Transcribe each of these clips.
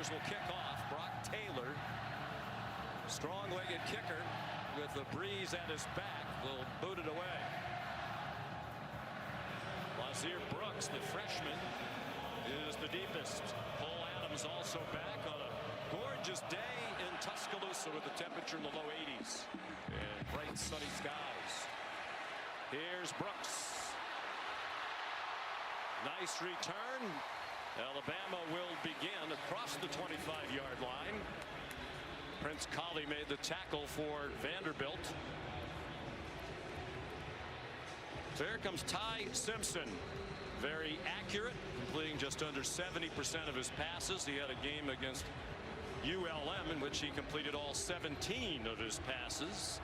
Tigers will kick off. Brock Taylor, strong-legged kicker with the breeze at his back, will boot it away. Lazir Brooks, the freshman, is the deepest. Cole Adams also back on a gorgeous day in Tuscaloosa with the temperature in the low 80s and bright sunny skies. Here's Brooks. Nice return. Alabama will begin across the 25-yard line. Prince Colley made the tackle for Vanderbilt. So here comes Ty Simpson. Very accurate, completing just under 70% of his passes. He had a game against ULM in which he completed all 17 of his passes.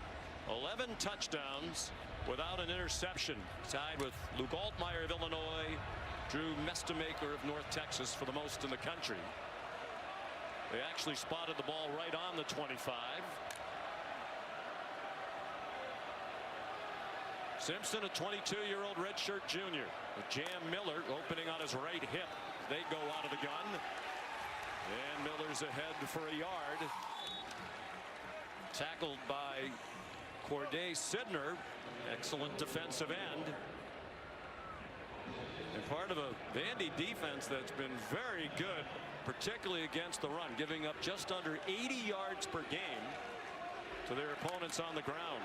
11 touchdowns without an interception. Tied with Luke Altmaier of Illinois, Drew Mestemaker of North Texas for the most in the country. They actually spotted the ball right on the 25. Simpson, a 22-year-old redshirt junior, with Jam Miller opening on his right hip. They go out of the gun. And Miller's ahead for a yard. Tackled by Corday Sidner, excellent defensive end. And part of a Vandy defense that's been very good, particularly against the run, giving up just under 80 yards per game to their opponents on the ground.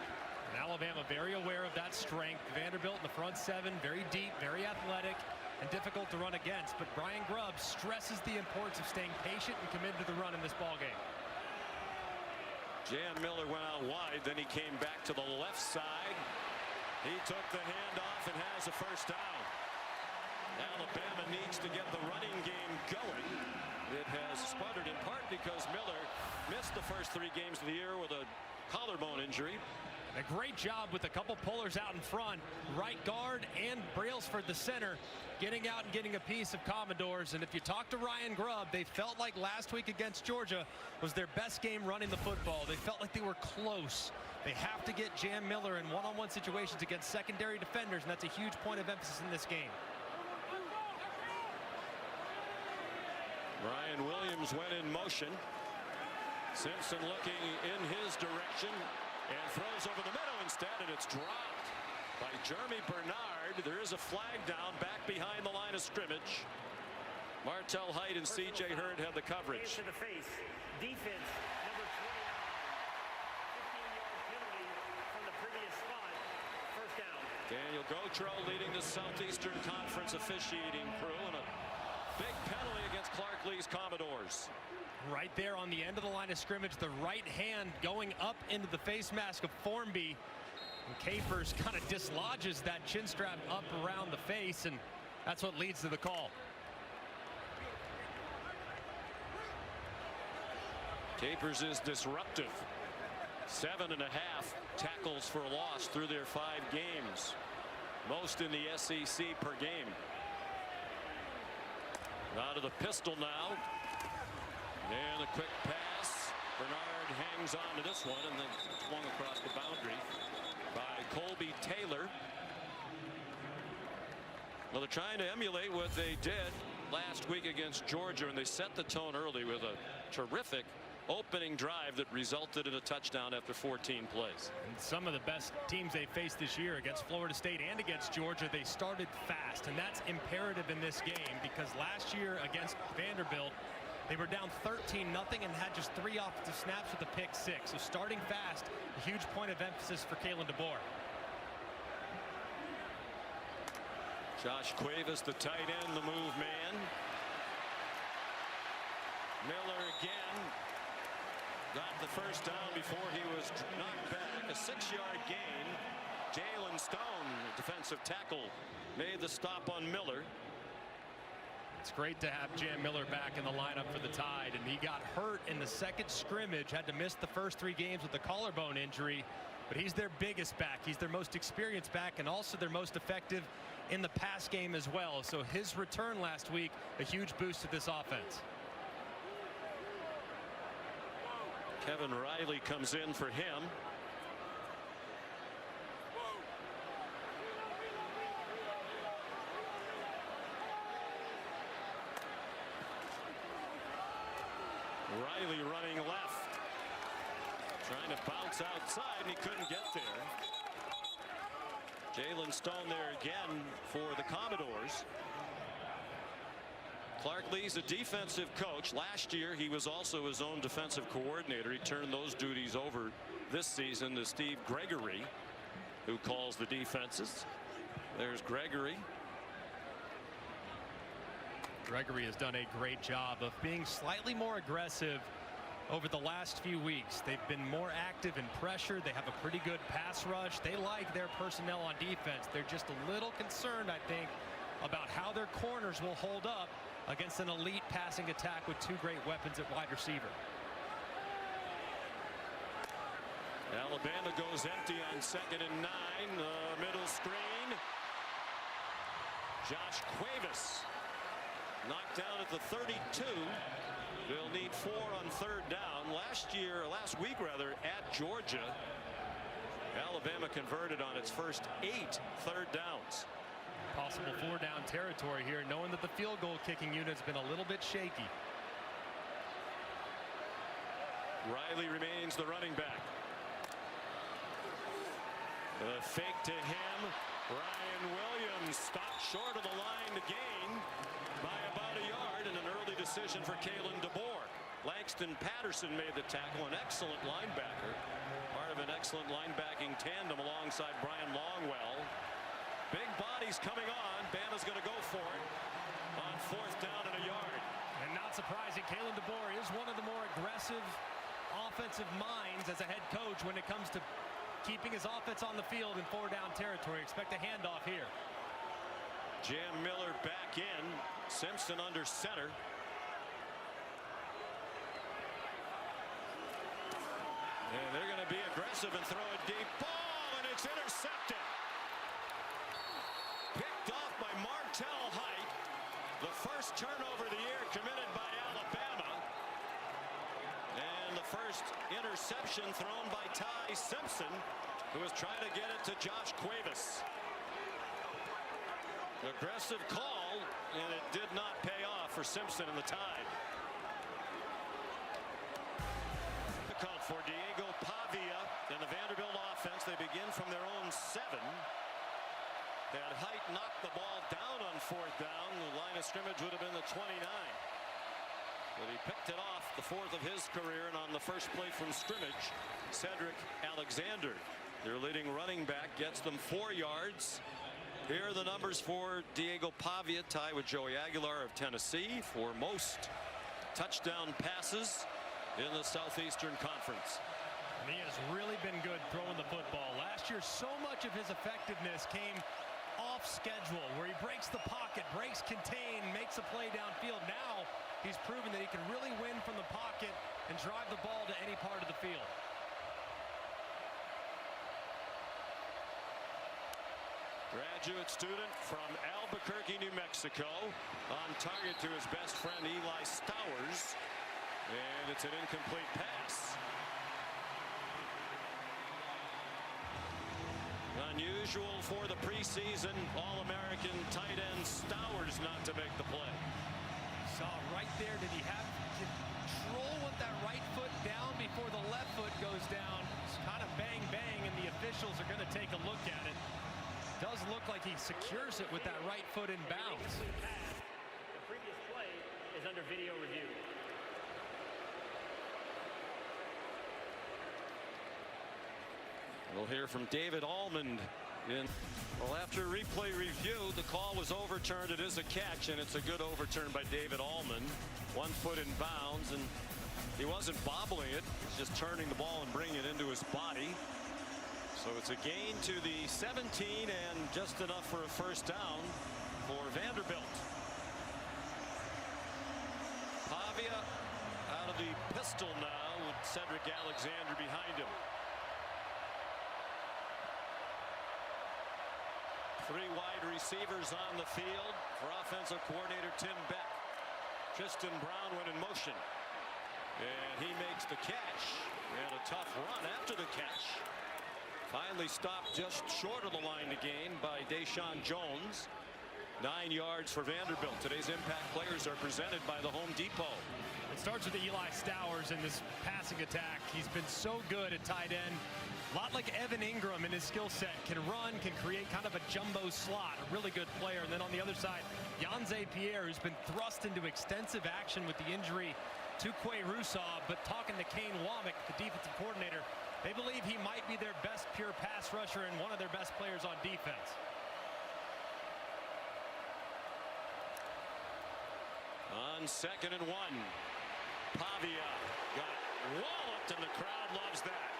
And Alabama very aware of that strength. Vanderbilt in the front seven, very deep, very athletic, and difficult to run against. But Brian Grubb stresses the importance of staying patient and committed to the run in this ballgame. Jan Miller went out wide, then he came back to the left side. He took the handoff and has a first down. Alabama needs to get the running game going. It has sputtered in part because Miller missed the first 3 games of the year with a collarbone injury. A great job with a couple pullers out in front, right guard and Brailsford the center, getting out and getting a piece of Commodores. And if you talk to Ryan Grubb, they felt like last week against Georgia was their best game running the football. They felt like they were close. They have to get Jam Miller in one-on-one situations against secondary defenders, and that's a huge point of emphasis in this game. Ryan Williams went in motion. Simpson looking in his direction and throws over the middle instead, and it's dropped by Jeremy Bernard. There is a flag down back behind the line of scrimmage. Martell Height and C.J. Hurd had the coverage. To the face. Defense, number 20. 15-yard penalty from the previous spot. First down. Daniel Gautreaux leading the Southeastern Conference officiating crew, and a big penalty against Clark Lee's Commodores. Right there on the end of the line of scrimmage, the right hand going up into the face mask of Formby. And Capers kind of dislodges that chin strap up around the face, and that's what leads to the call. Capers is disruptive. 7.5 tackles for loss through their 5 games. Most in the SEC per game. Out of the pistol now. And a quick pass. Bernard hangs on to this one and then swung across the boundary by Colby Taylor. Well, they're trying to emulate what they did last week against Georgia, and they set the tone early with a terrific opening drive that resulted in a touchdown after 14 plays. And some of the best teams they faced this year against Florida State and against Georgia, they started fast, and that's imperative in this game because last year against Vanderbilt, they were down 13-0 and had just 3 offensive snaps with a pick 6. So starting fast, a huge point of emphasis for Kalen DeBoer. Josh Cuevas, the tight end, the move man. Miller again got the first down before he was knocked back. A 6-yard gain. Jalen Stone, defensive tackle, made the stop on Miller. It's great to have Jam Miller back in the lineup for the Tide, and he got hurt in the second scrimmage, had to miss the first 3 games with a collarbone injury, but he's their biggest back. He's their most experienced back and also their most effective in the pass game as well. So his return last week, a huge boost to this offense. Kevin Riley comes in for him. Riley running left, trying to bounce outside, and he couldn't get there. Jalen Stone there again for the Commodores. Clark Lee's a defensive coach. Last year he was also his own defensive coordinator. He turned those duties over this season to Steve Gregory, who calls the defenses. There's Gregory. Gregory has done a great job of being slightly more aggressive over the last few weeks. They've been more active in pressure. They have a pretty good pass rush. They like their personnel on defense. They're just a little concerned, I think, about how their corners will hold up against an elite passing attack with two great weapons at wide receiver. Alabama goes empty on 2nd and 9. The middle screen. Josh Cuevas knocked down at the 32. They'll need 4 on 3rd down. Last week at Georgia, Alabama converted on its first 8 3rd downs. Possible 4-down territory here, knowing that the field goal kicking unit's been a little bit shaky. Riley remains the running back. The fake to him. Ryan Williams stopped short of the line to gain by about a yard, and an early decision for Kalen DeBoer. Langston Patterson made the tackle, an excellent linebacker, part of an excellent linebacking tandem alongside Brian Longwell. Big bodies coming on. Bama's going to go for it on 4th down and a yard. And not surprising, Kalen DeBoer is one of the more aggressive offensive minds as a head coach when it comes to keeping his offense on the field in 4-down territory. Expect a handoff here. Jam Miller back in. Simpson under center. And they're going to be aggressive and throw a deep ball, and it's intercepted. Picked off by Martell Height. The first turnover of the year committed by Alabama. And the first interception thrown by Ty Simpson, who was trying to get it to Josh Cuevas. Aggressive call, and it did not pay off for Simpson and the Tide. The call for Diego Pavia and the Vanderbilt offense. They begin from their own 7. Had Height knocked the ball down on 4th down, the line of scrimmage would have been the 29. But he picked it off, the 4th of his career, and on the first play from scrimmage, Cedric Alexander, their leading running back, gets them 4 yards. Here are the numbers for Diego Pavia, tied with Joey Aguilar of Tennessee for most touchdown passes in the Southeastern Conference. And he has really been good throwing the football. Last year, so much of his effectiveness came off schedule, where he breaks the pocket, breaks contain, makes a play downfield. Now he's proven that he can really win from the pocket and drive the ball to any part of the field. Graduate student from Albuquerque, New Mexico, on target to his best friend Eli Stowers, and it's an incomplete pass. Unusual for the preseason All-American tight end Stowers not to make the play. Saw right there, did he have control with that right foot down before the left foot goes down? It's kind of bang bang, and the officials are going to take a look at it. Does look like he secures it with that right foot in bounds. The previous play is under video review. We'll hear from David Almond. Well, after replay review, the call was overturned. It is a catch, and it's a good overturn by David Almond. 1 foot in bounds, and he wasn't bobbling it. He's just turning the ball and bringing it into his body. So it's a gain to the 17 and just enough for a first down for Vanderbilt. Pavia out of the pistol now with Cedric Alexander behind him. 3 wide receivers on the field for offensive coordinator Tim Beck. Tristan Brown went in motion, and he makes the catch, and a tough run after the catch. Finally stopped just short of the line to gain by Deshaun Jones. 9 yards for Vanderbilt. Today's impact players are presented by the Home Depot. It starts with Eli Stowers in this passing attack. He's been so good at tight end. A lot like Evan Ingram in his skill set. Can run, can create kind of a jumbo slot. A really good player. And then on the other side, Yanze Pierre, who's been thrust into extensive action with the injury to Quay Russaw. But talking to Kane Womack, the defensive coordinator, they believe he might be their best pure pass rusher and one of their best players on defense. On 2nd and 1, Pavia got walloped, and the crowd loves that.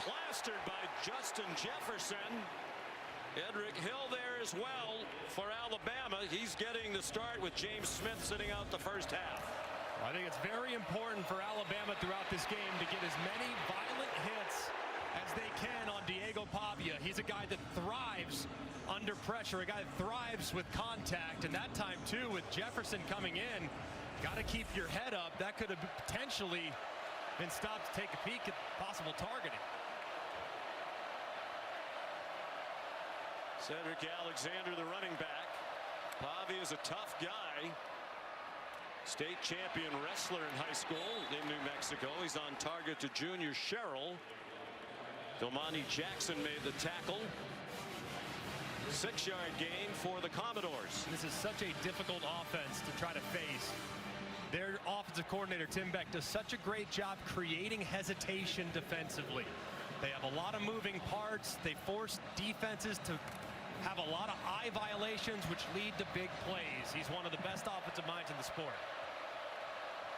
Plastered by Justin Jefferson. Edric Hill there as well for Alabama. He's getting the start with James Smith sitting out the first half. I think it's very important for Alabama throughout this game to get as many violent hits as they can on Diego Pavia. He's a guy that thrives under pressure, a guy that thrives with contact, and that time too with Jefferson coming in, got to keep your head up. That could have potentially been stopped to take a peek at possible targeting. Cedric Alexander, the running back. Pavia is a tough guy. State champion wrestler in high school in New Mexico. He's on target to junior Sherrill. Domani Jackson made the tackle. 6-yard gain for the Commodores. This is such a difficult offense to try to face. Their offensive coordinator, Tim Beck, does such a great job creating hesitation defensively. They have a lot of moving parts. They force defenses to have a lot of eye violations, which lead to big plays. He's one of the best offensive minds in the sport.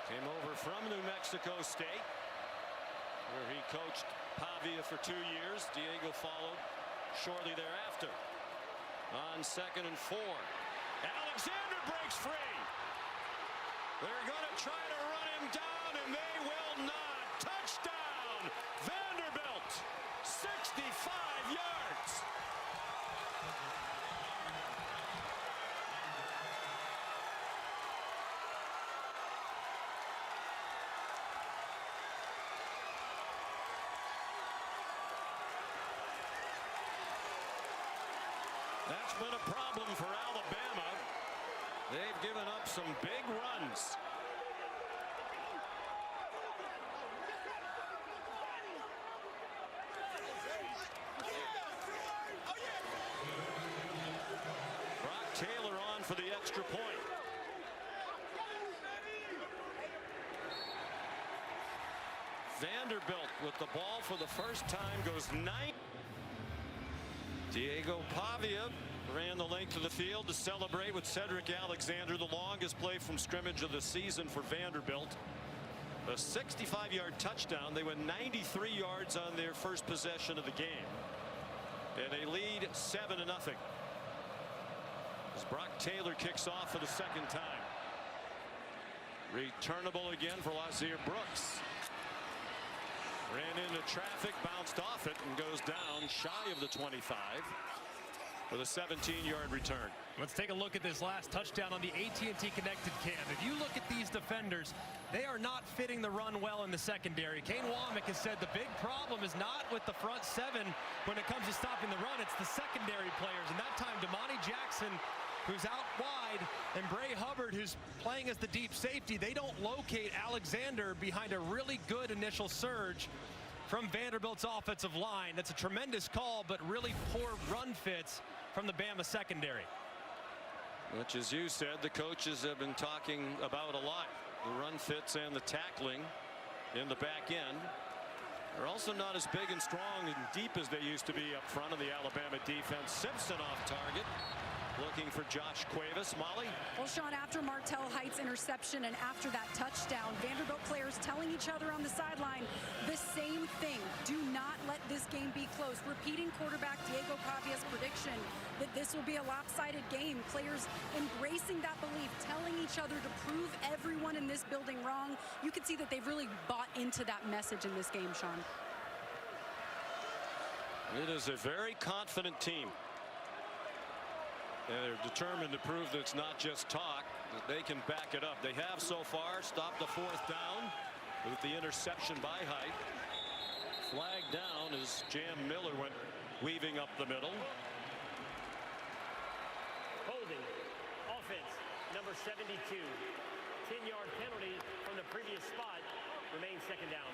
Came over from New Mexico State, where he coached Pavia for 2 years. Diego followed shortly thereafter. On 2nd and 4, Alexander breaks free. They're going to try to run him down, and they will not. Touchdown, Vanderbilt, 65 yards. That's been a problem for Alabama. They've given up some big runs. Brock Taylor on for the extra point. Vanderbilt with the ball for the first time goes 9. Diego Pavia ran the length of the field to celebrate with Cedric Alexander, the longest play from scrimmage of the season for Vanderbilt. A 65-yard touchdown. They went 93 yards on their first possession of the game. And they lead 7-0. As Brock Taylor kicks off for the second time. Returnable again for Lazir Brooks. Ran into traffic, bounced off it, and goes down shy of the 25 with a 17-yard return. Let's take a look at this last touchdown on the AT&T Connected Cam. If you look at these defenders, they are not fitting the run well in the secondary. Kane Womack has said the big problem is not with the front 7 when it comes to stopping the run. It's the secondary players. And that time, Domani Jackson, who's out wide, and Bray Hubbard, who's playing as the deep safety, they don't locate Alexander behind a really good initial surge from Vanderbilt's offensive line. That's a tremendous call, but really poor run fits from the Bama secondary. Which, as you said, the coaches have been talking about a lot. The run fits and the tackling in the back end. They're also not as big and strong and deep as they used to be up front of the Alabama defense. Simpson off target. Looking for Josh Cuevas. Molly? Well, Sean, after Martell Height's interception and after that touchdown, Vanderbilt players telling each other on the sideline the same thing. Do not let this game be close. Repeating quarterback Diego Pavia's prediction that this will be a lopsided game. Players embracing that belief, telling each other to prove everyone in this building wrong. You can see that they've really bought into that message in this game, Sean. It is a very confident team. They're determined to prove that it's not just talk, that they can back it up. They have so far stopped the 4th down with the interception by Height. Flag down as Jam Miller went weaving up the middle. Holding. number 72. 10-yard penalty from the previous spot. Remains second down.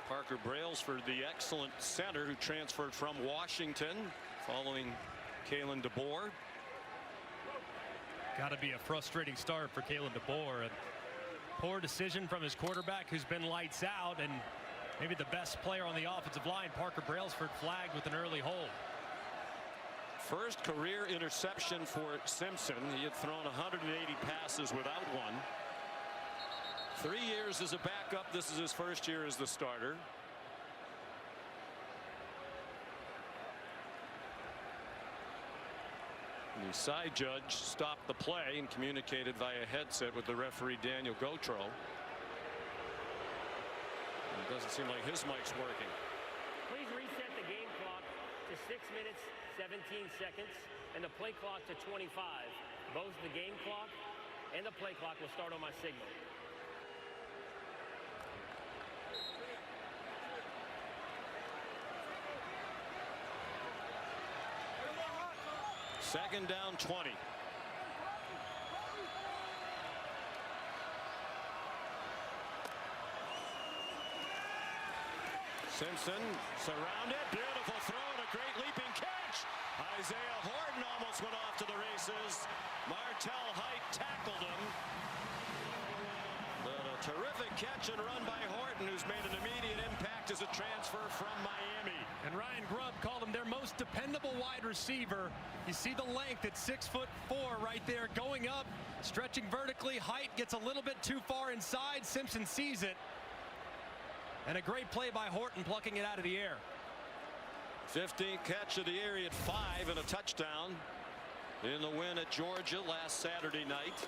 Parker Brailsford, the excellent center who transferred from Washington following Kalen DeBoer. Got to be a frustrating start for Kalen DeBoer. A poor decision from his quarterback, who's been lights out, and maybe the best player on the offensive line, Parker Brailsford, flagged with an early hold. First career interception for Simpson. He had thrown 180 passes without one. 3 years as a backup. This is his first year as the starter. The side judge stopped the play and communicated via headset with the referee Daniel Gautreau. It doesn't seem like his mic's working. Please reset the game clock to 6 minutes 17 seconds and the play clock to 25. Both the game clock and the play clock will start on my signal. Second down 20. Simpson surrounded. Beautiful throw and a great leaping catch. Isaiah Horton almost went off to the races. Martell Height tackled him. But a terrific catch and run by Horton, who's made an immediate impact as a transfer from Miami. And Ryan Grubb called him their most dependable wide receiver. You see the length at 6'4" right there, going up, stretching vertically. Height gets a little bit too far inside. Simpson sees it. And a great play by Horton, plucking it out of the air. 15th catch of the year. He had 5 and a touchdown in the win at Georgia last Saturday night.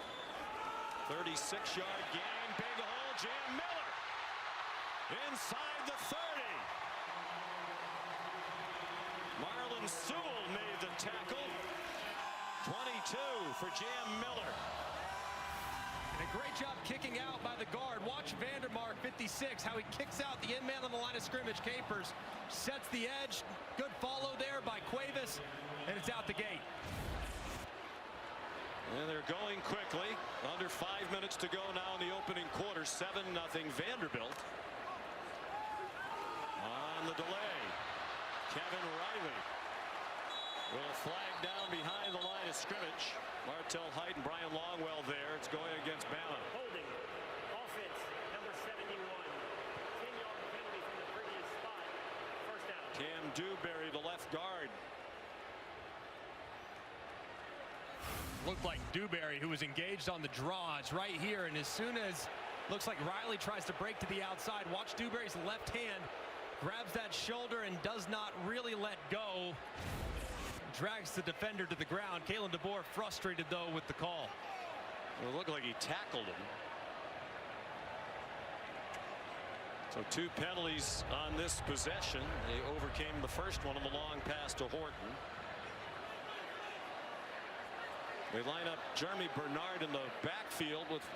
36-yard gain. Big hole. Jam Miller inside the 30. Marlon Sewell made the tackle. 22 for Jam Miller. And a great job kicking out by the guard. Watch Vandermark, 56, how he kicks out the in man on the line of scrimmage. Capers sets the edge. Good follow there by Cuevas, and it's out the gate. And they're going quickly. Under 5 minutes to go now in the opening quarter. 7-0 Vanderbilt. On the delay, Kevin Riley will flag down behind the line of scrimmage. Martell Height and Brian Longwell there. It's going against Bama. Holding. Offense, number 71. 10-yard penalty from the previous spot. First down. Cam Dewberry, the left guard. Looked like Dewberry, who was engaged on the draw. It's right here, and as soon as looks like Riley tries to break to the outside, watch Dewberry's left hand grabs that shoulder and does not really let go. Drags the defender to the ground. Kalen DeBoer frustrated, though, with the call. Well, it looked like he tackled him. So 2 penalties on this possession. They overcame the first one on the long pass to Horton. They line up Jeremy Bernard in the backfield with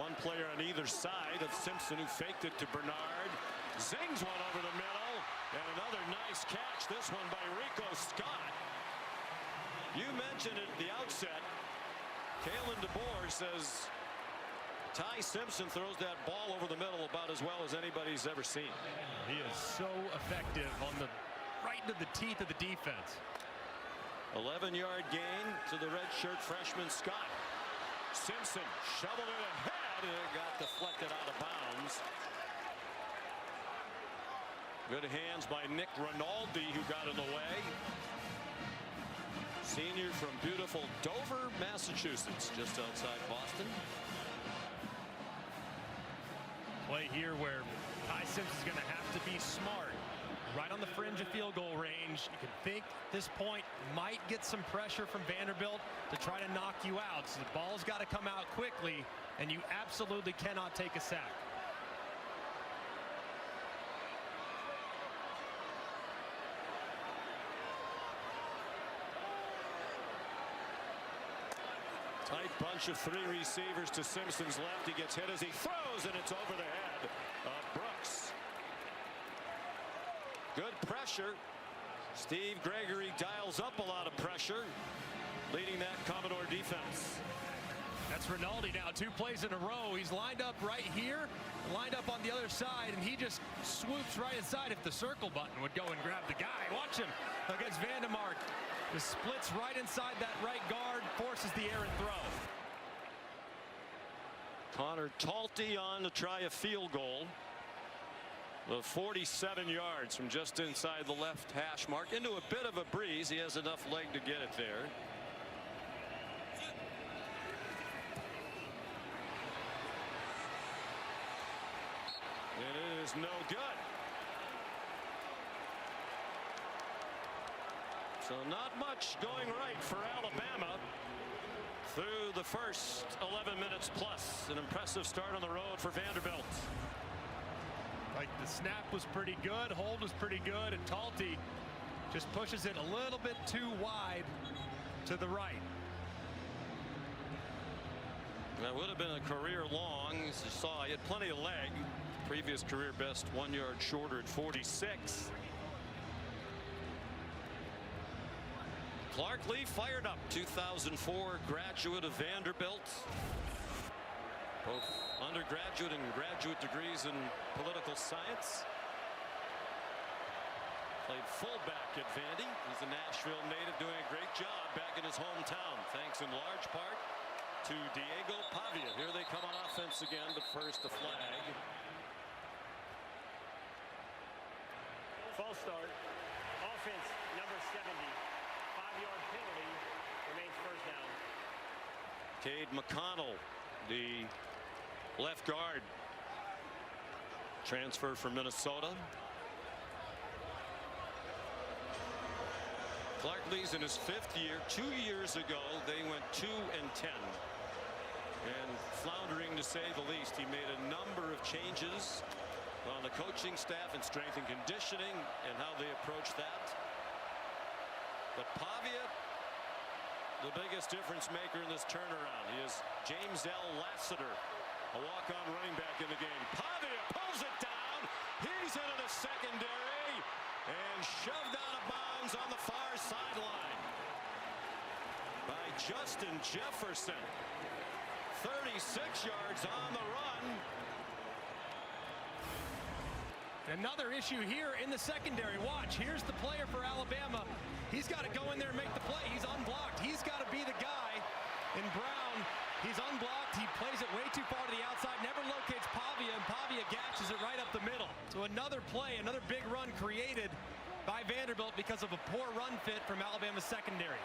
one player on either side of Simpson, who faked it to Bernard. Zings one over the middle, and another nice catch. This one by Rico Scott. You mentioned at the outset, Kalen DeBoer says Ty Simpson throws that ball over the middle about as well as anybody's ever seen. He is so effective on the right into the teeth of the defense. 11-yard gain to the redshirt freshman Scott. Simpson shoveled it ahead, and it got deflected out of bounds. Good hands by Nick Rinaldi, who got in the way. Senior from beautiful Dover, Massachusetts, just outside Boston. Play here where Ty Simpson's going to have to be smart. Right on the fringe of field goal range. You can think this point might get some pressure from Vanderbilt to try to knock you out. So the ball's got to come out quickly, and you absolutely cannot take a sack. Tight bunch of 3 receivers to Simpson's left. He gets hit as he throws, and it's over the head of Brooks. Good pressure. Steve Gregory dials up a lot of pressure, leading that Commodore defense. That's Rinaldi now, 2 plays in a row. He's lined up right here, lined up on the other side, and he just swoops right inside. If the circle button would go and grab the guy, watch him against Vandermark. Just splits right inside that right guard, forces the errant throw. Connor Talty on to try a field goal. The 47 yards from just inside the left hash mark into a bit of a breeze. He has enough leg to get it there. It is no good. So not much going right for Alabama through the first 11 minutes plus. An impressive start on the road for Vanderbilt. Like the snap was pretty good, hold was pretty good, and Talty just pushes it a little bit too wide to the right. That would have been a career long. As you saw, he had plenty of leg. Previous career best 1 yard shorter at 46. Clark Lee fired up, 2004 graduate of Vanderbilt. Both undergraduate and graduate degrees in political science. Played fullback at Vandy. He's a Nashville native doing a great job back in his hometown, thanks in large part to Diego Pavia. Here they come on offense again, but first the flag. False start. Offense number 70. 5-yard penalty. Remains first down. Cade McConnell, the left guard, transfer from Minnesota. Clark Lee's in his 5th year. 2 years ago they went 2-10 and floundering to say the least. He made a number of changes on the coaching staff and strength and conditioning and how they approach that. But Pavia, the biggest difference maker in this turnaround. He is James L. Lassiter, a walk-on running back in the game. Pavia pulls it down. He's into the secondary and shoved out of bounds on the far sideline by Justin Jefferson. 36 yards on the run. Another issue here in the secondary. Watch, here's the player for Alabama. He's got to go in there and make the play. He's unblocked. He's got to be the guy. In Brown, he's unblocked. He plays it way too far to the outside, never locates Pavia, and Pavia gashes it right up the middle. So another play, another big run created by Vanderbilt because of a poor run fit from Alabama's secondary.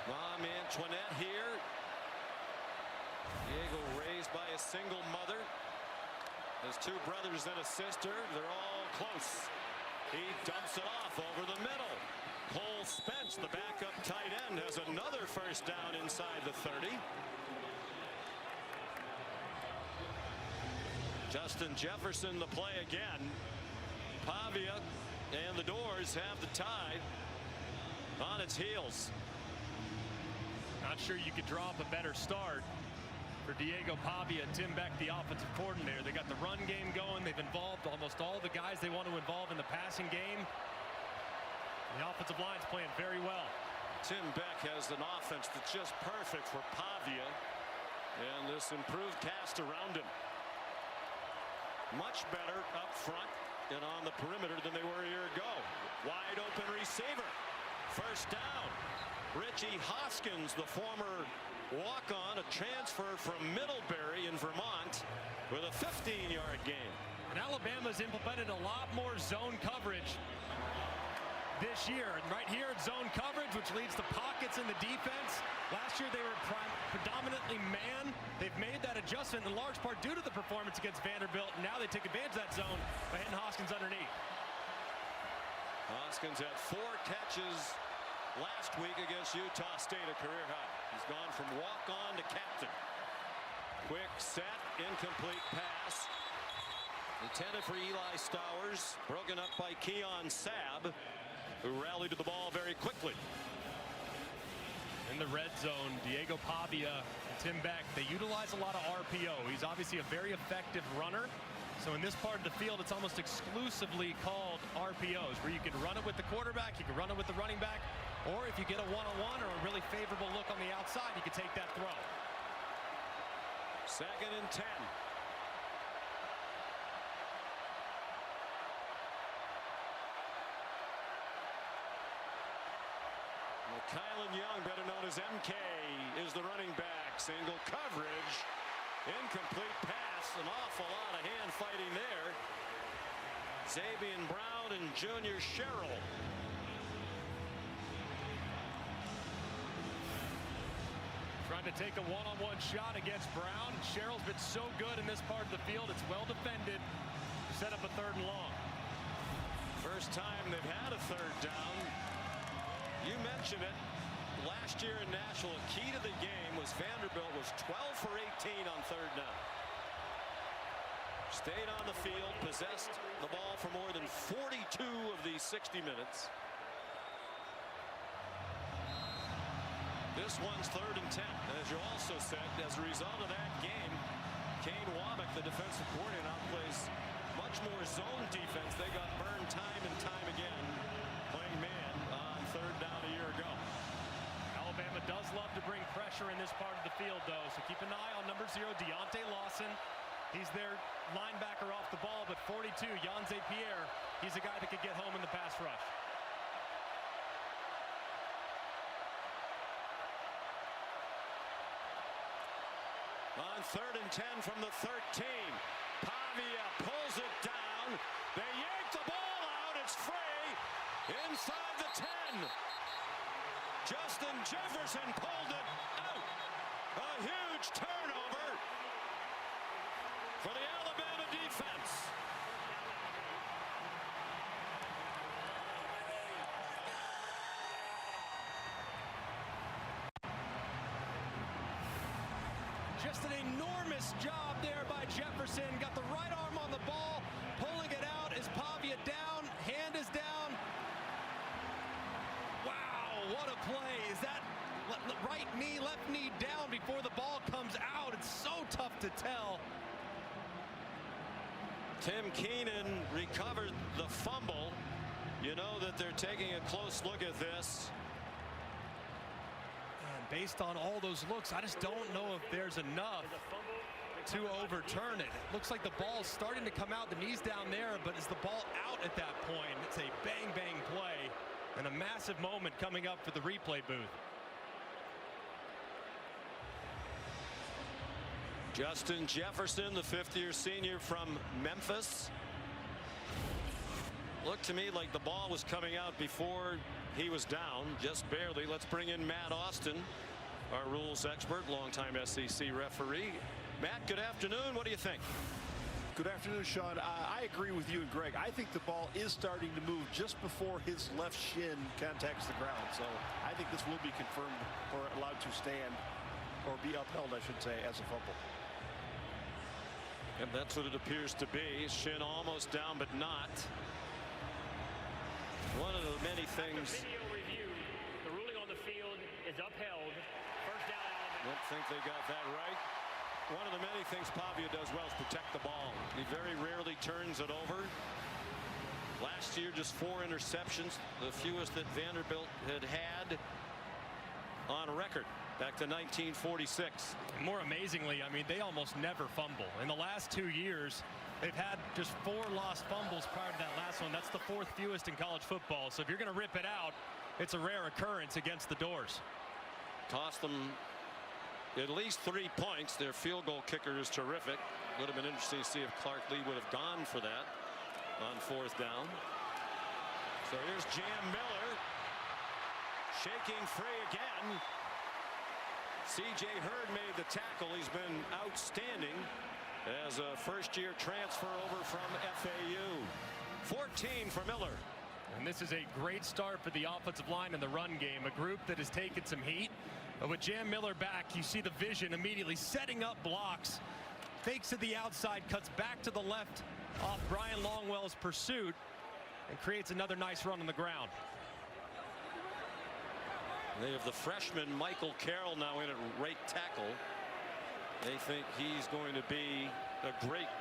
Mom Antoinette here. Diego raised by a single mother. His 2 brothers and a sister, they're all close. He dumps it off over the middle. Cole Spence, the backup tight end, has another first down inside the 30. Justin Jefferson the play again. Pavia and the Doors have the Tide on its heels. Not sure you could draw up a better start for Diego Pavia and Tim Beck, the offensive coordinator. They got the run game going. They've involved almost all the guys they want to involve in the passing game. The offensive line's playing very well. Tim Beck has an offense that's just perfect for Pavia and this improved cast around him. Much better up front and on the perimeter than they were a year ago. Wide open receiver. First down. Richie Hoskins, the former walk-on, a transfer from Middlebury in Vermont, with a 15-yard gain. And Alabama's implemented a lot more zone coverage this year. And right here, it's zone coverage, which leads to pockets in the defense. Last year, they were predominantly man. They've made that adjustment in large part due to the performance against Vanderbilt. And now they take advantage of that zone by hitting Hoskins underneath. Hoskins had 4 catches last week against Utah State, a career high. He's gone from walk-on to captain. Quick set, incomplete pass. Intended for Eli Stowers, broken up by Keon Sabb, who rallied to the ball very quickly. In the red zone, Diego Pavia and Tim Beck, they utilize a lot of RPO. He's obviously a very effective runner. So in this part of the field, it's almost exclusively called RPOs, where you can run it with the quarterback, you can run it with the running back, or if you get a one-on-one or a really favorable look on the outside, you can take that throw. 2nd and 10. Kylan Young, better known as MK, is the running back. Single coverage. Incomplete pass. An awful lot of hand fighting there. Xavier Brown and Junior Sherrill. Trying to take a one-on-one shot against Brown. Sherrill's been so good in this part of the field. It's well defended. Set up a 3rd and long. First time they've had a 3rd down. You mentioned it. Last year in Nashville, a key to the game was Vanderbilt was 12 for 18 on 3rd down. Stayed on the field, possessed the ball for more than 42 of these 60 minutes. This one's 3rd and 10. As you also said, as a result of that game, Kane Wommack, the defensive coordinator, now plays much more zone defense. They got burned time and time again playing man on 3rd down a year ago. Alabama does love to bring pressure in this part of the field, though, so keep an eye on number 0, Deontay Lawson. He's their linebacker off the ball, but 42, Yanze Pierre, he's a guy that could get home in the pass rush. On 3rd and 10 from the 13. Pavia pulls it down. They yank the ball out. It's free inside the 10. Justin Jefferson pulled it out. A huge turnover for the Alabama defense. Just an enormous job there by Jefferson. Got the right arm on the ball. Pulling it out. Is Pavia down? Hand is down. Wow, what a play. Is that right knee, left knee down before the ball comes out? It's so tough to tell. Tim Keenan recovered the fumble. You know that they're taking a close look at this. And based on all those looks, I just don't know if there's enough to overturn it. It looks like the ball's starting to come out, the knee's down there, but is the ball out at that point? It's a bang-bang play and a massive moment coming up for the replay booth. Justin Jefferson, the 5th-year senior from Memphis. Looked to me like the ball was coming out before he was down, just barely. Let's bring in Matt Austin, our rules expert, longtime SEC referee. Matt, good afternoon. What do you think? Good afternoon, Sean. I agree with you and Greg. I think the ball is starting to move just before his left shin contacts the ground. So I think this will be confirmed or allowed to stand or be upheld, I should say, as a fumble. And that's what it appears to be. Shin almost down, but not. One of the many things. After video review, the ruling on the field is upheld. First down, Alabama. Don't think they got that right. One of the many things Pavia does well is protect the ball. He very rarely turns it over. Last year, just 4 interceptions, the fewest that Vanderbilt had on record back to 1946. More amazingly, I mean, they almost never fumble. In the last 2 years, they've had just 4 lost fumbles prior to that last one. That's the 4th fewest in college football. So if you're going to rip it out, it's a rare occurrence against the Doors. Toss them at least 3 points. Their field goal kicker is terrific. Would have been interesting to see if Clark Lee would have gone for that on 4th down. So here's Jam Miller shaking free again. C.J. Hurd made the tackle. He's been outstanding as a first-year transfer over from FAU. 14 for Miller. And this is a great start for the offensive line in the run game, a group that has taken some heat. But with Jam Miller back, you see the vision immediately setting up blocks, fakes to the outside, cuts back to the left off Brian Longwell's pursuit, and creates another nice run on the ground. They have the freshman Michael Carroll now in at right tackle. They think he's going to be a great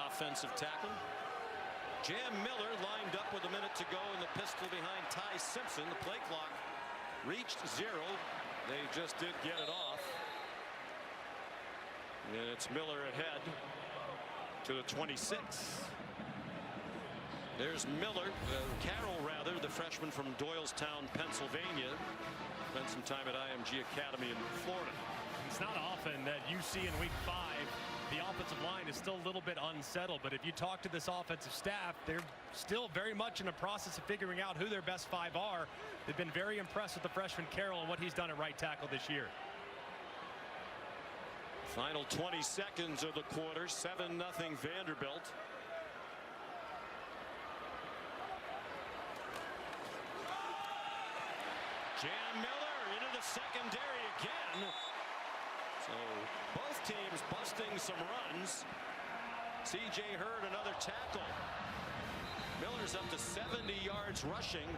offensive tackle. Jam Miller lined up with a minute to go in the pistol behind Ty Simpson. The play clock reached 0. They just did get it off. And it's Miller ahead to the 26. There's Miller, Carroll rather, the freshman from Doylestown, Pennsylvania. Spent some time at IMG Academy in Florida. It's not often that you see in week 5 the offensive line is still a little bit unsettled, but if you talk to this offensive staff, they're still very much in the process of figuring out who their best 5 are. They've been very impressed with the freshman Carroll and what he's done at right tackle this year. Final 20 seconds of the quarter, 7-0 Vanderbilt. Jam Miller into the secondary again. So both teams busting some runs. C.J. Hurd another tackle. Miller's up to 70 yards rushing.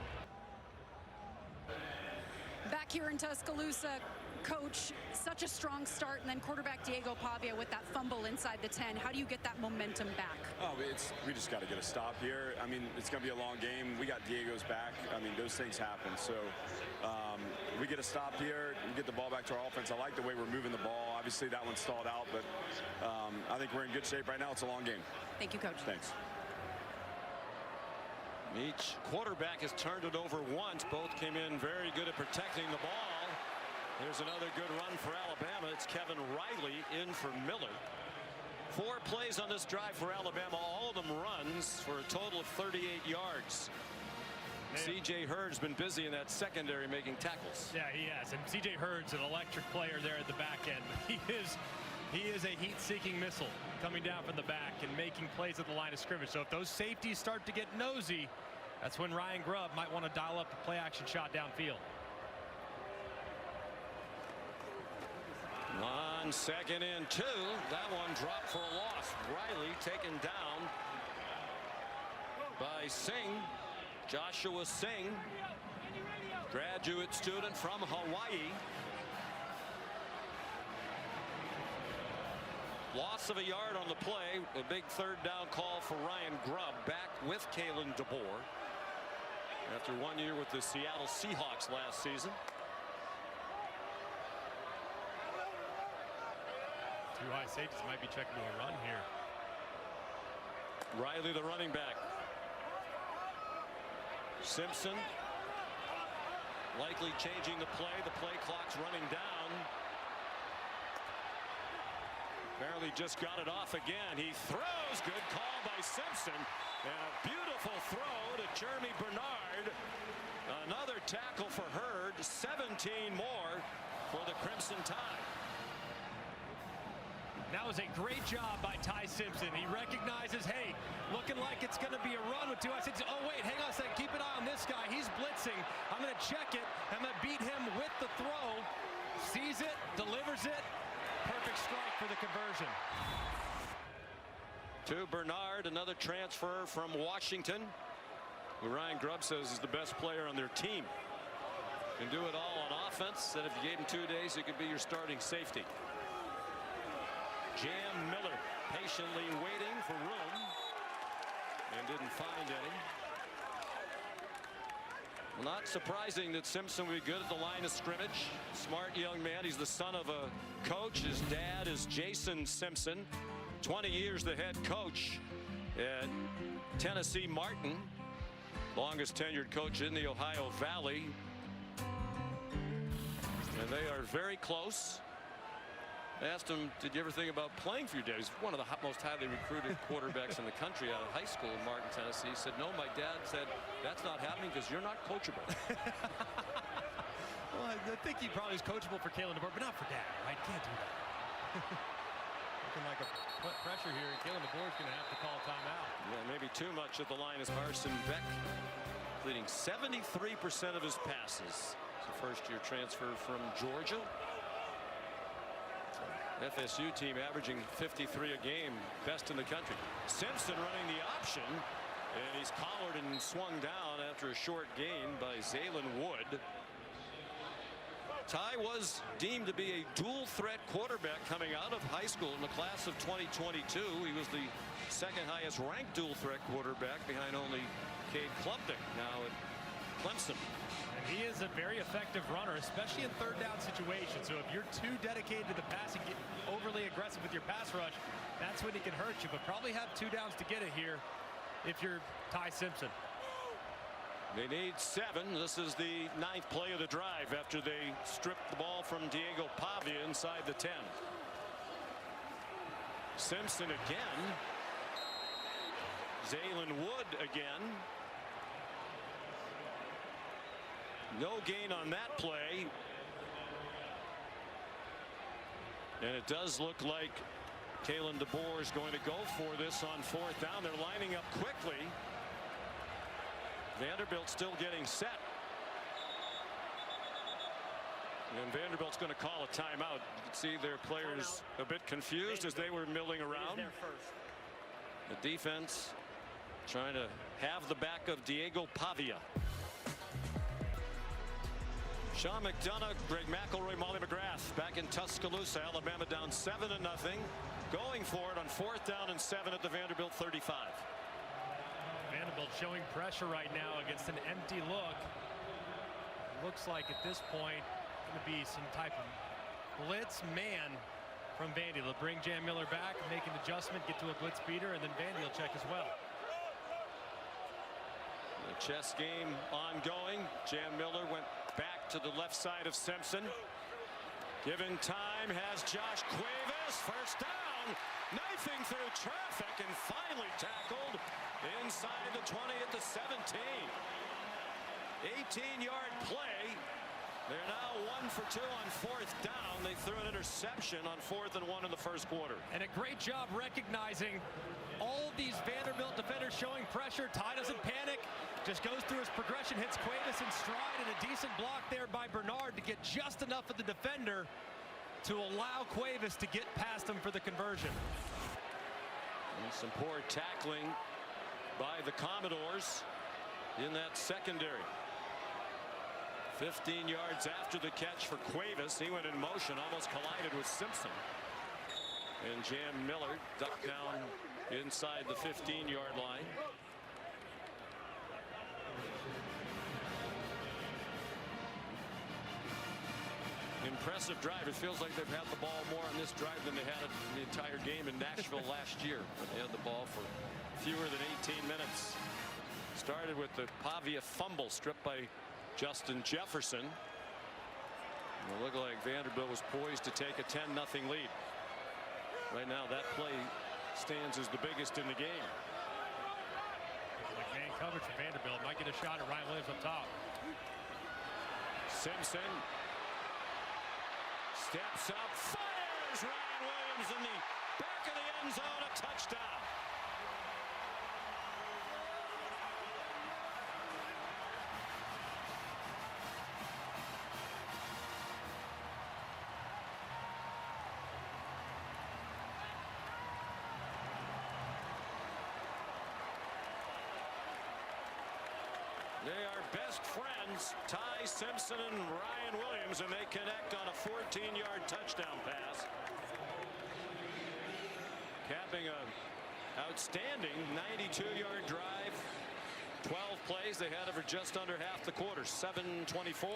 Back here in Tuscaloosa, Coach, such a strong start, and then quarterback Diego Pavia with that fumble inside the 10. How do you get that momentum back? Oh, we just got to get a stop here. I mean, it's going to be a long game. We got Diego's back. I mean, those things happen. So we get a stop here. We get the ball back to our offense. I like the way we're moving the ball. Obviously, that one stalled out, but I think we're in good shape right now. It's a long game. Thank you, Coach. Thanks. Each quarterback has turned it over once. Both came in very good at protecting the ball. There's another good run for Alabama. It's Kevin Riley in for Miller. 4 plays on this drive for Alabama, all of them runs for a total of 38 yards. C.J. Hurd's been busy in that secondary making tackles. Yeah, he has. And C.J. Hurd's an electric player there at the back end. He is a heat-seeking missile coming down from the back and making plays at the line of scrimmage. So if those safeties start to get nosy, that's when Ryan Grubb might want to dial up the play-action shot downfield. On 2nd and 2, that one dropped for a loss. Riley taken down by Singh. Joshua Singh, graduate student from Hawaii. Loss of a yard on the play. A big 3rd down call for Ryan Grubb, back with Kalen DeBoer after 1 year with the Seattle Seahawks last season. 2 high safeties might be checking a run here. Riley, the running back. Simpson likely changing the play. The play clock's running down. Apparently just got it off again. He throws. Good call by Simpson. And a beautiful throw to Jeremy Bernard. Another tackle for Hurd. 17 more for the Crimson Tide. That was a great job by Ty Simpson. He recognizes, hey, looking like it's going to be a run with 2 high safeties. Oh, wait, hang on a second. Keep an eye on this guy. He's blitzing. I'm going to check it. I'm going to beat him with the throw. Sees it, delivers it. Perfect strike for the conversion. To Bernard, another transfer from Washington, who Ryan Grubb says is the best player on their team. Can do it all on offense. Said if you gave him 2 days, he could be your starting safety. Jam Miller patiently waiting for room and didn't find any. Well, not surprising that Simpson would be good at the line of scrimmage. Smart young man. He's the son of a coach. His dad is Jason Simpson, 20 years the head coach at Tennessee Martin, longest tenured coach in the Ohio Valley. And they are very close. I asked him, did you ever think about playing for your dad? He's one of the most highly recruited quarterbacks in the country out of high school in Martin, Tennessee. He said, no, my dad said, that's not happening because you're not coachable. Well, I think he probably is coachable for Kalen DeBoer, but not for Dad, right? Can't do that. Looking like a pressure here, and Kalen DeBoer's going to have to call a timeout. Yeah, maybe too much at the line is Carson Beck, completing 73% of his passes. He's a first-year transfer from Georgia. FSU team averaging 53 a game, best in the country. Simpson running the option, and he's collared and swung down after a short gain by Zaylen Wood. Ty was deemed to be a dual threat quarterback coming out of high school in the class of 2022. He was the 2nd highest ranked dual threat quarterback behind only Cade Klubnik. Now at Clemson. And he is a very effective runner, especially in third down situations. So if you're too dedicated to the passing, get overly aggressive with your pass rush, that's when he can hurt you. But probably have 2 downs to get it here if you're Ty Simpson. They need 7. This is the 9th play of the drive after they stripped the ball from Diego Pavia inside the 10. Simpson again. Zaylen Wood again. No gain on that play. And it does look like Kalen DeBoer is going to go for this on 4th down. They're lining up quickly. Vanderbilt still getting set. And Vanderbilt's going to call a timeout. You can see their players a bit confused as they were milling around. The defense trying to have the back of Diego Pavia. Sean McDonough, Greg McElroy, Molly McGrath back in Tuscaloosa. Alabama down 7-0. Going for it on 4th down and 7 at the Vanderbilt 35. Vanderbilt showing pressure right now against an empty look. Looks like at this point going to be some type of blitz man from Vandy. They'll bring Jam Miller back, make an adjustment, get to a blitz beater, and then Vandy will check as well. The chess game ongoing. Jam Miller went back to the left side of Simpson. Given time, has Josh Cuevas. First down, knifing through traffic and finally tackled inside the 20 at the 17. 18-yard play. They're now 1 for 2 on 4th down. They threw an interception on 4th and 1 in the first quarter. And a great job recognizing all these Vanderbilt defenders showing pressure. Ty doesn't panic, just goes through his progression, hits Cuevas in stride, and a decent block there by Bernard to get just enough of the defender to allow Cuevas to get past him for the conversion. And some poor tackling by the Commodores in that secondary. 15 yards after the catch for Cuevas. He went in motion, almost collided with Simpson. And Jam Miller ducked down inside the 15-yard line. Impressive drive. It feels like they've had the ball more on this drive than they had it in the entire game in Nashville last year. They had the ball for fewer than 18 minutes. Started with the Pavia fumble stripped by Justin Jefferson. It looked like Vanderbilt was poised to take a 10-0 lead. Right now that play stands as the biggest in the game. Like man coverage for Vanderbilt. Might get a shot at Ryan Williams up top. Simpson steps up, fires Ryan Williams in the back of the end zone, a touchdown. They are best friends, Ty Simpson and Ryan Williams, and they connect on a 14-yard touchdown pass. Capping an outstanding 92-yard drive. 12 plays. They had it for just under half the quarter. 7:24.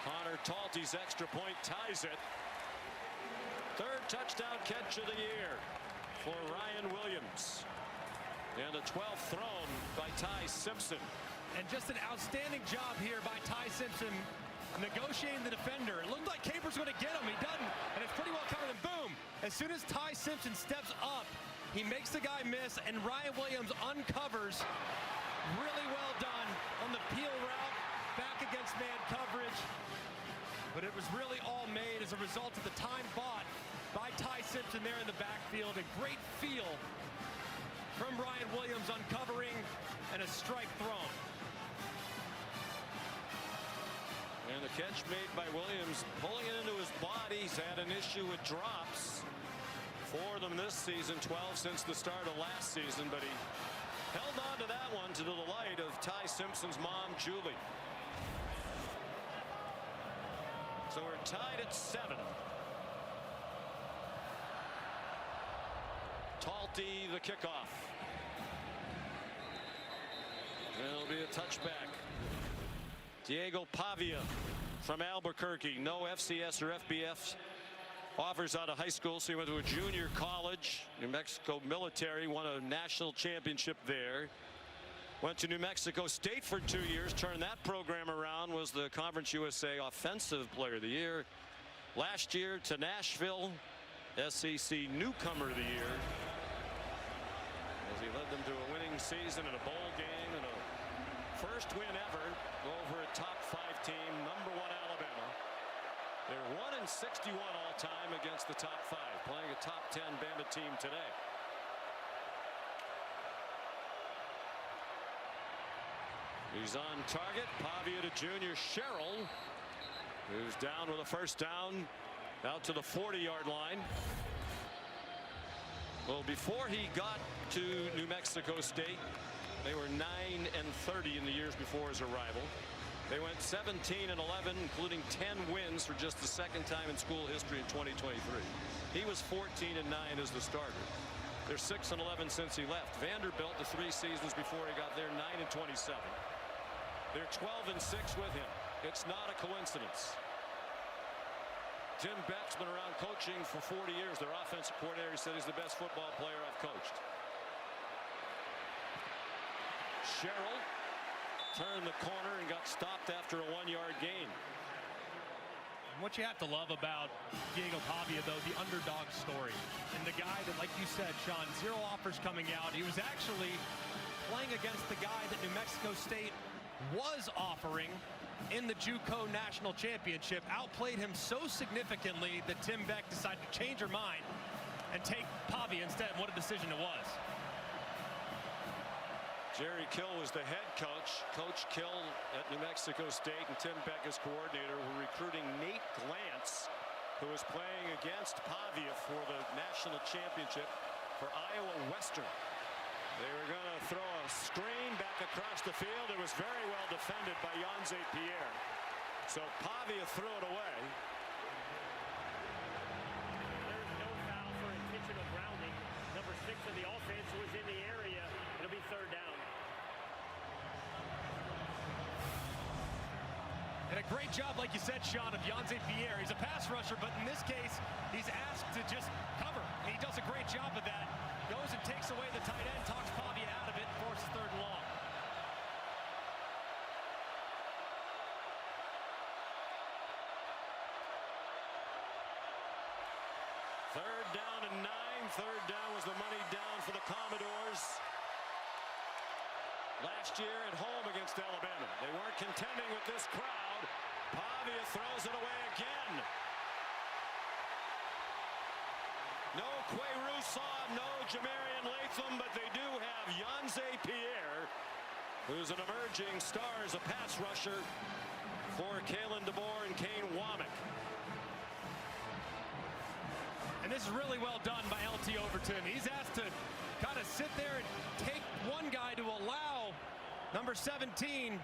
Connor Talty's extra point ties it. 3rd touchdown catch of the year for Ryan Williams. And the 12th thrown by Ty Simpson. And just an outstanding job here by Ty Simpson negotiating the defender. It looked like Capers going to get him. He doesn't. And it's pretty well covered. And boom. As soon as Ty Simpson steps up, he makes the guy miss. And Ryan Williams uncovers. Really well done on the peel route. Back against man coverage. But it was really all made as a result of the time bought by Ty Simpson there in the backfield. A great feel from Ryan Williams uncovering and a strike thrown. And the catch made by Williams, pulling it into his body. He's had an issue with drops. 4 of them this season, 12 since the start of last season, but he held on to that one to the delight of Ty Simpson's mom, Julie. So we're tied at 7. Talty the kickoff. And it'll be a touchback. Diego Pavia from Albuquerque. No FCS or FBS offers out of high school, so he went to a junior college. New Mexico Military, won a national championship there. Went to New Mexico State for 2 years, turned that program around, was the Conference USA Offensive Player of the Year. Last year to Nashville, SEC Newcomer of the Year, as he led them to a winning season and a bowl game and a first win ever over a top 5 team, #1 Alabama. They're 1-61 all time against the top 5, playing a top 10 Bama team today. He's on target. Pavia to junior Sherrill, who's down with a first down out to the 40-yard line. Well, before he got to New Mexico State, they were 9-30 in the years before his arrival. They went 17-11, including 10 wins for just the second time in school history in 2023. He was 14-9 as the starter. They're 6-11 since he left. Vanderbilt, the 3 seasons before he got there, 9-27. They're 12-6 with him. It's not a coincidence. Tim Beck's been around coaching for 40 years. Their offensive coordinator said he's the best football player I've coached. Sherrill turned the corner and got stopped after a 1-yard gain. What you have to love about Diego Pavia, though, the underdog story. And the guy that, like you said, Sean, 0 offers coming out. He was actually playing against the guy that New Mexico State was offering in the JUCO National Championship. Outplayed him so significantly that Tim Beck decided to change her mind and take Pavia instead. What a decision it was. Jerry Kill was the head coach. Coach Kill at New Mexico State, and Tim Beck as coordinator, were recruiting Nate Glantz, who was playing against Pavia for the national championship for Iowa Western. They were going to throw a screen back across the field. It was very well defended by Yanze Pierre. So Pavia threw it away. There's no foul for intentional grounding. Number 6 of the offense was in the area. It'll be 3rd down. And a great job, like you said, Sean, of Yanze Pierre. He's a pass rusher, but in this case, he's asked to just cover. And he does a great job of that. Goes and takes away the tight end, talks Pavia out of it, and forces 3rd and long. Third down and 9. 3rd down was the money down for the Commodores last year at home against Alabama. They weren't contending with this crowd. Pavia throws it away again. No Quay Rousseau, no Jamarian Latham, but they do have Yanze Pierre, who's an emerging star as a pass rusher for Kalen DeBoer and Kane Womack. And this is really well done by LT Overton. He's asked to kind of sit there and take one guy to allow number 17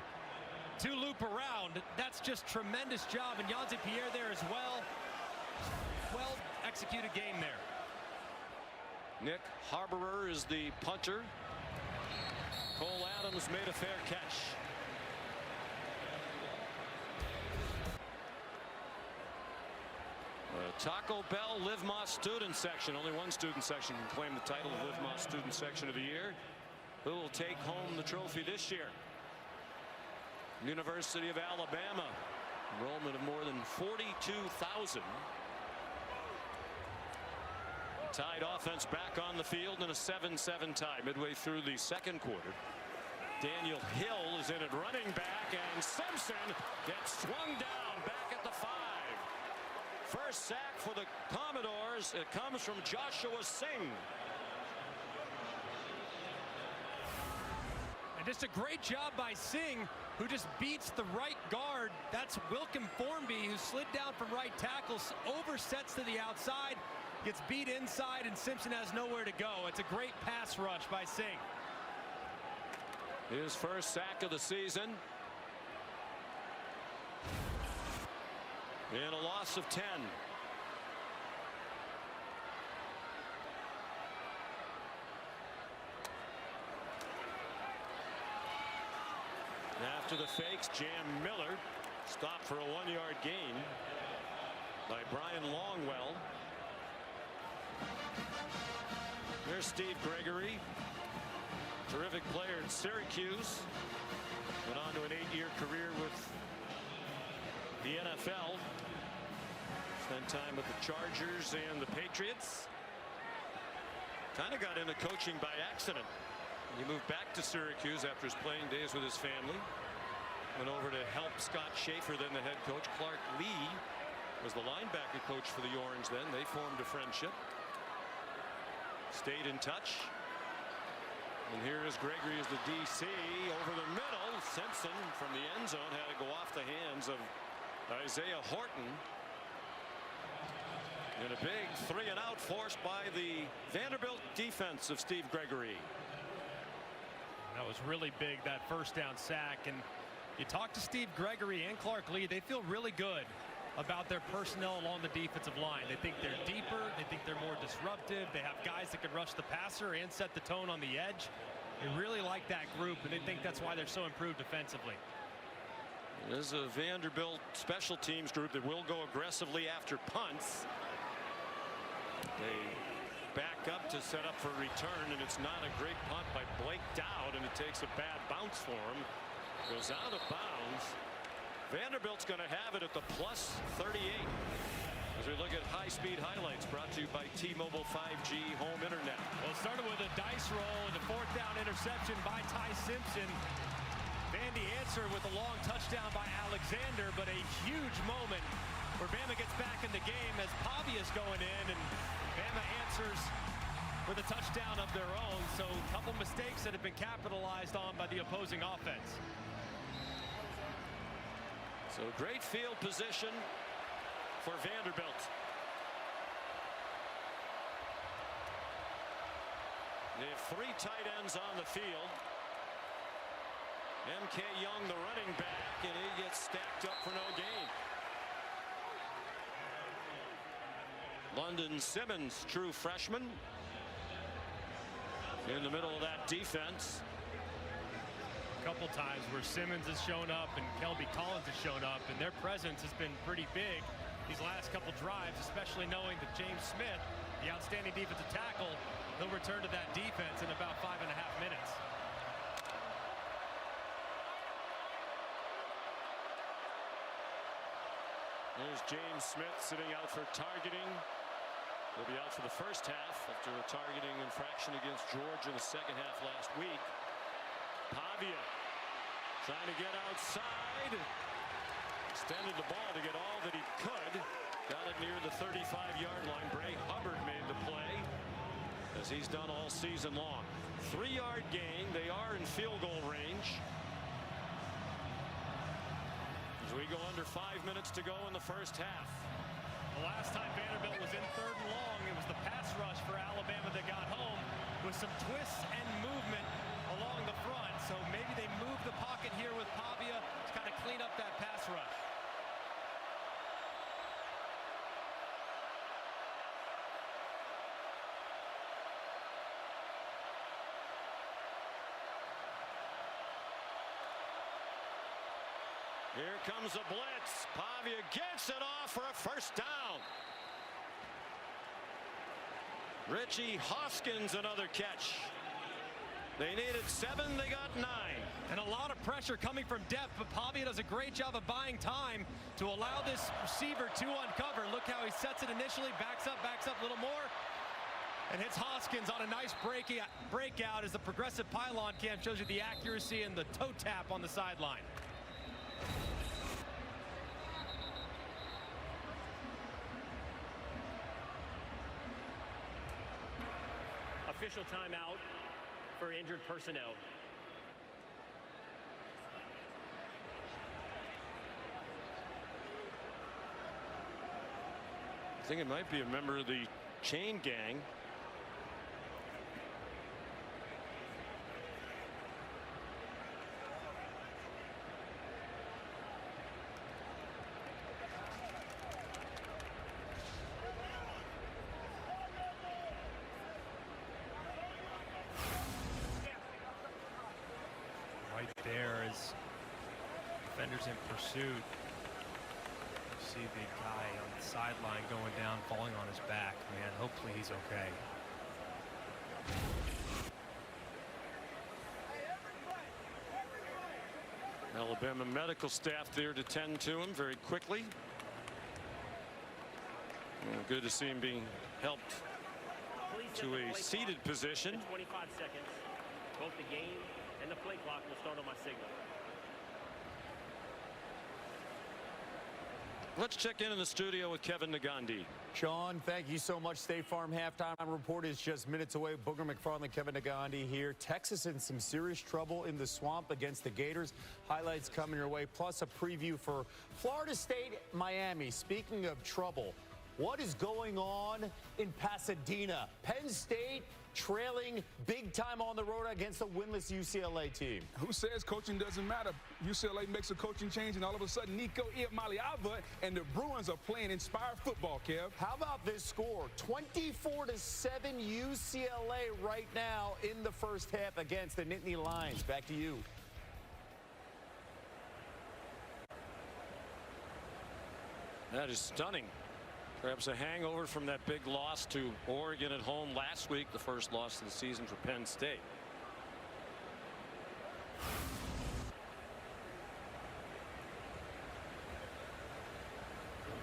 to loop around. That's just tremendous job. And Yanze Pierre there as well. Well executed game there. Nick Harborer is the punter. Cole Adams made a fair catch. Taco Bell Live Más student section. Only one student section can claim the title of Live Más student section of the year. Who will take home the trophy this year? University of Alabama. Enrollment of more than 42,000. Tied offense back on the field in a 7-7 tie midway through the 2nd quarter. Daniel Hill is in at running back, and Simpson gets swung down back at the 5. First sack for the Commodores. It comes from Joshua Singh. And just a great job by Singh, who just beats the right guard. That's Wilkin Formby, who slid down from right tackle, oversets to the outside, gets beat inside, and Simpson has nowhere to go. It's a great pass rush by Singh. His first sack of the season. And a loss of 10. After the fakes, Jam Miller stopped for a 1-yard gain by Brian Longwell. There's Steve Gregory, terrific player at Syracuse. Went on to an 8-year career with the NFL. Spent time with the Chargers and the Patriots. Kind of got into coaching by accident. He moved back to Syracuse after his playing days with his family. Went over to help Scott Schaefer, then the head coach. Clark Lee was the linebacker coach for the Orange then. They formed a friendship. Stayed in touch. And here is Gregory as the DC over the middle. Simpson from the end zone had to go off the hands of Isaiah Horton. And a big 3-and-out forced by the Vanderbilt defense of Steve Gregory. That was really big, that first down sack. And you talk to Steve Gregory and Clark Lee, they feel really good about their personnel along the defensive line. They think they're deeper. They think they're more disruptive. They have guys that can rush the passer and set the tone on the edge. They really like that group, and they think that's why they're so improved defensively. There's a Vanderbilt special teams group that will go aggressively after punts. They back up to set up for a return, and it's not a great punt by Blake Dowd, and it takes a bad bounce for him. Goes out of bounds. Vanderbilt's going to have it at the +38 as we look at high-speed highlights brought to you by T-Mobile 5G home internet. Well, it started with a dice roll and a 4th down interception by Ty Simpson. Vandy answered with a long touchdown by Alexander, but a huge moment where Bama gets back in the game as Pavia's going in, and Bama answers with a touchdown of their own. So a couple mistakes that have been capitalized on by the opposing offense. So great field position for Vanderbilt. They have 3 tight ends on the field. M.K. Young, the running back, and he gets stacked up for no gain. London Simmons, true freshman, in the middle of that defense. A couple times where Simmons has shown up and Kelby Collins has shown up, and their presence has been pretty big these last couple drives, especially knowing that James Smith, the outstanding defensive tackle, he'll return to that defense in about 5.5 minutes. There's James Smith sitting out for targeting. He'll be out for the first half after a targeting infraction against Georgia in the second half last week. Pavia trying to get outside. Extended the ball to get all that he could. Got it near the 35-yard line. Bray Hubbard made the play, as he's done all season long. 3-yard gain. They are in field goal range. As we go under 5 minutes to go in the first half. The last time Vanderbilt was in 3rd and long, it was the pass rush for Alabama that got home with some twists and movement along the front. So maybe they move the pocket here with Pavia to kind of clean up that pass rush. Here comes a blitz. Pavia gets it off for a first down. Richie Hoskins, another catch. They needed 7, they got 9. And a lot of pressure coming from depth, but Pavia does a great job of buying time to allow this receiver to uncover. Look how he sets it initially, backs up a little more, and hits Hoskins on a nice breakout as the progressive pylon cam shows you the accuracy and the toe tap on the sideline. Official timeout for injured personnel. I think it might be a member of the chain gang. Right there is Defenders in pursuit. You see the guy on the sideline going down, falling on his back. Man, hopefully he's okay. Alabama medical staff there to tend to him very quickly. And good to see him being helped to a seated position. 25 seconds. Both the game and the play clock will start on my signal. Let's check in the studio with Kevin Nagandi. Sean, thank you so much. State Farm halftime report is just minutes away. Booger McFarland, Kevin Nagandi here. Texas in some serious trouble in the swamp against the Gators. Highlights coming your way, plus a preview for Florida State, Miami. Speaking of trouble, what is going on in Pasadena? Penn State trailing big time on the road against a winless UCLA team. Who says coaching doesn't matter? UCLA makes a coaching change, and all of a sudden, Nico Iamaleava and the Bruins are playing inspired football, Kev. How about this score? 24-7 UCLA right now in the first half against the Nittany Lions. Back to you. That is stunning. Perhaps a hangover from that big loss to Oregon at home last week, the first loss of the season for Penn State.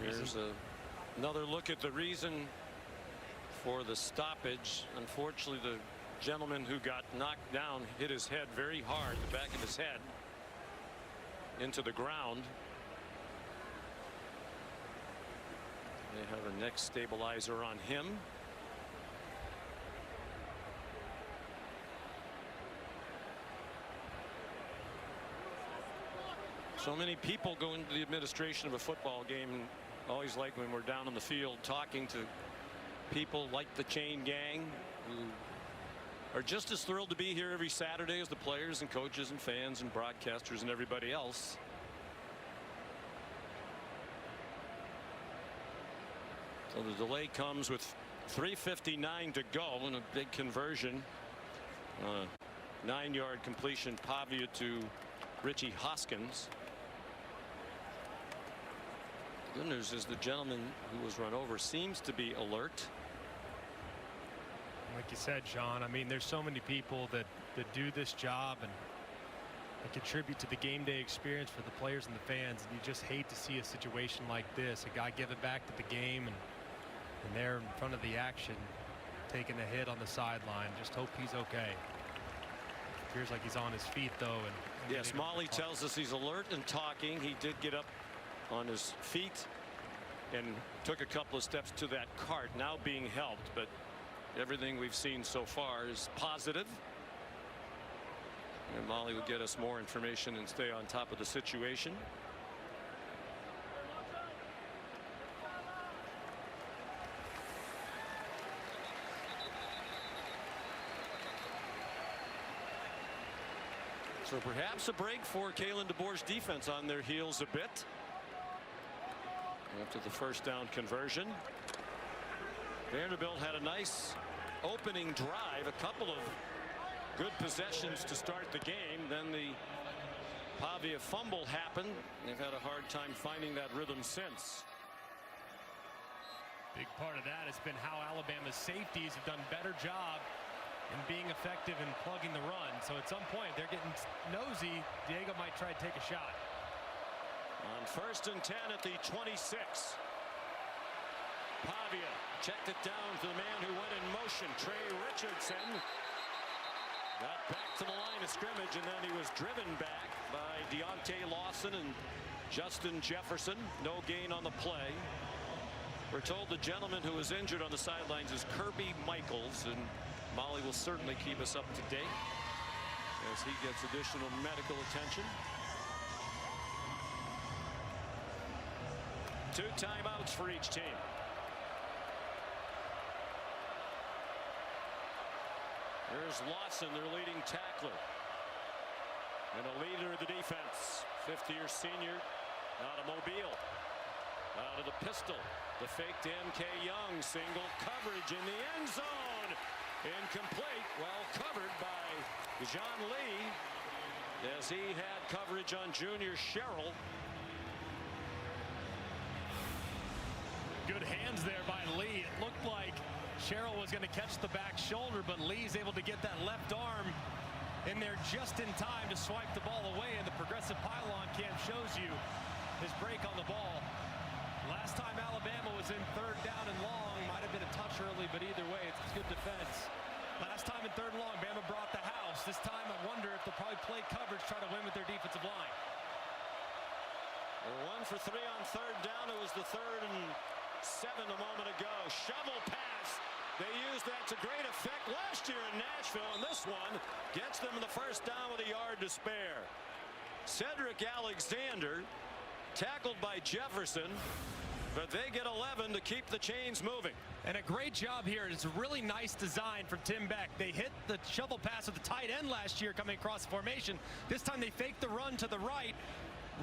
Here's another look at the reason for the stoppage. Unfortunately, the gentleman who got knocked down hit his head very hard, the back of his head, into the ground. They have a neck stabilizer on him. So many people go into the administration of a football game, and always like when we're down on the field talking to people like the Chain Gang, who are just as thrilled to be here every Saturday as the players and coaches and fans and broadcasters and everybody else. So the delay comes with 3:59 to go and a big conversion. 9-yard completion, Pavia to Richie Hoskins. The good news is the gentleman who was run over seems to be alert. Like you said, Sean, I mean, there's so many people that do this job and contribute to the game day experience for the players and the fans. And you just hate to see a situation like this. A guy giving back to the game and there in front of the action, taking a hit on the sideline. Just hope he's okay. Appears like he's on his feet, though. And yes, Molly tells us he's alert and talking. He did get up on his feet and took a couple of steps to that cart, now being helped. But everything we've seen so far is positive. And Molly will get us more information and stay on top of the situation. So perhaps a break for Kalen DeBoer's defense on their heels a bit after the first down conversion. Vanderbilt had a nice opening drive, a couple of good possessions to start the game. Then the Pavia fumble happened. They've had a hard time finding that rhythm since. Big part of that has been how Alabama's safeties have done a better job in being effective in plugging the run. So at some point they're getting nosy. Diego might try to take a shot. On 1st and 10 at the 26. Pavia checked it down to the man who went in motion, Trey Richardson. Got back to the line of scrimmage, and then he was driven back by Deontay Lawson and Justin Jefferson. No gain on the play. We're told the gentleman who was injured on the sidelines is Kirby Michaels, and Molly will certainly keep us up to date as he gets additional medical attention. 2 timeouts for each team. There's Lawson, their leading tackler, and a leader of the defense. 5th-year senior out of Mobile. Out of the pistol, the fake to MK Young. Single coverage in the end zone. Incomplete. Well covered by John Lee. as he had coverage on junior Sherrill. Good hands there by Lee. It looked like Sherrill was going to catch the back shoulder, but Lee's able to get that left arm in there just in time to swipe the ball away, and the progressive pylon cam shows you his break on the ball. Last time Alabama was in 3rd down and long, might have been a touch early, but either way, it's good defense. Last time in 3rd and long, Bama brought the house. This time, I wonder if they'll probably play coverage, try to win with their defensive line. 1 for 3 on 3rd down. It was the 3rd and 7 a moment ago. Shovel pass. They used that to great effect last year in Nashville, and this one gets them the 1st down with a yard to spare. Cedric Alexander tackled by Jefferson, but they get 11 to keep the chains moving. And a great job here. It's a really nice design from Tim Beck. They hit the shovel pass with the tight end last year coming across the formation. This time they faked the run to the right,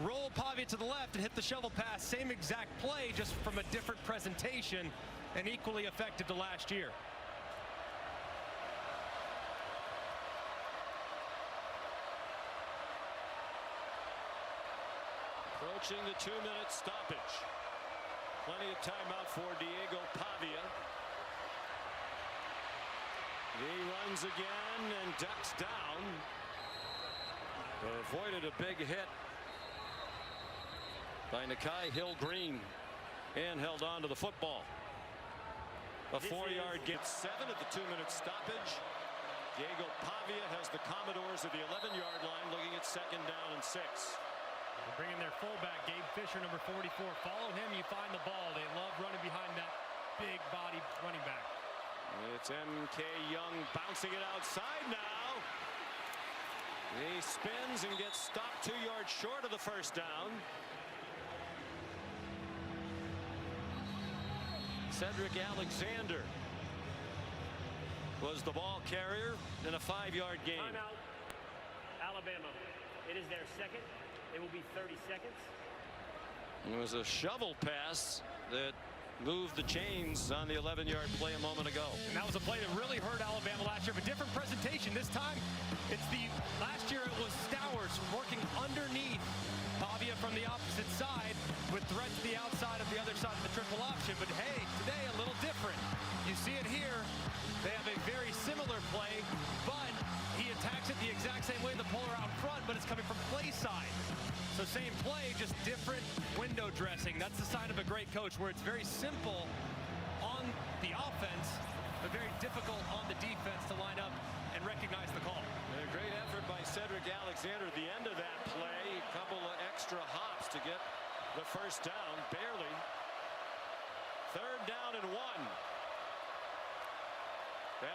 roll Pavia to the left, and hit the shovel pass. Same exact play, just from a different presentation, and equally effective to last year. Approaching the 2-minute stoppage. Plenty of timeout for Diego Pavia. He runs again and ducks down. Avoided a big hit by Nakai Hill-Green and held on to the football. A 4-yard get 7 at the 2-minute stoppage. Diego Pavia has the Commodores at the 11-yard line, looking at 2nd down and 6. They're bringing their fullback, Gabe Fisher, number 44. Follow him, you find the ball. They love running behind that big body running back. It's M.K. Young bouncing it outside now. He spins and gets stopped 2 yards short of the 1st down. Cedric Alexander was the ball carrier in a 5-yard game. Timeout, Alabama. It is their 2nd. It will be 30 seconds. It was a shovel pass that moved the chains on the 11-yard play a moment ago. And that was a play that really hurt Alabama last year, but different presentation. This time, last year it was Stowers working underneath Pavia from the opposite side with threat to the outside of the other side of the triple option. But hey, today a little different. You see it here. They have a very similar play, but he attacks it the exact same way, the polar out front, but it's coming from play side. So same play, just different window dressing. That's the sign of a great coach, where it's very simple on the offense, but very difficult on the defense to line up and recognize the call. And a great effort by Cedric Alexander at the end of that play. A couple of extra hops to get the 1st down, barely. 3rd down and 1.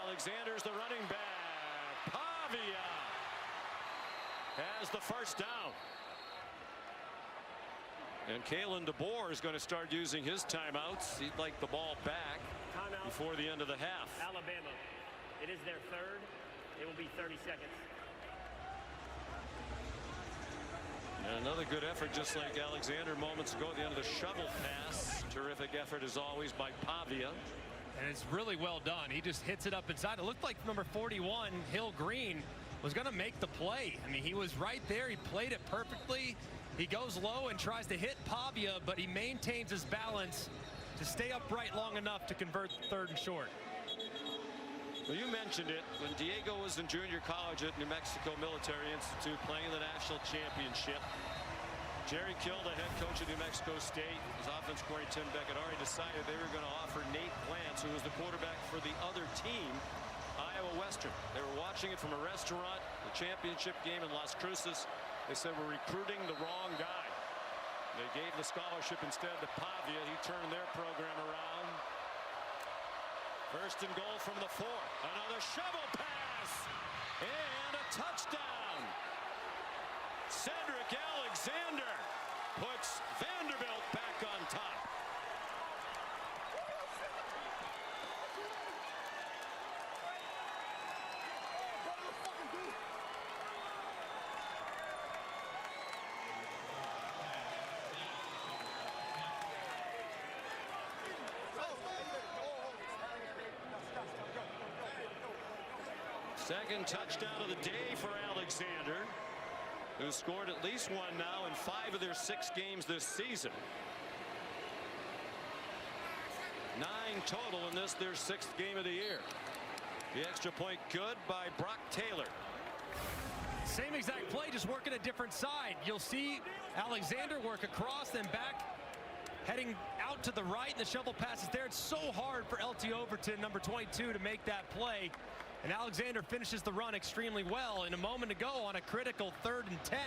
Alexander's the running back. Pavia has the 1st down. And Kalen DeBoer is going to start using his timeouts. He'd like the ball back before the end of the half. Alabama. It is their 3rd. It will be 30 seconds. And another good effort, just like Alexander moments ago at the end of the shovel pass. Terrific effort as always by Pavia. And it's really well done. He just hits it up inside. It looked like number 41, Hill-Green, was going to make the play. I mean, he was right there. He played it perfectly. He goes low and tries to hit Pavia, but he maintains his balance to stay upright long enough to convert 3rd and short. Well, you mentioned it. When Diego was in junior college at New Mexico Military Institute playing the national championship, Jerry Kill, the head coach of New Mexico State, his offense coordinator Tim Beck had already decided they were going to offer Nate Glantz, who was the quarterback for the other team, Iowa Western. They were watching it from a restaurant, the championship game in Las Cruces. They said, we're recruiting the wrong guy. They gave the scholarship instead to Pavia. He turned their program around. 1st and goal from the 4. Another shovel pass and a touchdown. Cedric Alexander puts Vanderbilt back on top. Second touchdown of the day for Alexander. who scored at least one now in 5 of their 6 games this season. 9 total in this, their 6th game of the year. The extra point good by Brock Taylor. Same exact play, just working a different side. You'll see Alexander work across, then back, heading out to the right. The shovel pass is there. It's so hard for LT Overton, number 22, to make that play. And Alexander finishes the run extremely well. And a moment ago on a critical 3rd and 10,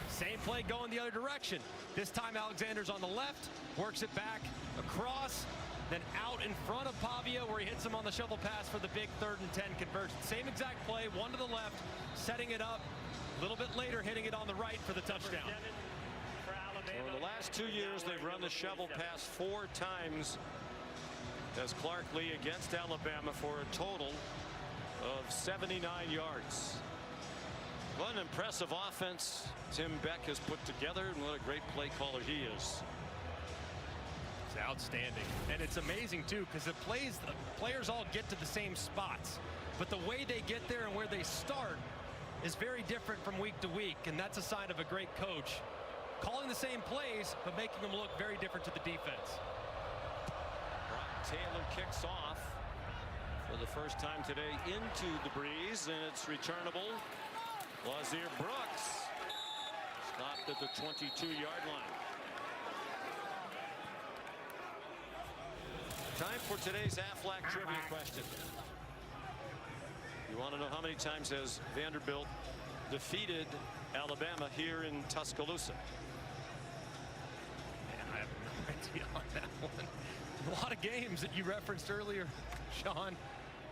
same play going the other direction. This time Alexander's on the left, works it back across, then out in front of Pavia, where he hits him on the shovel pass for the big 3rd and 10 conversion. Same exact play, one to the left, setting it up. A little bit later, hitting it on the right for the touchdown. For the last 2 years, they've run the shovel pass 4 times as Clark Lee against Alabama for a total of 79 yards. What an impressive offense Tim Beck has put together, and what a great play caller he is. It's outstanding, and it's amazing too, because the players all get to the same spots, but the way they get there and where they start is very different from week to week, and that's a sign of a great coach. Calling the same plays, but making them look very different to the defense. Brock Taylor kicks off for the first time today into the breeze, and it's returnable. Lazier Brooks stopped at the 22-yard line. Time for today's Aflac trivia question. You want to know how many times has Vanderbilt defeated Alabama here in Tuscaloosa? Man, I have no idea on that one. A lot of games that you referenced earlier, Sean,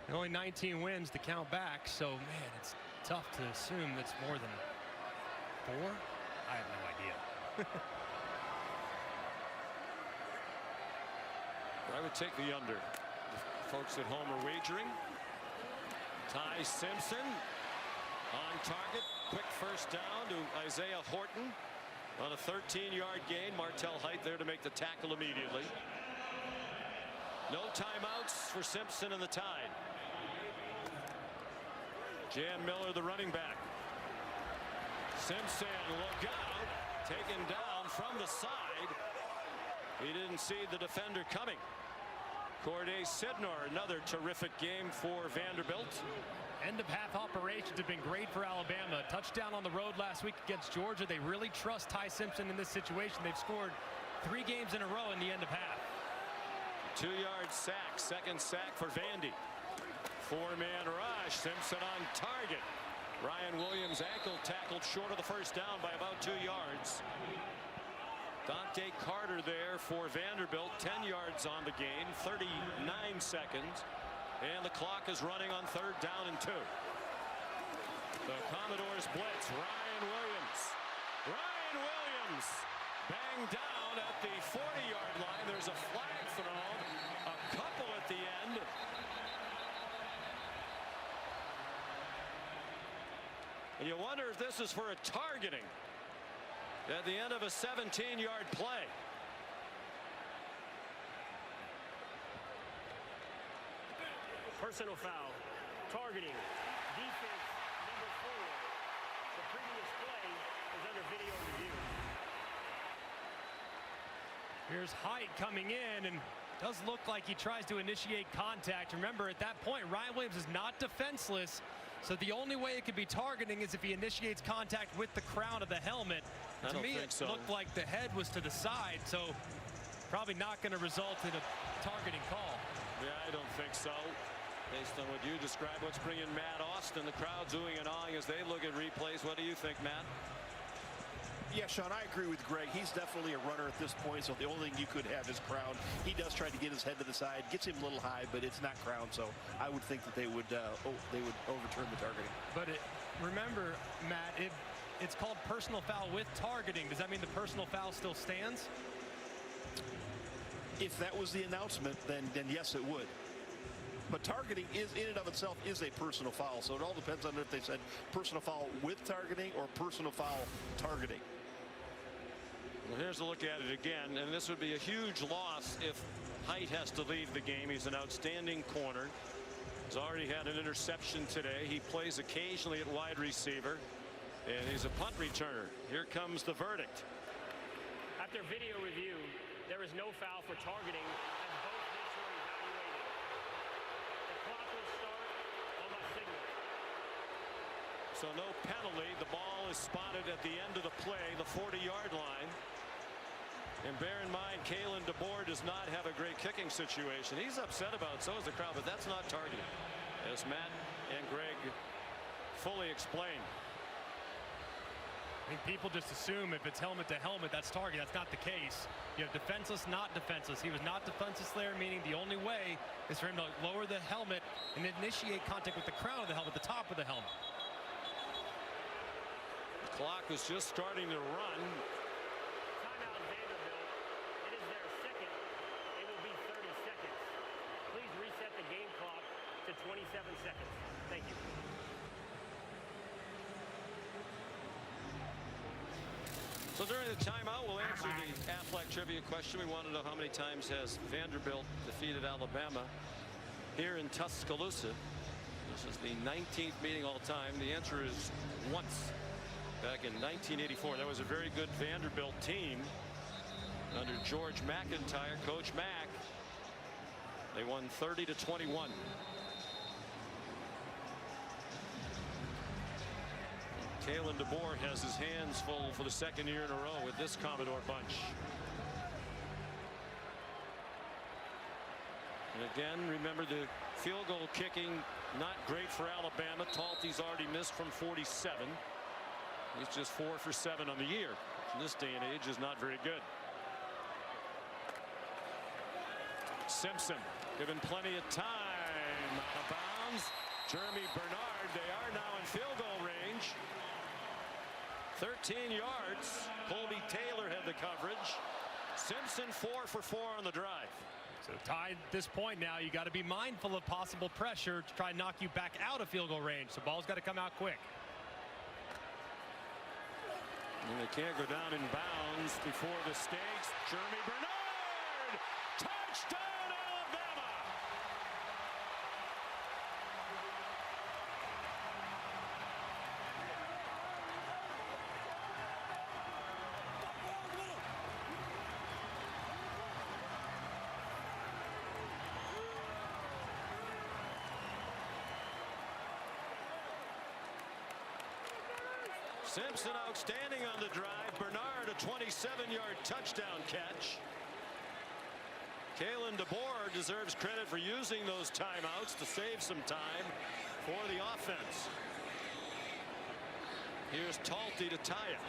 and only 19 wins to count back. So, man, it's tough to assume that's more than 4. I have no idea. I would take the under. The folks at home are wagering. Ty Simpson on target. Quick first down to Isaiah Horton on a 13-yard gain. Martell Height there to make the tackle immediately. No timeouts for Simpson and the Tide. Jan Miller, the running back. Simpson, look out. Taken down from the side. He didn't see the defender coming. Corday Sidnor, another terrific game for Vanderbilt. End of half operations have been great for Alabama. Touchdown on the road last week against Georgia. They really trust Ty Simpson in this situation. They've scored 3 games in a row in the end of half. 2-yard sack, second sack for Vandy. 4-man rush, Simpson on target. Ryan Williams ankle tackled short of the first down by about 2 yards. Dante Carter there for Vanderbilt, 10 yards on the gain, 39 seconds, and the clock is running on 3rd down and 2. The Commodores blitz. Ryan Williams banged down at the 40-yard line. There's a flag thrown, a couple at the end. And you wonder if this is for a targeting at the end of a 17-yard play. Personal foul. Targeting. Defense number 4. The previous play is under video review. Here's Height coming in, and does look like he tries to initiate contact. Remember, at that point, Ryan Williams is not defenseless, so the only way it could be targeting is if he initiates contact with the crown of the helmet. To me, it looked like the head was to the side, so probably not going to result in a targeting call. Yeah, I don't think so. Based on what you described, what's bringing Matt Austin, the crowd's oohing and awing as they look at replays. What do you think, Matt? Yeah, Sean, I agree with Greg. He's definitely a runner at this point, so the only thing you could have is crown. He does try to get his head to the side, gets him a little high, but it's not crown, so I would think that they would overturn the targeting. But remember, Matt, it's called personal foul with targeting. Does that mean the personal foul still stands? If that was the announcement, then yes, it would. But targeting is in and of itself is a personal foul, so it all depends on if they said personal foul with targeting or personal foul targeting. Well, here's a look at it again, and this would be a huge loss if Height has to leave the game. He's an outstanding corner. He's already had an interception today. He plays occasionally at wide receiver. And he's a punt returner. Here comes the verdict. After video review, there is no foul for targeting as both hits were evaluated. The clock will start on my signal. So no penalty. The ball is spotted at the end of the play, the 40-yard line. And bear in mind, Kalen DeBoer does not have a great kicking situation. He's upset about it, so is the crowd, but that's not targeting, as Matt and Greg fully explain. I think people just assume if it's helmet to helmet, that's target. That's not the case. You have defenseless, not defenseless. He was not defenseless there, meaning the only way is for him to lower the helmet and initiate contact with the crown of the helmet, the top of the helmet. The clock was just starting to run. Timeout Vanderbilt. It is their second. It will be 30 seconds. Please reset the game clock to 27 seconds. Thank you. So during the timeout, we'll answer the Aflac trivia question. We want to know how many times has Vanderbilt defeated Alabama here in Tuscaloosa. This is the 19th meeting all time. The answer is once, back in 1984. That was a very good Vanderbilt team under George McIntyre, Coach Mack. They won 30-21. Kalen DeBoer has his hands full for the second year in a row with this Commodore bunch. And again, remember the field goal kicking not great for Alabama. Talty's already missed from 47. He's just 4 for 7 on the year. In this day and age is not very good. Simpson given plenty of time. Out of bounds. Jeremy Bernard. They are now in field goal range. 13 yards. Colby Taylor had the coverage. Simpson 4 for 4 on the drive. So tied at this point now, you got to be mindful of possible pressure to try and knock you back out of field goal range. The ball's got to come out quick. And they can't go down in bounds before the stakes. Jeremy Bernard! Touchdown Alabama! Simpson outstanding on the drive. Bernard a 27-yard touchdown catch. Kalen DeBoer deserves credit for using those timeouts to save some time for the offense. Here's Talty to tie it.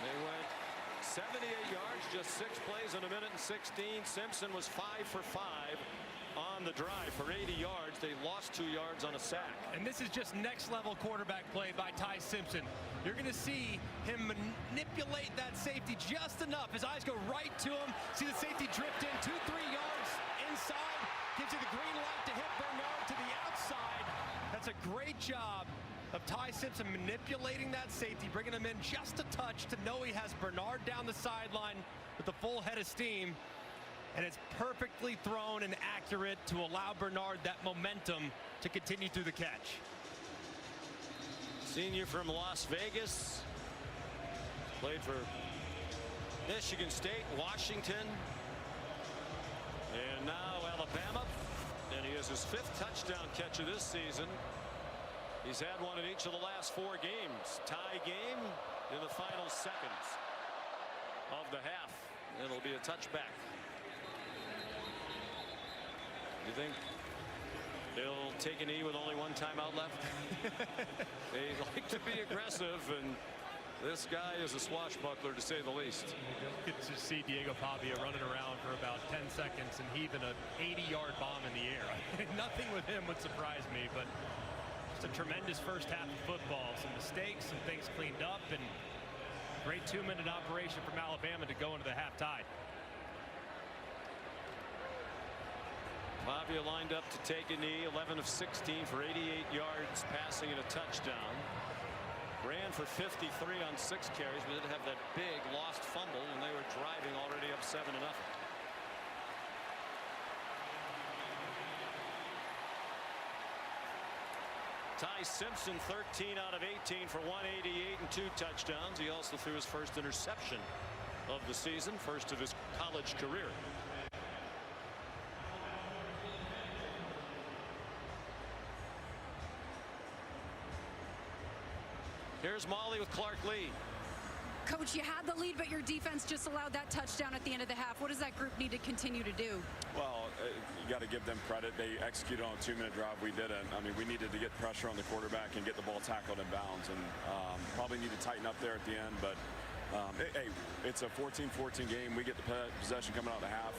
They went 78 yards, just 6 plays in a minute and 16. Simpson was 5 for 5 on the drive for 80 yards. They lost 2 yards on a sack. And this is just next level quarterback play by Ty Simpson. You're going to see him manipulate that safety just enough. His eyes go right to him. See the safety drift in 2-3 yards inside. Gives you the green light to hit Bernard to the outside. That's a great job of Ty Simpson manipulating that safety, bringing him in just a touch to know he has Bernard down the sideline with the full head of steam. And it's perfectly thrown and accurate to allow Bernard that momentum to continue through the catch. Senior from Las Vegas. Played for Michigan State, Washington, and now Alabama. And he has his 5th touchdown catch of this season. He's had one in each of the last 4 games. Tie game in the final seconds of the half. It'll be a touchback. You think they'll take a knee with only 1 timeout left? They like to be aggressive, and this guy is a swashbuckler to say the least. You could just see Diego Pavia running around for about 10 seconds and heaving an 80-yard bomb in the air. Nothing with him would surprise me, but just a tremendous first half of football. Some mistakes, some things cleaned up, and great 2-minute operation from Alabama to go into the half tide. Pavia lined up to take a knee, 11 of 16 for 88 yards passing and a touchdown. Ran for 53 on 6 carries, but did have that big lost fumble, and they were driving already up 7-0. Ty Simpson 13 out of 18 for 188 and 2 touchdowns. He also threw his first interception of the season, first of his college career. Here's Molly with Clark Lee. Coach, you had the lead, but your defense just allowed that touchdown at the end of the half. What does that group need to continue to do? Well, you got to give them credit. They executed on a 2-minute drive. We didn't. I mean, we needed to get pressure on the quarterback and get the ball tackled in bounds, and probably need to tighten up there at the end. But hey, it's a 14-14 game. We get the possession coming out of the half.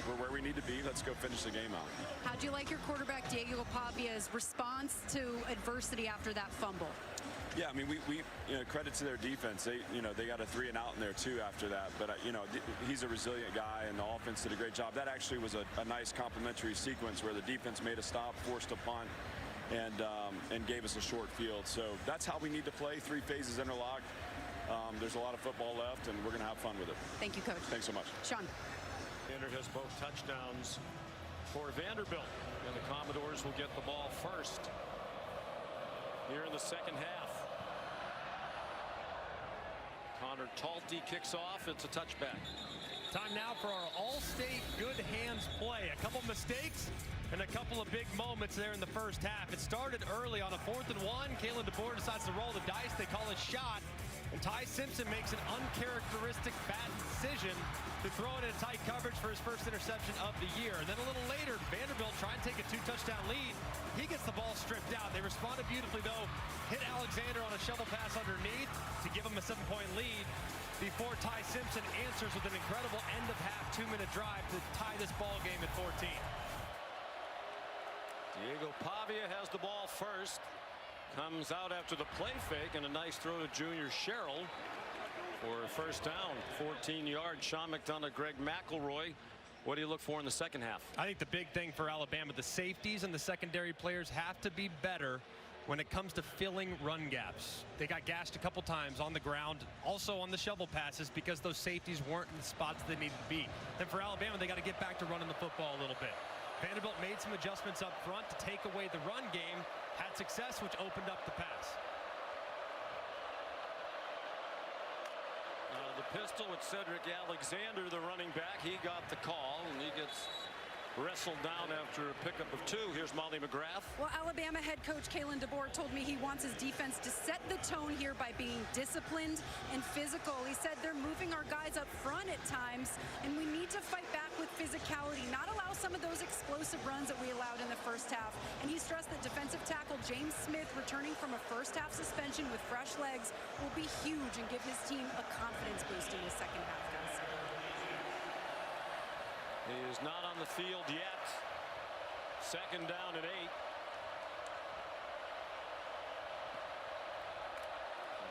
We're where we need to be. Let's go finish the game out. How'd you like your quarterback Diego Pavia's response to adversity after that fumble? Yeah, I mean, we credit to their defense. They got a 3 and out in there too after that. But he's a resilient guy, and the offense did a great job. That actually was a nice complementary sequence where the defense made a stop, forced a punt, and gave us a short field. So that's how we need to play. 3 phases interlocked. There's a lot of football left, and we're going to have fun with it. Thank you, Coach. Thanks so much. Sean. Vander has both touchdowns for Vanderbilt, and the Commodores will get the ball first here in the second half. Connor Talty kicks off. It's a touchback. Time now for our all-state good hands play. A couple mistakes and a couple of big moments there in the first half. It started early on a 4th and 1. Kalen DeBoer decides to roll the dice. They call a shot. And Ty Simpson makes an uncharacteristic bad decision to throw it in tight coverage for his first interception of the year. And then a little later, Vanderbilt trying to take a 2-touchdown lead. He gets the ball stripped out. They responded beautifully, though. Hit Alexander on a shovel pass underneath to give him a 7-point lead before Ty Simpson answers with an incredible end-of-half 2-minute drive to tie this ball game at 14. Diego Pavia has the ball first. Comes out after the play fake, and a nice throw to Junior Sherrill for a first down. 14 yards. Sean McDonough, Greg McElroy. What do you look for in the second half? I think the big thing for Alabama, the safeties and the secondary players have to be better when it comes to filling run gaps. They got gashed a couple times on the ground, also on the shovel passes, because those safeties weren't in the spots they needed to be. Then for Alabama, they got to get back to running the football a little bit. Vanderbilt made some adjustments up front to take away the run game, had success, which opened up the pass. The pistol with Cedric Alexander, the running back. He got the call, and he gets wrestled down after a pickup of 2. Here's Molly McGrath. Well, Alabama head coach Kalen DeBoer told me he wants his defense to set the tone here by being disciplined and physical. He said they're moving our guys up front at times, and we need to fight back with physicality, not allow some of those explosive runs that we allowed in the first half. And he stressed that defensive tackle James Smith, returning from a first half suspension with fresh legs, will be huge and give his team a confidence boost in the second half, guys. He is not on the field yet. Second down and 8.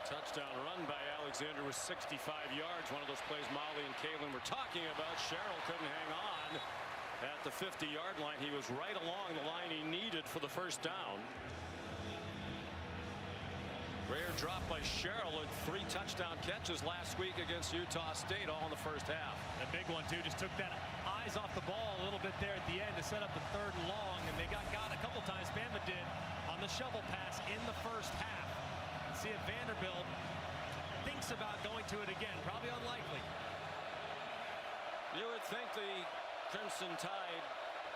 A touchdown run by Alexander was 65 yards. One of those plays Molly and Kalen were talking about. Sherrill couldn't hang on at the 50-yard line. He was right along the line he needed for the first down. Rare drop by Sherrill, and 3 touchdown catches last week against Utah State, all in the first half. A big one, too. Just took that eyes off the ball a little bit there at the end to set up the 3rd and long, and they got a couple times. Bama did on the shovel pass in the first half. See if Vanderbilt thinks about going to it again. Probably unlikely. You would think the Crimson Tide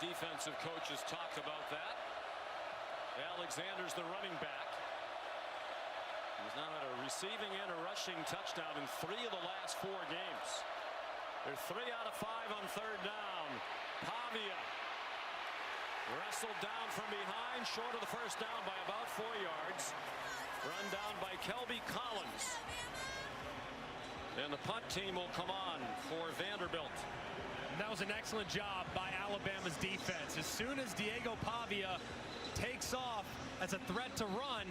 defensive coaches talked about that. Alexander's the running back. He's now had a receiving and a rushing touchdown in 3 of the last 4 games. They're 3 out of 5 on 3rd down. Pavia wrestled down from behind, short of the first down by about 4 yards. Run down by Kelby Collins. And the punt team will come on for Vanderbilt. That was an excellent job by Alabama's defense. As soon as Diego Pavia takes off as a threat to run,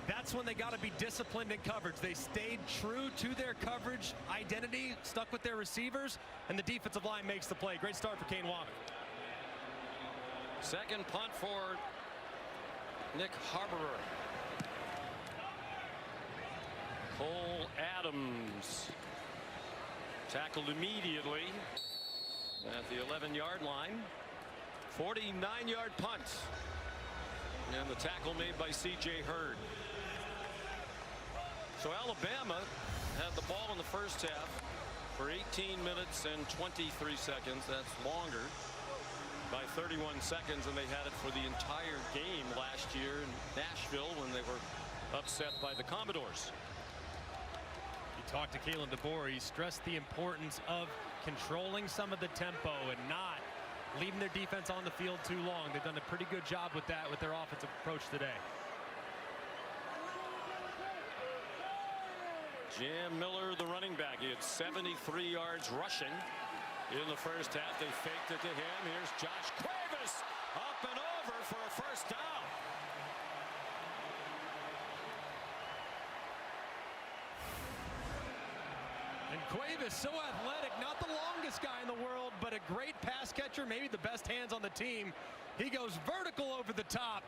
that's when they got to be disciplined in coverage. They stayed true to their coverage identity, stuck with their receivers, and the defensive line makes the play. Great start for Kane Womack. Second punt for Nick Harborer. Cole Adams tackled immediately at the 11-yard line. 49-yard punt. And the tackle made by C.J. Hurd. So Alabama had the ball in the first half for 18 minutes and 23 seconds. That's longer by 31 seconds than they had it for the entire game last year in Nashville when they were upset by the Commodores. You talked to Kalen DeBoer. He stressed the importance of controlling some of the tempo and not leaving their defense on the field too long. They've done a pretty good job with that with their offensive approach today. Jam Miller, the running back. He had 73 yards rushing in the first half. They faked it to him. Here's Josh Cuevas up and over for a first down. And Cuevas, so athletic, not the longest guy in the world, but a great pass catcher, maybe the best hands on the team. He goes vertical over the top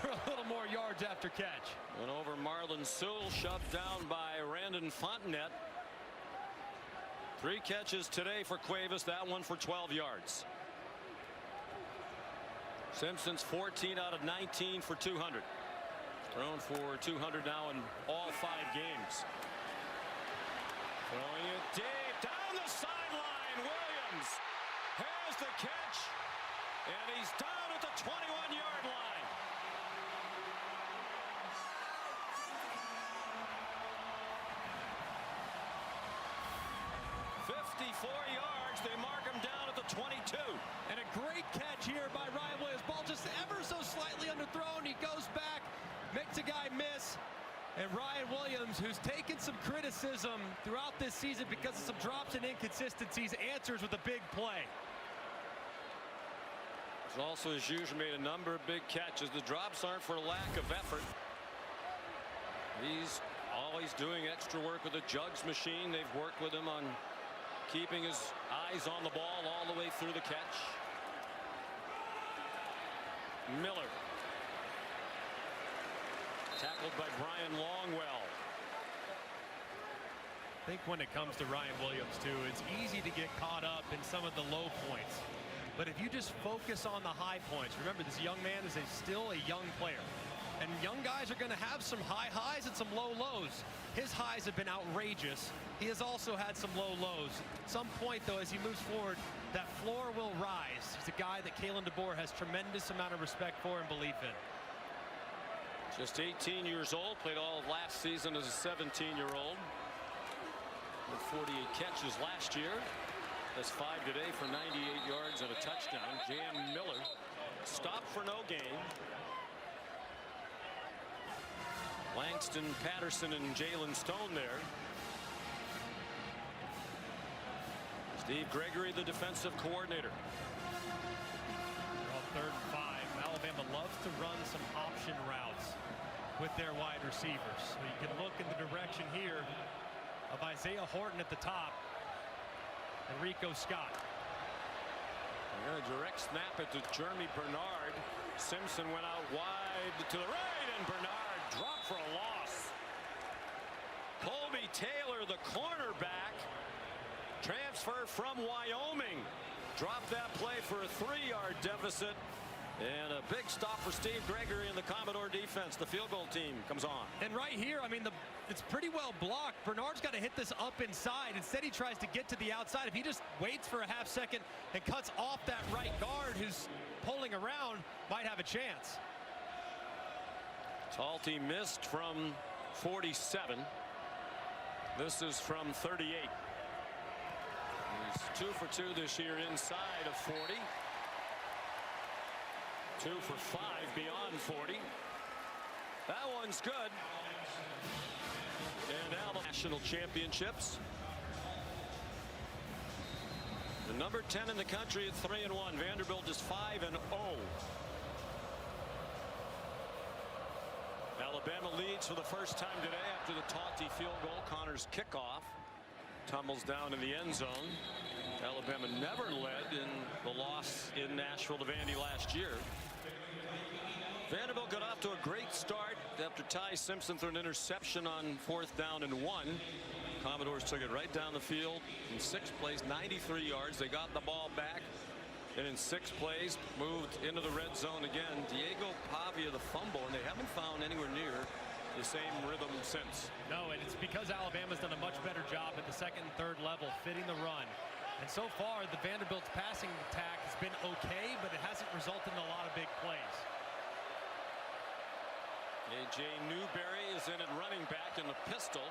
for a little more yards after catch. And over Marlon Sewell, shoved down by Randon Fontenette. 3 catches today for Cuevas, that one for 12 yards. Simpson's 14 out of 19 for 200. Thrown for 200 now in all 5 games. Throwing it deep down the sideline. Williams has the catch, and he's down at the 21-yard line. Yards. They mark him down at the 22. And a great catch here by Ryan Williams. Ball just ever so slightly underthrown. He goes back, makes a guy miss. And Ryan Williams, who's taken some criticism throughout this season because of some drops and inconsistencies, answers with a big play. He's also, as usual, made a number of big catches. The drops aren't for lack of effort. He's always doing extra work with the jugs machine. They've worked with him on keeping his eyes on the ball all the way through the catch. Miller. Tackled by Brian Longwell. I think when it comes to Ryan Williams, too, it's easy to get caught up in some of the low points. But if you just focus on the high points, remember, this young man is still a young player. And young guys are going to have some high highs and some low lows. His highs have been outrageous. He has also had some low lows. At some point, though, as he moves forward, that floor will rise. He's a guy that Kalen DeBoer has tremendous amount of respect for and belief in. Just 18 years old, played all of last season as a 17-year-old. With 48 catches last year. That's 5 today for 98 yards and a touchdown. Jam Miller stopped for no gain. Langston, Patterson, and Jalen Stone there. Steve Gregory, the defensive coordinator. Well, 3rd and 5. Alabama loves to run some option routes with their wide receivers. So you can look in the direction here of Isaiah Horton at the top and Rico Scott. A direct snap it to Jeremy Bernard. Simpson went out wide to the right, and Bernard dropped for a loss. Colby Taylor, the cornerback, transfer from Wyoming, dropped that play for a 3-yard deficit. And a big stop for Steve Gregory and the Commodore defense. The field goal team comes on. And right here, I mean, it's pretty well blocked. Bernard's got to hit this up inside. Instead, he tries to get to the outside. If he just waits for a half second and cuts off that right guard who's pulling around, might have a chance. Talty missed from 47. This is from 38. He's 2 for 2 this year inside of 40. 2 for 5 beyond 40. That one's good. And now the national championships. The number 10 in the country at 3-1. Vanderbilt is 5-0. Alabama leads for the first time today after the Talty field goal. Connor's kickoff tumbles down in the end zone. Alabama never led in the loss in Nashville to Vandy last year. Vanderbilt got off to a great start after Ty Simpson threw an interception on 4th down and 1. Commodores took it right down the field in 6th place, 93 yards. They got the ball back And in 6 plays, moved into the red zone again. Diego Pavia the fumble, and they haven't found anywhere near the same rhythm since. No, and it's because Alabama's done a much better job at the second and third level fitting the run. And so far, the Vanderbilt's passing attack has been okay, but it hasn't resulted in a lot of big plays. A.J. Newberry is in at running back in the pistol.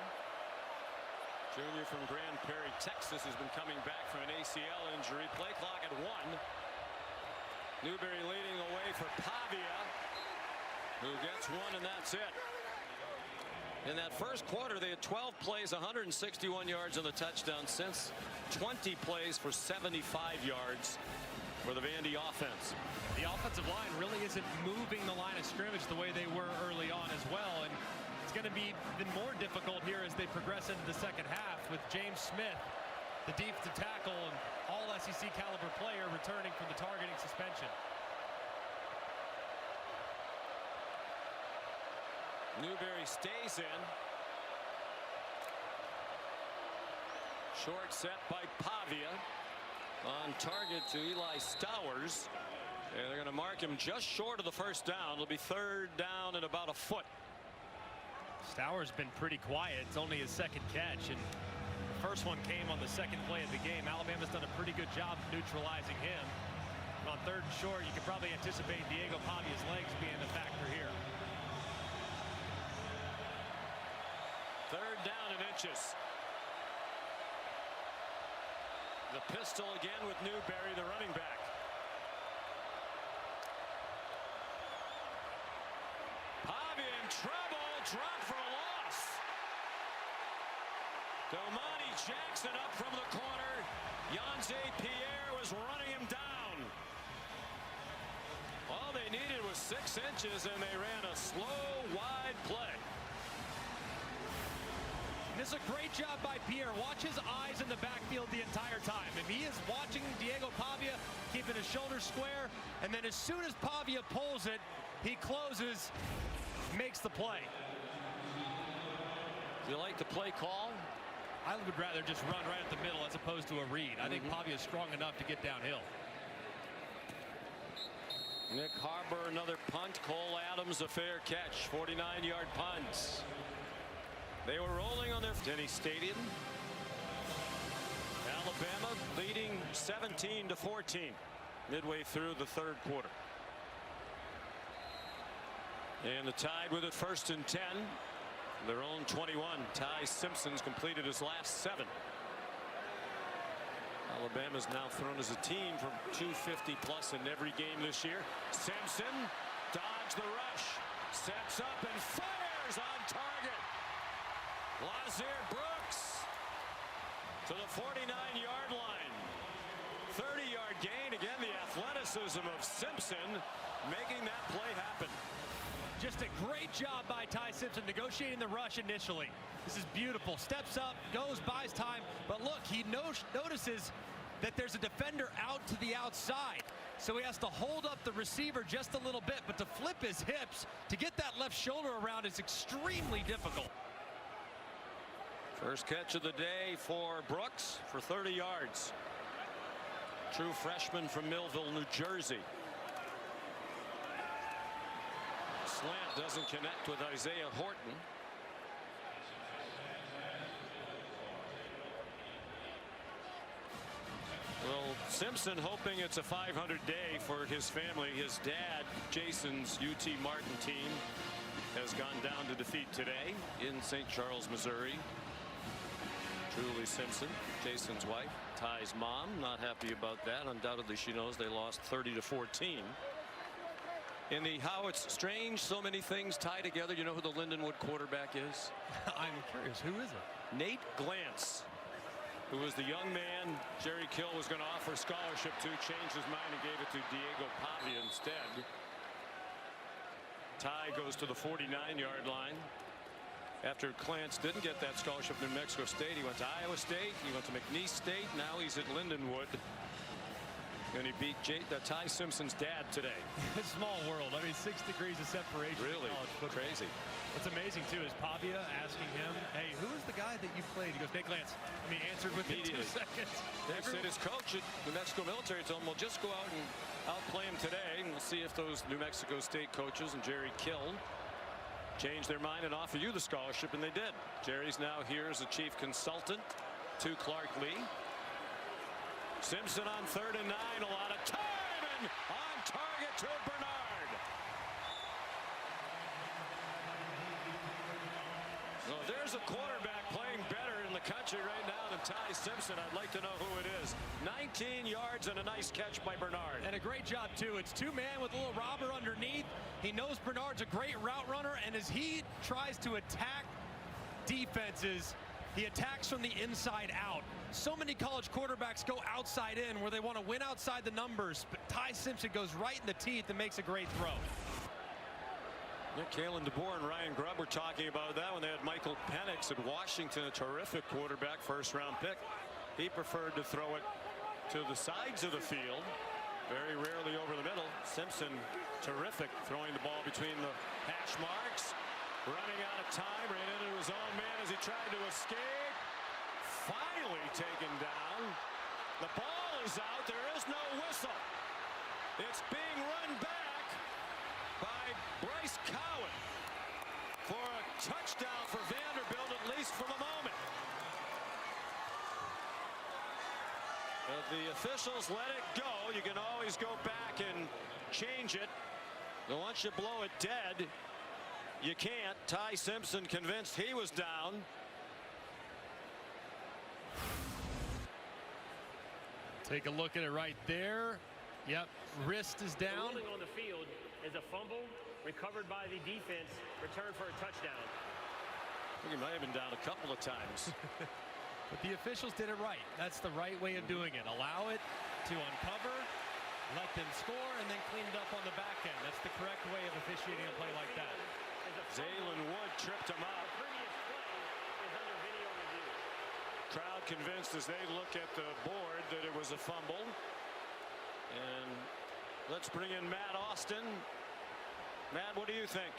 Junior from Grand Prairie, Texas, has been coming back from an ACL injury. Play clock at 1. Newberry leading the way for Pavia, who gets 1, and that's it. In that first quarter, they had 12 plays, 161 yards on the touchdown. Since 20 plays for 75 yards for the Vandy offense. The offensive line really isn't moving the line of scrimmage the way they were early on as well. And it's going to be even more difficult here as they progress into the second half with James Smith, the defensive tackle and all SEC caliber player, returning from the targeting suspension. Newberry stays in. Short set by Pavia. On target to Eli Stowers. And they're going to mark him just short of the first down. It'll be 3rd down and about a foot. Stowers been pretty quiet. It's only his second catch, and the first one came on the second play of the game. Alabama's done a pretty good job of neutralizing him. And on 3rd and short, you can probably anticipate Diego Pavia's legs being the factor here. 3rd down and inches. The pistol again with Newberry, the running back. Pavia in trouble, dropped for a loss. Domani Jackson up from the corner. Yanze Pierre was running him down. All they needed was 6 inches, and they ran a slow, wide play. This is a great job by Pierre. Watch his eyes in the backfield the entire time. If he is watching Diego Pavia, keeping his shoulders square, and then as soon as Pavia pulls it, he closes, makes the play. Do you like the play call? I would rather just run right at the middle as opposed to a read. I think Pavia is strong enough to get downhill. Nick Harbor, another punt. Cole Adams, a fair catch. 49-yard punt. They were rolling on their Denny Stadium. Alabama leading 17-14 midway through the 3rd quarter. And the Tide with it 1st and 10. Their own 21. Ty Simpson's completed his last 7. Alabama's now thrown as a team from 250 plus in every game this year. Simpson dodged the rush, steps up and fires on target. Lazir Brooks to the 49-yard line. 30-yard gain. Again, the athleticism of Simpson making that play happen. Just a great job by Ty Simpson negotiating the rush initially. This is beautiful. Steps up, goes, buys time. But look, he notices that there's a defender out to the outside. So he has to hold up the receiver just a little bit. But to flip his hips, to get that left shoulder around is extremely difficult. First catch of the day for Brooks for 30 yards. True freshman from Millville, New Jersey. Slant doesn't connect with Isaiah Horton. Well, Simpson hoping it's a 500 day for his family. His dad, Jason's UT Martin team, has gone down to defeat today in St. Charles, Missouri. Julie Simpson, Jason's wife, Ty's mom, not happy about that. Undoubtedly, she knows they lost 30-14. In the how it's strange, so many things tie together. You know who the Lindenwood quarterback is? I'm curious. Who is it? Nate Glantz, who was the young man Jerry Kill was going to offer scholarship to, changed his mind and gave it to Diego Pavia instead. Ty goes to the 49-yard line. After Glantz didn't get that scholarship in New Mexico State, he went to Iowa State, he went to McNeese State, now he's at Lindenwood. And he beat Ty Simpson's dad today. Small world. I mean, 6 degrees of separation. Really crazy. What's amazing too is Pavia asking him, "Hey, who is the guy that you played?" He goes, "Nick Lance." I mean, he answered within 2 seconds. They said his coach at New Mexico Military told him, "Well, just go out and outplay him today, and we'll see if those New Mexico State coaches and Jerry Kill change their mind and offer you the scholarship," and they did. Jerry's now here as a chief consultant to Clark Lee. Simpson on 3rd and 9, a lot of time, and on target to Bernard. Well, there's a quarterback playing better in the country right now than Ty Simpson. I'd like to know who it is. 19 yards and a nice catch by Bernard. And a great job, too. It's 2-man with a little robber underneath. He knows Bernard's a great route runner, and as he tries to attack defenses, he attacks from the inside out. So many college quarterbacks go outside in where they want to win outside the numbers, but Ty Simpson goes right in the teeth and makes a great throw. Kalen DeBoer and Ryan Grubb were talking about that when they had Michael Penix at Washington, a terrific quarterback, 1st-round pick. He preferred to throw it to the sides of the field, very rarely over the middle. Simpson, terrific, throwing the ball between the hash marks, running out of time, ran into his own man as he tried to escape. Finally taken down. The ball is out. There is no whistle. It's being run back by Bryce Cowan for a touchdown for Vanderbilt, at least for the moment. But the officials let it go. You can always go back and change it. But once you blow it dead, you can't. Ty Simpson convinced he was down. Take a look at it right there. Yep, wrist is The down. ruling on the field is a fumble recovered by the defense, returned for a touchdown. I think he might have been down a couple of times. But the officials did it right. That's the right way of doing it. Allow it to uncover, let them score, and then clean it up on the back end. That's the correct way of officiating a play like that. Zaylen Wood tripped him out. The previous play is under video review. Crowd convinced as they look at the board that it was a fumble. And let's bring in Matt Austin. Matt, what do you think?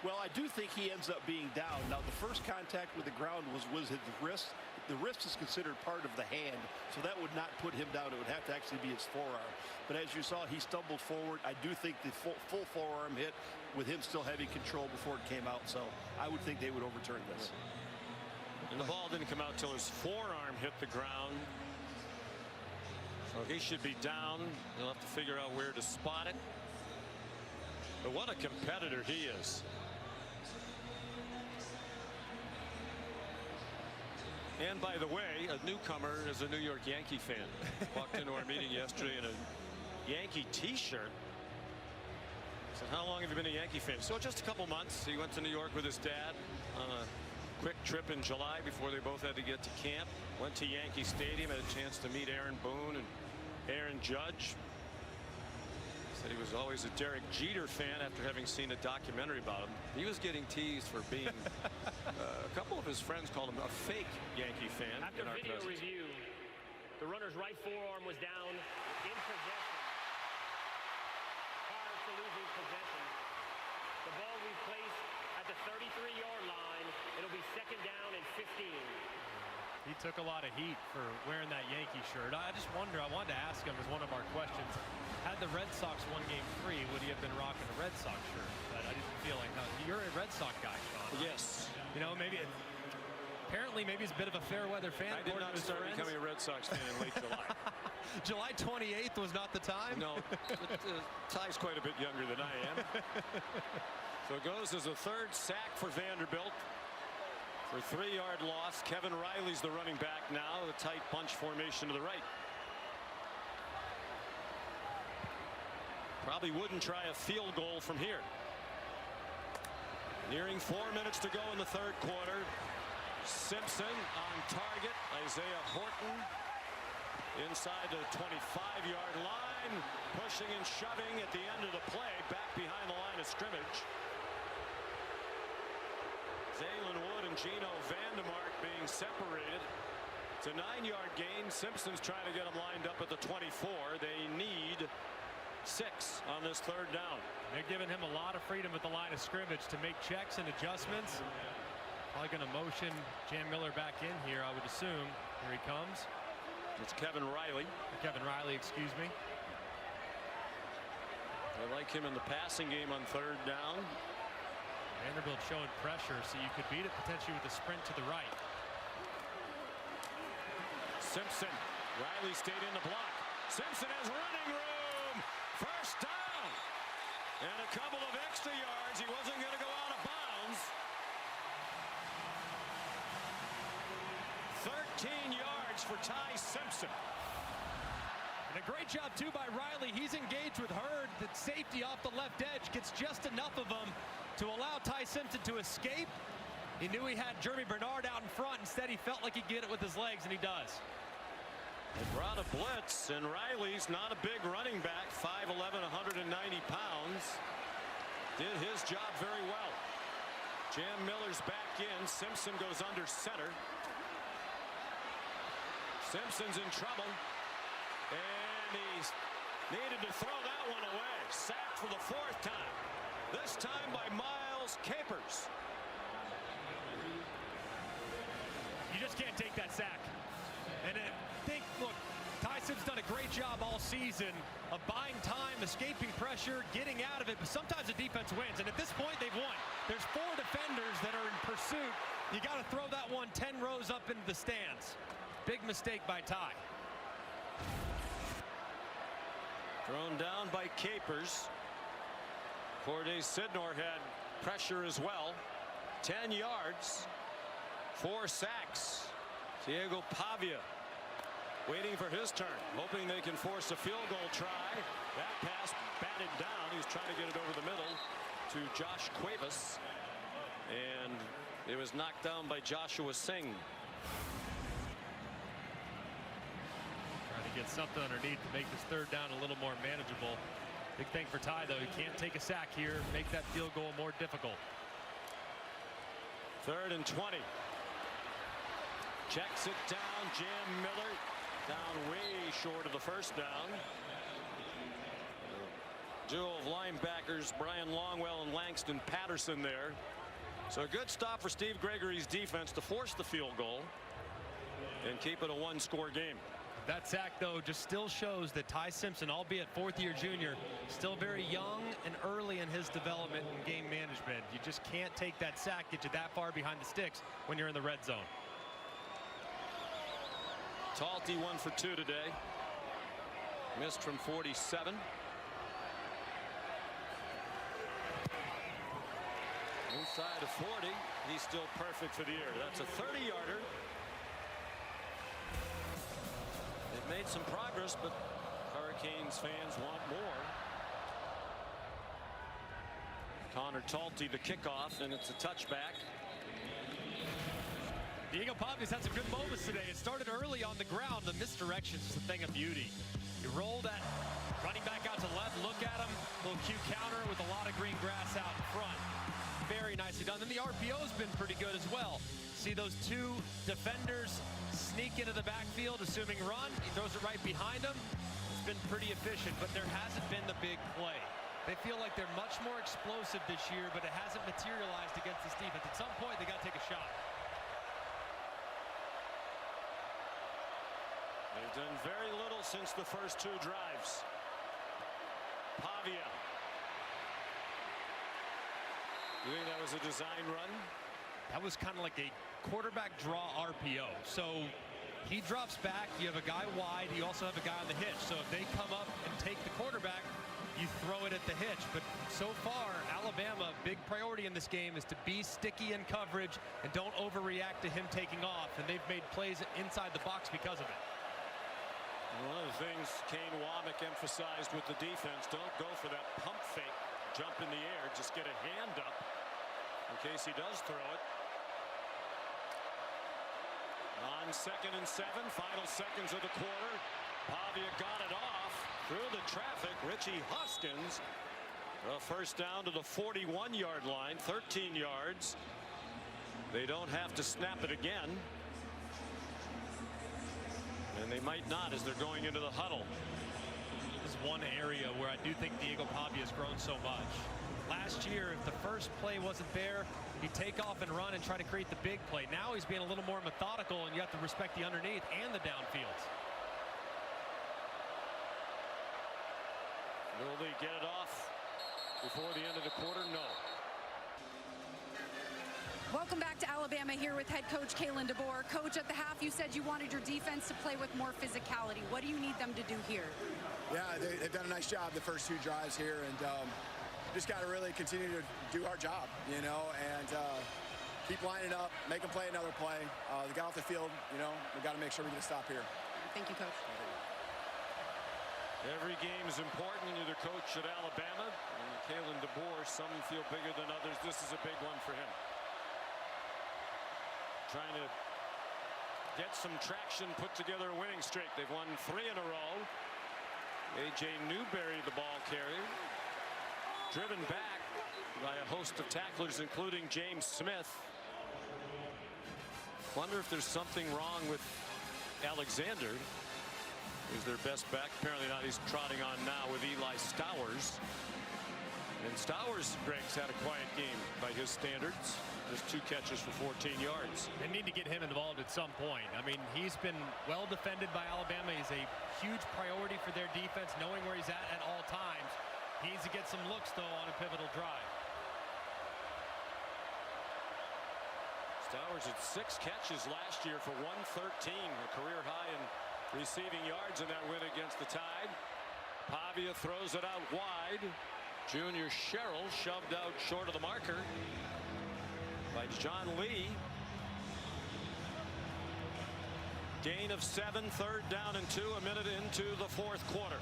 Well, I do think he ends up being down. Now, the first contact with the ground was his wrist. The wrist is considered part of the hand, so that would not put him down. It would have to actually be his forearm. But as you saw, he stumbled forward. I do think the full forearm hit with him still having control before it came out. So I would think they would overturn this. And the ball didn't come out till his forearm hit the ground. So he should be down. They'll have to figure out where to spot it. But what a competitor he is. And by the way, a newcomer is a New York Yankee fan. Walked into our meeting yesterday in a Yankee t-shirt. Said, "How long have you been a Yankee fan?" So just a couple months. He went to New York with his dad on a quick trip in July before they both had to get to camp. Went to Yankee Stadium, had a chance to meet Aaron Boone and Aaron Judge. Said he was always a Derek Jeter fan after having seen a documentary about him. He was getting teased for being a couple of his friends called him a fake Yankee fan. After in our video presence. review, the runner's right forearm was down in possession. Prior to losing possession, the ball will be placed at the 33-yard line. It'll be 2nd down and 15. He took a lot of heat for wearing that Yankee shirt. I just wonder, I wanted to ask him as one of our questions, had the Red Sox won game 3, would he have been rocking a Red Sox shirt? But I didn't feel like, no, you're a Red Sox guy, Sean. Yes. You know, apparently maybe he's a bit of a fair weather fan. I did not start becoming a Red Sox fan in late July. July 28th was not the time? No, Ty's quite a bit younger than I am. So it goes as a 3rd sack for Vanderbilt. For 3-yard loss. Kevin Riley's the running back now. The tight bunch formation to the right. Probably wouldn't try a field goal from here. Nearing 4 minutes to go in the 3rd quarter. Simpson on target. Isaiah Horton inside the 25-yard line. Pushing and shoving at the end of the play. Back behind the line of scrimmage. Zaylen Wood and Gino Vandemark being separated. It's a 9-yard gain. Simpson's trying to get them lined up at the 24. They need 6 on this 3rd down. They're giving him a lot of freedom at the line of scrimmage to make checks and adjustments. Probably going to motion Jam Miller back in here, I would assume. Here he comes. It's Kevin Riley. Kevin Riley, excuse me. They like him in the passing game on 3rd down. Vanderbilt showing pressure, so you could beat it potentially with a sprint to the right. Simpson. Riley stayed in the block. Simpson has running room. 1st down. And a couple of extra yards. He wasn't going to go out of bounds. 13 yards for Ty Simpson. And a great job, too, by Riley. He's engaged with Hurd. The safety off the left edge gets just enough of him to allow Ty Simpson to escape. He knew he had Jeremy Bernard out in front. Instead, he felt like he'd get it with his legs, and he does. They brought a blitz, and Riley's not a big running back. 5'11", 190 pounds. Did his job very well. Jam Miller's back in. Simpson goes under center. Simpson's in trouble. And he's needed to throw that one away. Sacked for the 4th time. This time by Miles Capers. You just can't take that sack. And look, Ty Simpson's done a great job all season of buying time, escaping pressure, getting out of it. But sometimes the defense wins. And at this point, they've won. There's 4 defenders that are in pursuit. You got to throw that one 10 rows up into the stands. Big mistake by Ty. Thrown down by Capers. Corday Sidnor had pressure as well. 10 yards. 4 sacks. Diego Pavia waiting for his turn, hoping they can force a field goal try. That pass batted down. He's trying to get it over the middle to Josh Cuevas. And it was knocked down by Joshua Singh. Trying to get something underneath to make this 3rd down a little more manageable. Big thing for Ty, though. He can't take a sack here, make that field goal more difficult. 3rd and 20. Checks it down. Jam Miller down way short of the 1st down. Duo of linebackers, Brian Longwell and Langston Patterson there. So a good stop for Steve Gregory's defense to force the field goal and keep it a 1-score game. That sack, though, just still shows that Ty Simpson, albeit 4th-year junior, still very young and early in his development in game management. You just can't take that sack, get you that far behind the sticks when you're in the red zone. Talty 1 for 2 today. Missed from 47. Inside of 40. He's still perfect for the year. That's a 30-yarder. They've made some progress, but Hurricanes fans want more. Connor Talty the kickoff, and it's a touchback. Diego Pavia's had some good moments today. It started early on the ground. The misdirection's just a thing of beauty. He rolled that running back out to the left. Look at him. Little cute counter with a lot of green grass out in front. Very nicely done. Then the RPO's been pretty good as well. See those 2 defenders sneak into the backfield, assuming run. He throws it right behind them. It's been pretty efficient, but there hasn't been the big play. They feel like they're much more explosive this year, but it hasn't materialized against this defense. At some point, they got to take a shot. They've done very little since the first 2 drives. Pavia. You think that was a design run? That was kind of like a quarterback draw RPO. So he drops back. You have a guy wide. You also have a guy on the hitch. So if they come up and take the quarterback, you throw it at the hitch. But so far, Alabama, big priority in this game is to be sticky in coverage and don't overreact to him taking off. And they've made plays inside the box because of it. One of the things Kane Womack emphasized with the defense, don't go for that pump fake, jump in the air, just get a hand up in case he does throw it. On 2nd and 7, final seconds of the quarter. Pavia got it off through the traffic. Richie Hoskins, a 1st down to the 41-yard line, 13 yards. They don't have to snap it again. And they might not as they're going into the huddle. This is one area where I do think Diego Pavia has grown so much. Last year, if the first play wasn't there, he'd take off and run and try to create the big play. Now he's being a little more methodical, and you have to respect the underneath and the downfields. Will they get it off before the end of the quarter? No. Welcome back to Alabama here with head coach Kalen DeBoer. Coach, at the half, you said you wanted your defense to play with more physicality. What do you need them to do here? Yeah, they've done a nice job the first 2 drives here, and just got to really continue to do our job, you know, and keep lining up, make them play another play. They got off the field, you know, we got to make sure we get a stop here. Thank you, Coach. Every game is important, and you're the coach at Alabama. And Kalen DeBoer, some feel bigger than others. This is a big one for him. Trying to get some traction, put together a winning streak. They've won 3 in a row. A.J. Newberry, the ball carrier, driven back by a host of tacklers, including James Smith. Wonder if there's something wrong with Alexander, who's their best back. Apparently not. He's trotting on now with Eli Stowers. And Stowers, Greg's had a quiet game by his standards. Just 2 catches for 14 yards. They need to get him involved at some point. I mean, he's been well defended by Alabama. He's a huge priority for their defense, knowing where he's at all times. He needs to get some looks, though, on a pivotal drive. Stowers had 6 catches last year for 113, a career high in receiving yards in that win against the Tide. Pavia throws it out wide. Junior Sherrill shoved out short of the marker by John Lee. Gain of 7, 3rd down and 2, a minute into the 4th quarter.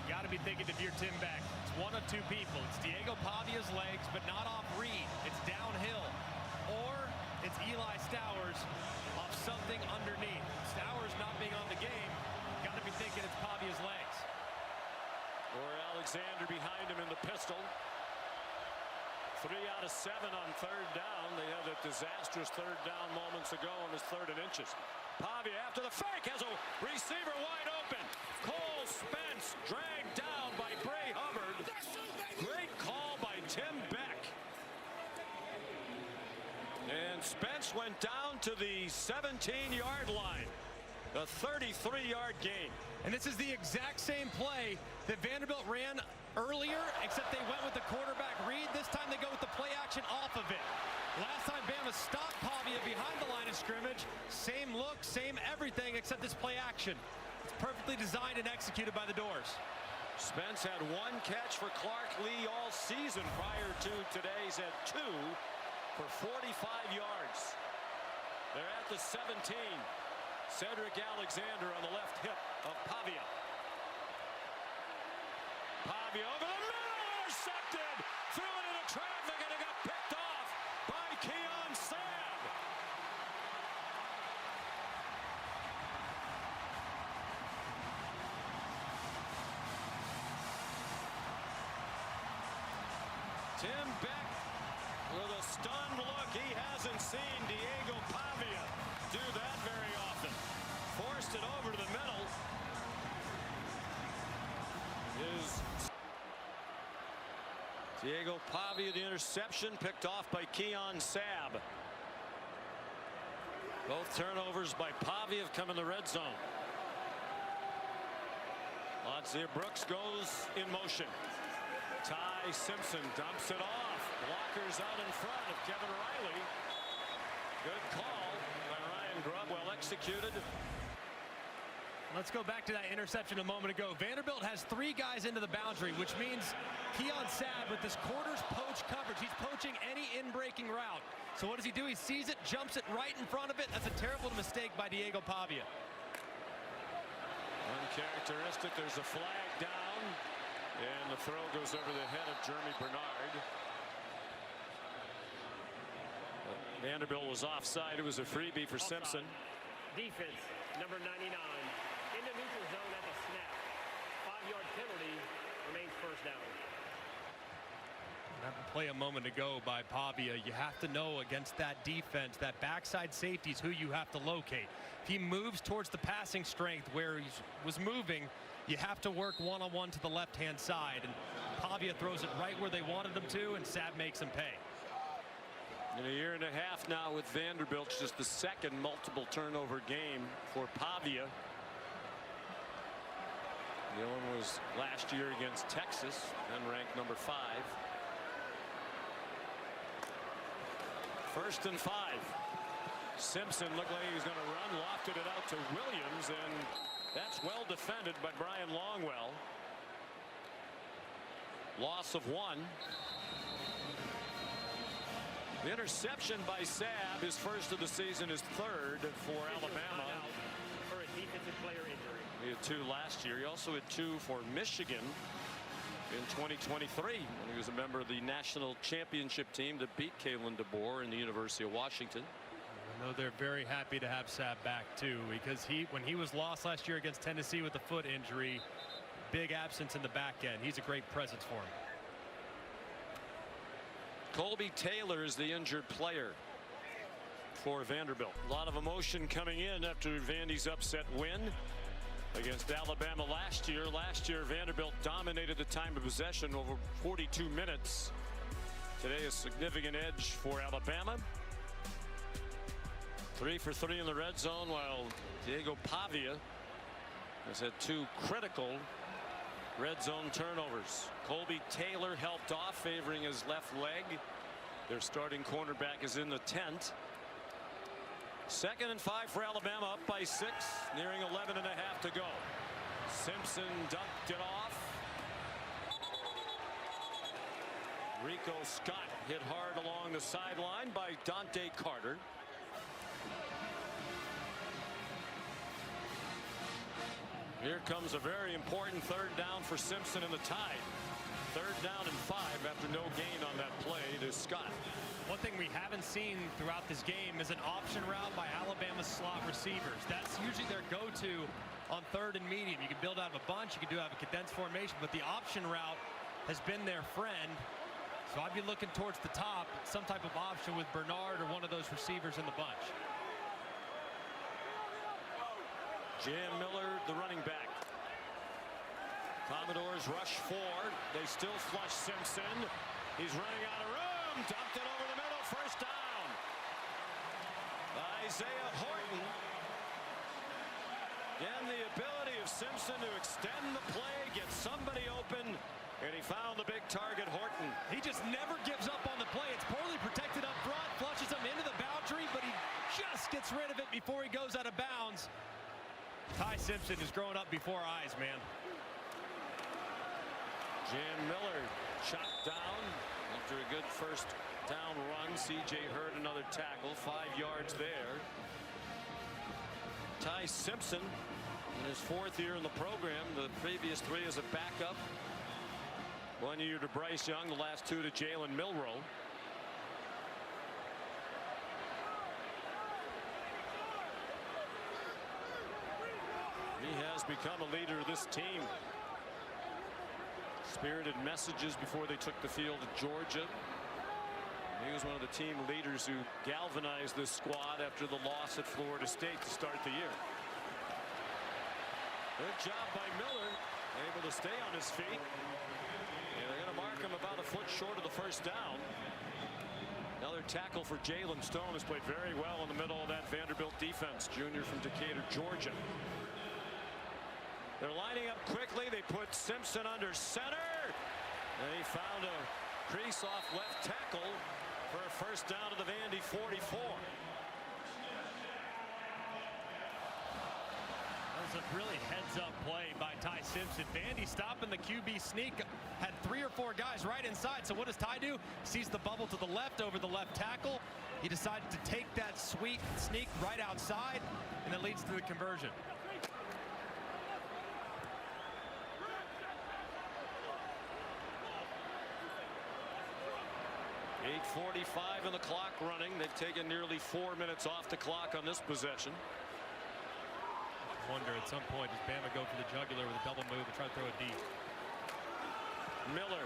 Got to be thinking if you're Tim Beck, it's one of 2 people. It's Diego Pavia's legs, but not off read. It's downhill. Or it's Eli Stowers off something underneath. Stowers not being on the game, got to be thinking it's Pavia's legs. Or Alexander behind him in the pistol. 3 out of 7 on 3rd down. They had that disastrous 3rd down moments ago on his 3rd and inches. Pavia after the fake has a receiver wide open. Cole Spence dragged down by Bray Hubbard. Great call by Tim Beck. And Spence went down to the 17-yard line. A 33-yard gain. And this is the exact same play that Vanderbilt ran earlier, except they went with the quarterback read. This time they go with the play action off of it. Last time Bama stopped Pavia behind the line of scrimmage. Same look, same everything, except this play action. It's perfectly designed and executed by the Doors. Spence had 1 catch for Clark Lee all season prior to today's at 2 for 45 yards. They're at the 17. Cedric Alexander on the left hip of Pavia. Pavia over the middle, intercepted, threw it into traffic, and it got picked off by Keon Sabb. Tim Beck with a stunned look. He hasn't seen Diego Pavia do that very often. Forced it over to the middle. Diego Pavia, the interception picked off by Keon Sabb. Both turnovers by Pavia have come in the red zone. Latzia Brooks goes in motion. Ty Simpson dumps it off. Blockers out in front of Kevin Riley. Good call by Ryan Grubb, well executed. Let's go back to that interception a moment ago. Vanderbilt has 3 guys into the boundary, which means Keon Sabb with this quarters poach coverage. He's poaching any in-breaking route. So what does he do? He sees it, jumps it right in front of it. That's a terrible mistake by Diego Pavia. Uncharacteristic. There's a flag down, and the throw goes over the head of Jeremy Bernard. Vanderbilt was offside. It was a freebie for Offside. Simpson. Defense, number 99. In the neutral zone at the snap. 5-yard penalty, remains first down. That play a moment ago by Pavia, you have to know against that defense, that backside safety is who you have to locate. If he moves towards the passing strength where he was moving, you have to work one-on-one to the left-hand side. And Pavia throws it right where they wanted him to, and Saab makes him pay. In a year and a half now with Vanderbilt, it's just the second multiple turnover game for Pavia. The other one was last year against Texas, then ranked number 5. 1st and 5. Simpson looked like he was going to run, lofted it out to Williams, and that's well defended by Brian Longwell. Loss of 1. The interception by Saab, his first of the season, is 3rd for Alabama. For a defensive player injury. He had 2 last year. He also had 2 for Michigan in 2023 when he was a member of the national championship team that beat Kalen DeBoer in the University of Washington. I know they're very happy to have Saab back too, because when he was lost last year against Tennessee with a foot injury, big absence in the back end. He's a great presence for him. Colby Taylor is the injured player for Vanderbilt. A lot of emotion coming in after Vandy's upset win against Alabama last year. Last year, Vanderbilt dominated the time of possession over 42 minutes. Today, a significant edge for Alabama. 3 for 3 in the red zone, while Diego Pavia has had 2 critical red zone turnovers. Colby Taylor helped off, favoring his left leg. Their starting cornerback is in the tent. 2nd and 5 for Alabama, up by 6, nearing 11 and a half to go. Simpson dunked it off. Rico Scott hit hard along the sideline by Dante Carter. Here comes a very important 3rd down for Simpson in the Tide. 3rd down and 5 after no gain on that play to Scott. One thing we haven't seen throughout this game is an option route by Alabama's slot receivers. That's usually their go-to on 3rd and medium. You can build out of a bunch, you can have a condensed formation, but the option route has been their friend. So I'd be looking towards the top, some type of option with Bernard or one of those receivers in the bunch. Jam Miller, the running back. Commodores rush 4. They still flush Simpson. He's running out of room. Dumped it over the middle. 1st down. Isaiah Horton. Again, the ability of Simpson to extend the play, get somebody open, and he found the big target, Horton. He just never gives up on the play. It's poorly protected up front, flushes him into the boundary, but he just gets rid of it before he goes out of bounds. Ty Simpson is growing up before our eyes, man. Jam Miller chopped down after a good 1st down run. C.J. Hurd another tackle, 5 yards there. Ty Simpson in his 4th year in the program. The previous 3 as a backup. 1 year to Bryce Young, the last 2 to Jalen Milroe. He has become a leader of this team. Spirited messages before they took the field at Georgia. He was one of the team leaders who galvanized this squad after the loss at Florida State to start the year. Good job by Miller, able to stay on his feet. And they're going to mark him about a foot short of the 1st down. Another tackle for Jalen Stone, has played very well in the middle of that Vanderbilt defense. Junior from Decatur, Georgia. They're lining up quickly. They put Simpson under center. And he found a crease off left tackle for a 1st down to the Vandy 44. That was a really heads-up play by Ty Simpson. Vandy stopping the QB sneak. Had 3 or 4 guys right inside. So what does Ty do? Sees the bubble to the left over the left tackle. He decided to take that sweet sneak right outside, and that leads to the conversion. 8:45 and the clock running. They've taken nearly 4 minutes off the clock on this possession. I wonder at some point, does Bama go for the jugular with a double move and try to throw it deep? Miller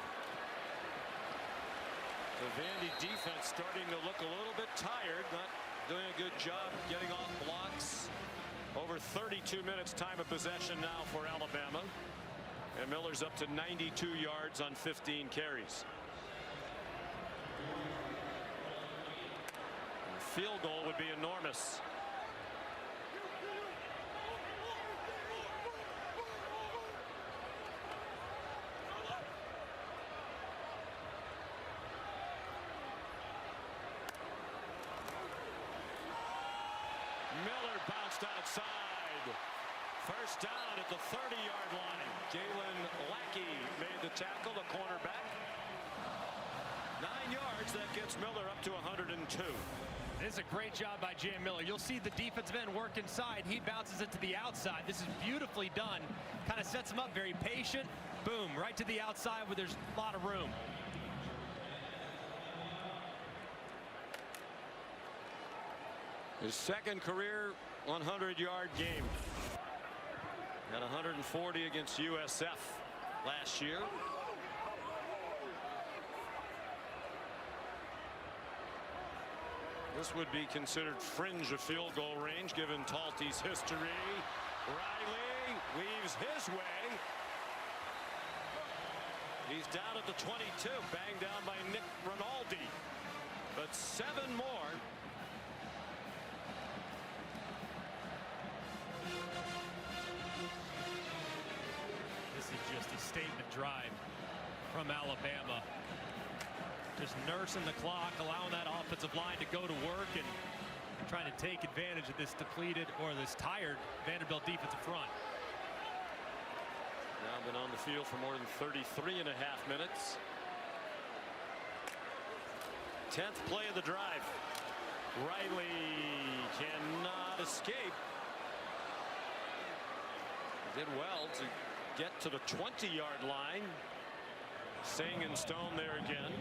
The Vandy defense starting to look a little bit tired, not doing a good job getting off blocks. Over 32 minutes time of possession now for Alabama. And Miller's up to 92 yards on 15 carries. A field goal would be enormous. Miller bounced outside. First down at the 30-yard line. Jalen Lackey made the tackle, the cornerback. 9 yards. That gets Miller up to 102. This is a great job by Jam Miller. You'll see the defensive end work inside. He bounces it to the outside. This is beautifully done. Kind of sets him up, very patient. Boom, right to the outside where there's a lot of room. His second career 100-yard game. Had 140 against USF last year. This would be considered fringe of field goal range given Talty's history. Riley weaves his way. He's down at the 22, banged down by Nick Rinaldi. But 7 more. This is just a statement drive from Alabama. Just nursing the clock, allowing that offensive line to go to work and trying to take advantage of this depleted or this tired Vanderbilt defensive front. Now been on the field for more than 33.5 minutes. 10th play of the drive. Riley cannot escape. Did well to get to the 20-yard line. Sing and Stone there again.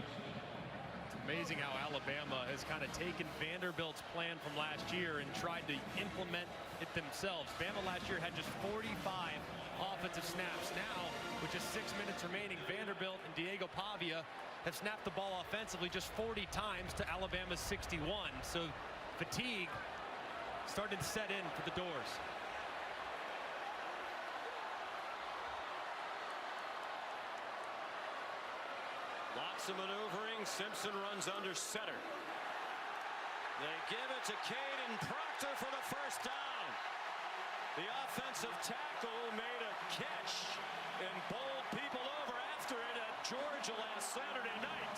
It's amazing how Alabama has kind of taken Vanderbilt's plan from last year and tried to implement it themselves. Bama last year had just 45 offensive snaps. Now, with just 6 minutes remaining, Vanderbilt and Diego Pavia have snapped the ball offensively just 40 times to Alabama's 61. So fatigue started to set in for the Doors. Lots of maneuvering. Simpson runs under center. They give it to Caden Proctor for the first down. The offensive tackle made a catch and bowled people over after it at Georgia last Saturday night.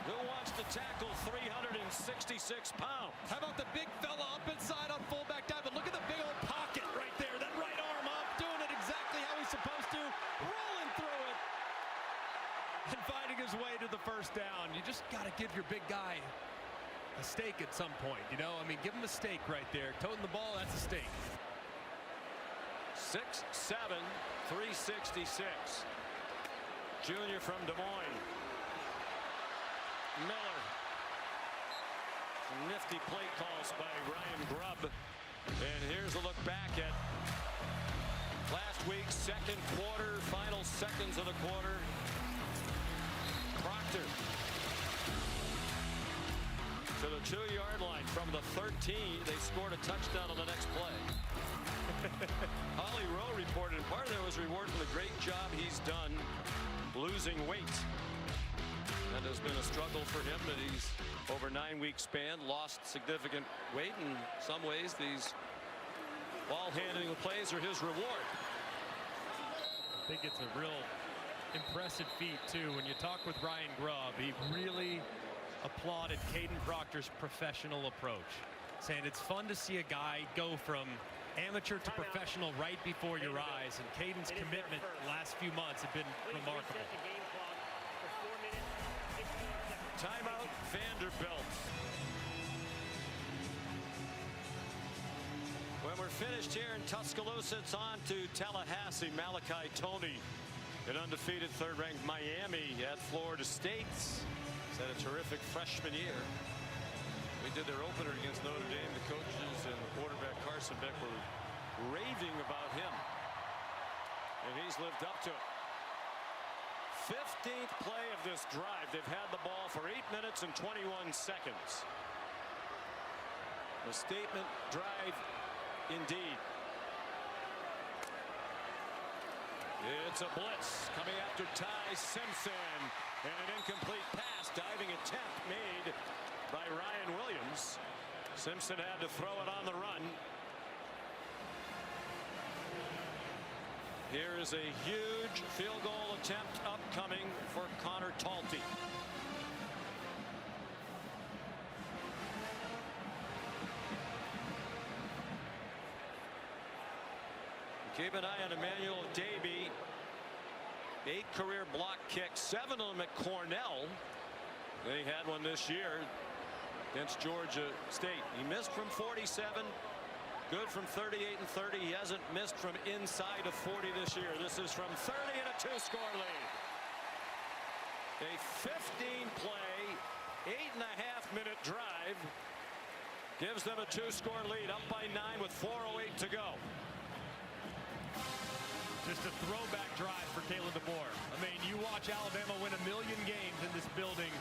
Who wants to tackle 366 pounds? How about the big fella up inside on fullback dive? But look at the big old pocket right there. That right arm up, doing it exactly how he's supposed to. Rolling through it. And finding his way to the first down. You just got to give your big guy a steak at some point, you know? I mean, give him a steak right there. Toting the ball, that's a steak. 6'7", 366. Junior from Des Moines. Miller. Some nifty play calls by Ryan Grubb. And here's a look back at last week's second quarter, final seconds of the quarter. Proctor to the 2-yard line from the 13. They scored a touchdown on the next play. Holly Rowe reported part of that was reward for the great job he's done losing weight. That has been a struggle for him, that he's over 9-week span lost significant weight. In some ways, these ball handling plays are his reward. I think it's a real impressive feat too. When you talk with Ryan Grubb, he really applauded Caden Proctor's professional approach, saying it's fun to see a guy go from amateur to professional right before your eyes, and Caden's commitment the last few months have been remarkable. Timeout, Vanderbilt. When we're finished here in Tuscaloosa, it's on to Tallahassee. Malachi Tony, an undefeated third-ranked Miami at Florida State. He's had a terrific freshman year. We did their opener against Notre Dame. The coaches and the quarterback Carson Beck were raving about him, and he's lived up to it. 15th play of this drive. They've had the ball for 8 minutes and 21 seconds. A statement drive indeed. It's a blitz coming after Ty Simpson, and an incomplete pass. Diving attempt made by Ryan Williams. Simpson had to throw it on the run. Here is a huge field goal attempt upcoming for Connor Talty. Keep an eye on Emmanuel Davey. 8 career block kicks, 7 of them at Cornell. They had one this year against Georgia State. He missed from 47. Good from 38 and 30. He hasn't missed from inside of 40 this year. This is from 30 and a 2-score lead. A 15-play, 8.5-minute drive gives them a 2-score lead, up by 9 with 4:08 to go. Just a throwback drive for Kalen DeBoer. I mean, you watch Alabama win 1 million games in this building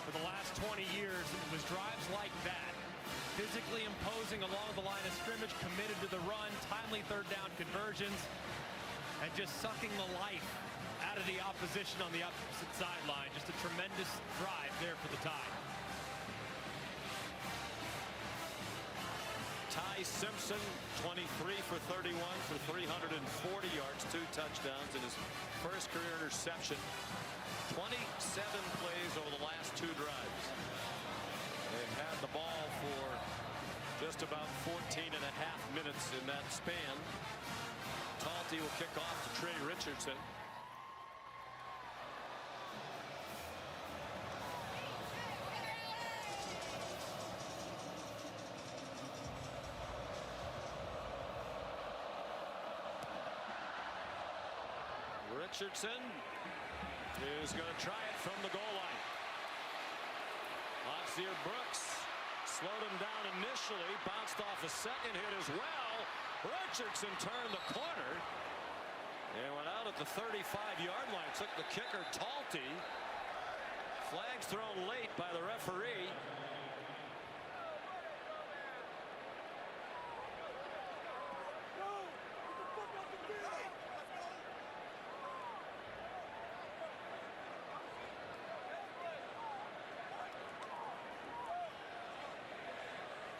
for the last 20 years. It was drives like that. Physically imposing along the line of scrimmage, committed to the run, timely third down conversions, and just sucking the life out of the opposition on the opposite sideline. Just a tremendous drive there for the Tide. Ty Simpson, 23 for 31 for 340 yards, 2 touchdowns, and his first career interception. 27 plays over the last 2 drives. They've had the ball for just about 14.5 minutes in that span. Talty will kick off to Trey Richardson. Richardson is going to try it from the goal line. Lancier Brooks slowed him down initially, bounced off a second hit as well. Richardson turned the corner and went out at the 35-yard line. Took the kicker, Talty. Flags thrown late by the referee.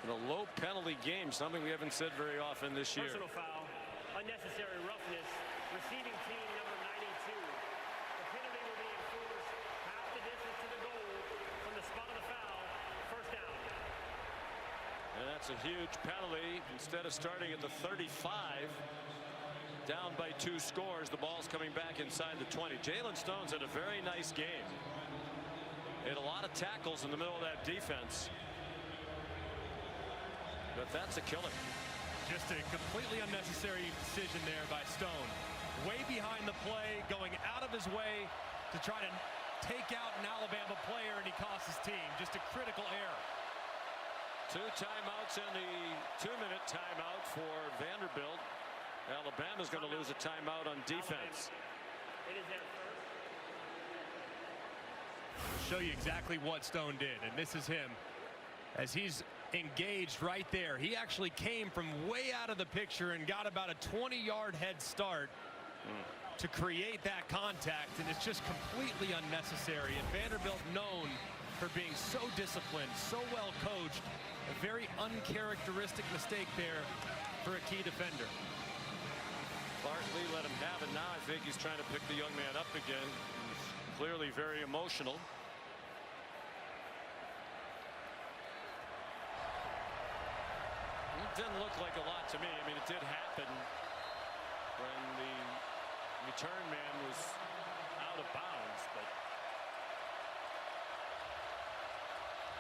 A low penalty game, something we haven't said very often this year. Personal foul, unnecessary roughness, receiving team number 92. The penalty will be enforced half the distance to the goal from the spot of the foul. First down. And that's a huge penalty. Instead of starting at the 35, down by 2 scores, the ball's coming back inside the 20. Jalen Stone's had a very nice game. He had a lot of tackles in the middle of that defense. But that's a killer. Just a completely unnecessary decision there by Stone. Way behind the play, going out of his way to try to take out an Alabama player, and he costs his team. Just a critical error. 2 timeouts and the 2-minute timeout for Vanderbilt. Alabama's going to lose a timeout on defense. It is their first. I'll show you exactly what Stone did, and this is him as he's engaged right there. He actually came from way out of the picture and got about a 20-yard head start to create that contact, and it's just completely unnecessary. And Vanderbilt, known for being so disciplined, so well coached, a very uncharacteristic mistake there for a key defender. Barkley let him have it. Now I think he's trying to pick the young man up again. He's clearly very emotional. It didn't look like a lot to me. I mean, it did happen when the return man was out of bounds, but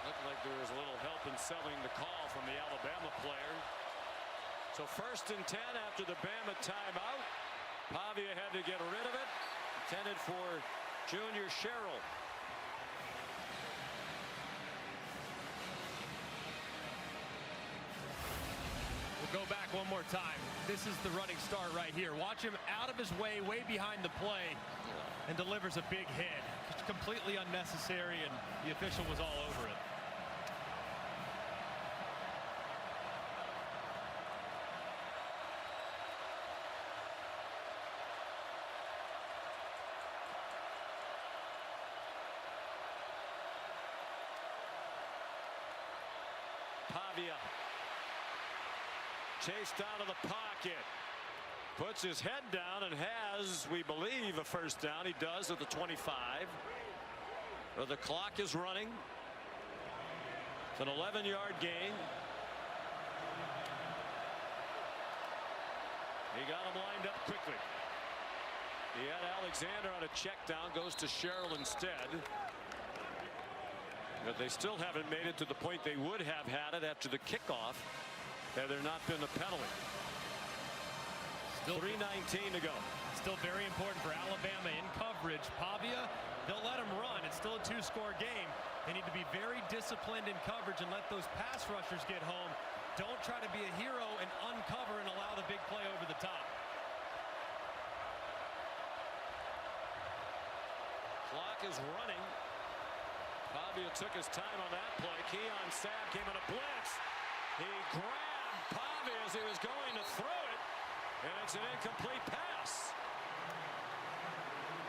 looked like there was a little help in selling the call from the Alabama player. So 1st and 10 after the Bama timeout. Pavia had to get rid of it. Intended for Junior Sherrill. We'll go back one more time. This is the running start right here. Watch him out of his way behind the play, and delivers a big hit. Just completely unnecessary, and the official was all over it. Pavia chased out of the pocket, puts his head down and has, we believe, a first down. He does at the 25. But the clock is running. It's an 11-yard gain. He got him lined up quickly. He had Alexander on a check down, goes to Sherrill instead. But they still haven't made it to the point they would have had it after the kickoff had there not been a penalty. Still 3:19 to go. Still very important for Alabama in coverage. Pavia, they'll let him run. It's still a two-score game. They need to be very disciplined in coverage and let those pass rushers get home. Don't try to be a hero and uncover and allow the big play over the top. Clock is running. Pavia took his time on that play. Keon Sabb came on a blitz. He grabbed Pavia as he was going to throw it, and it's an incomplete pass.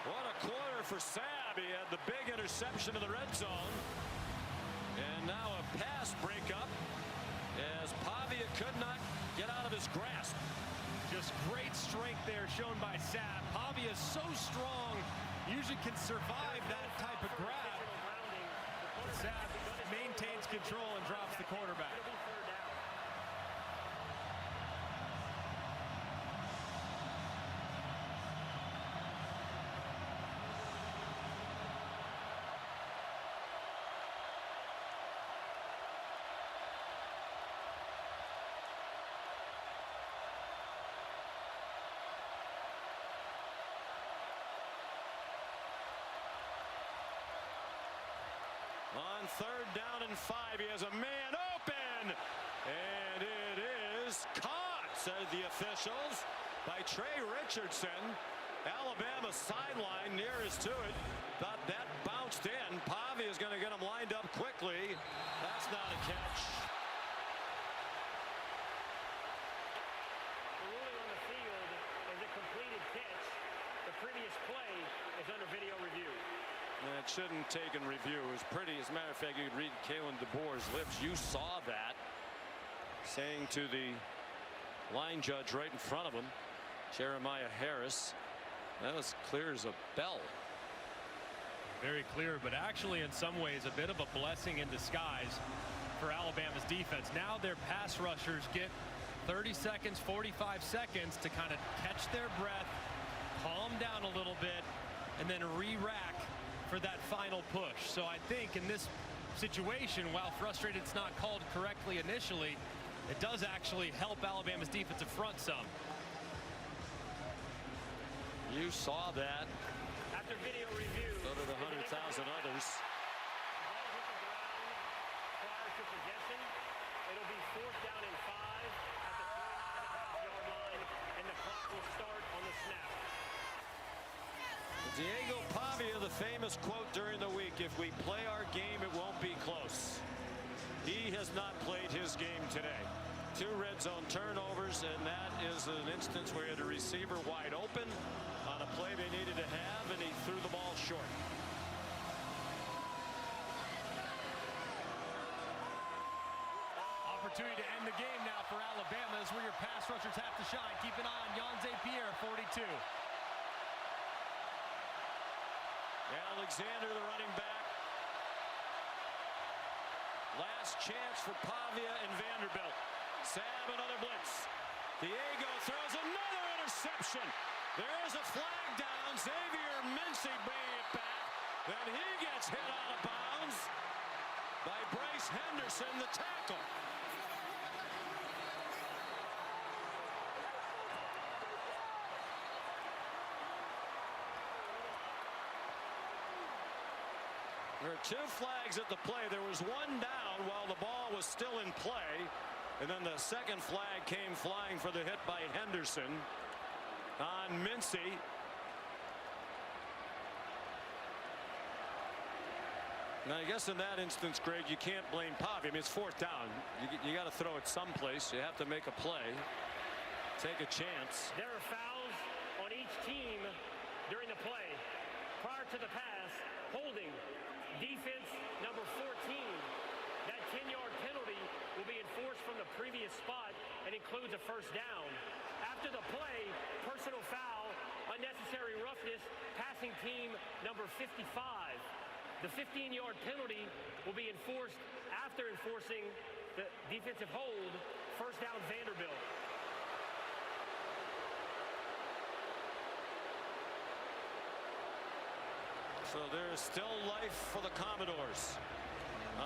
What a quarter for Sabb. He had the big interception in the red zone, and now a pass breakup as Pavia could not get out of his grasp. Just great strength there shown by Sabb. Pavia is so strong, usually can survive that type of grab. Sabb maintains control and drops the quarterback. On 3rd down and 5, he has a man open, and it is caught, said the officials, by Trey Richardson. Alabama sideline nearest to it. Thought that bounced in. Pavia is going to get him lined up quickly. That's not a catch. The ruling on the field is a completed catch. The previous play is under video review. It shouldn't take in review. It was pretty. As a matter of fact, you could read Kalen DeBoer's lips. You saw that, saying to the line judge right in front of him, Jeremiah Harris, that was clear as a bell. Very clear, but actually in some ways a bit of a blessing in disguise for Alabama's defense. Now their pass rushers get 30 seconds, 45 seconds to kind of catch their breath, calm down a little bit, and then re-rack for that final push. So I think in this situation, while frustrated it's not called correctly initially, it does actually help Alabama's defensive front some. You saw that. After video review, So did 100,000 others. Ball hit the ground prior to possession. It'll be 4th down and 5 at the 29.5-yard line, and the clock will start on the snap. Diego Pavia, the famous quote during the week, if we play our game, it won't be close. He has not played his game today. 2 red zone turnovers, and that is an instance where he had a receiver wide open on a play they needed to have, and he threw the ball short. Opportunity to end the game now for Alabama is where your pass rushers have to shine. Keep an eye on Yonze Pierre, 42. Alexander, the running back. Last chance for Pavia and Vanderbilt. Sabb, another blitz. Diego throws another interception. There is a flag down. Xavier Mincy bringing it back. Then he gets hit out of bounds by Bryce Henderson, the tackle. There are 2 flags at the play. There was one down while the ball was still in play. And then the second flag came flying for the hit by Henderson on Mincy. Now, I guess in that instance, Greg, you can't blame Pavia. I mean, it's fourth down. You got to throw it someplace. You have to make a play, take a chance. There are fouls on each team during the play. Prior to the pass, holding, defense number 14. That 10-yard penalty will be enforced from the previous spot and includes a first down. After the play, personal foul, unnecessary roughness, passing team number 55. The 15-yard penalty will be enforced after enforcing the defensive hold. First down, Vanderbilt. So there's still life for the Commodores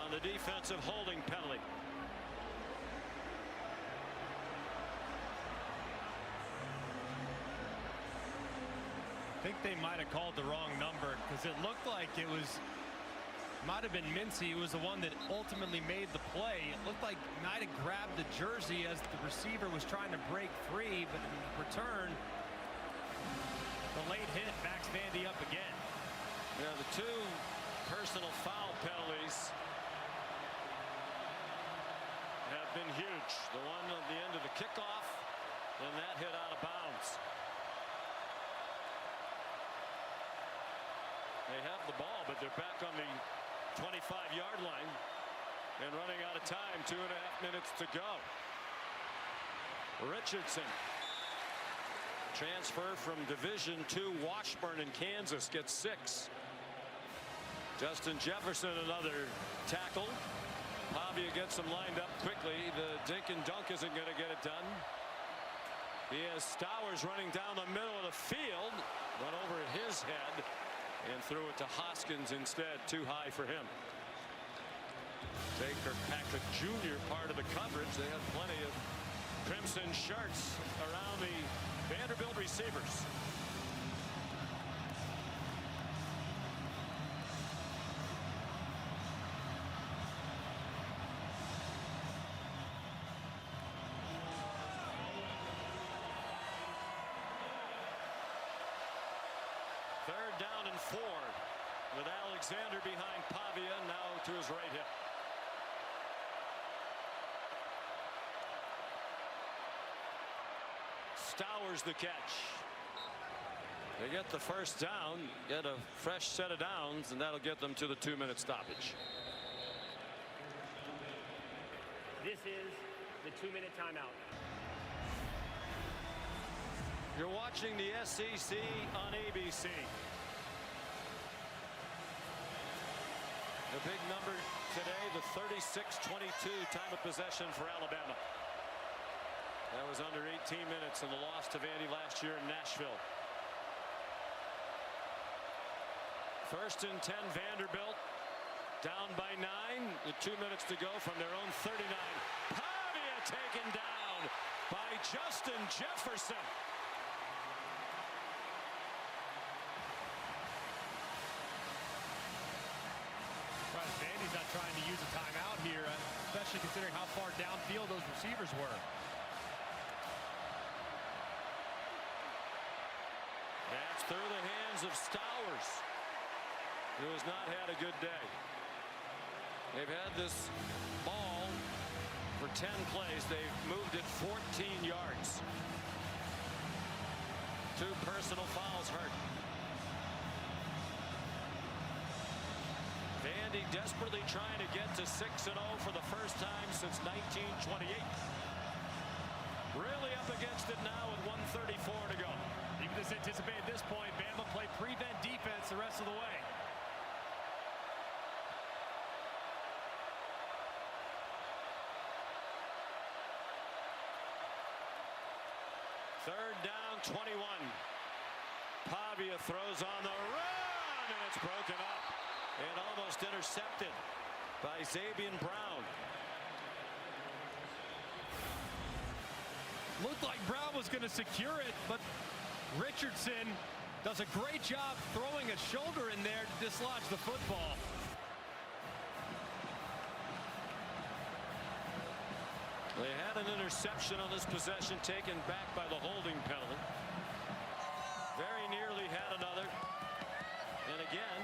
on the defensive holding penalty. I think they might have called the wrong number because it looked like it might have been Mincy who was the one that ultimately made the play. It looked like might have grabbed the jersey as the receiver was trying to break free, but in return, the late hit backs Vandy up again. Yeah, the two personal foul penalties have been huge. The one at the end of the kickoff, and that hit out of bounds. They have the ball, but they're back on the 25-yard line and running out of time. 2.5 minutes to go. Richardson, transfer from Division II Washburn in Kansas, gets 6. Justin Jefferson, another tackle. Pavia gets him lined up quickly. The dink and dunk isn't going to get it done. He has Stowers running down the middle of the field, run over his head, and threw it to Hoskins instead. Too high for him. Jay Kirkpatrick Jr. part of the coverage. They have plenty of crimson shirts around the Vanderbilt receivers. Third down and 4 with Alexander behind Pavia, now to his right hip. Stowers the catch. They get the first down, get a fresh set of downs, and that'll get them to the 2-minute stoppage. This is the 2-minute timeout. You're watching the SEC on ABC. The big number today, the 36-22 time of possession for Alabama. That was under 18 minutes in the loss to Vandy last year in Nashville. First and 10, Vanderbilt down by 9 with 2 minutes to go from their own 39. Pavia taken down by Justin Jefferson. Vandy's not trying to use a timeout here, especially considering how far downfield those receivers were. That's through the hands of Stowers, who has not had a good day. They've had this ball for 10 plays. They've moved it 14 yards. 2 personal fouls hurt. Vandy desperately trying to get to 6-0 for the first time since 1928. Really up against it now with 1:34 to go. You can just anticipate at this point, Bama play prevent defense the rest of the way. Third down, 21. Pavia throws on the run, and it's broken up and almost intercepted by Zabian Brown. Looked like Brown was going to secure it, but Richardson does a great job throwing a shoulder in there to dislodge the football. They had an interception on this possession taken back by the holding penalty. Very nearly had another. And again,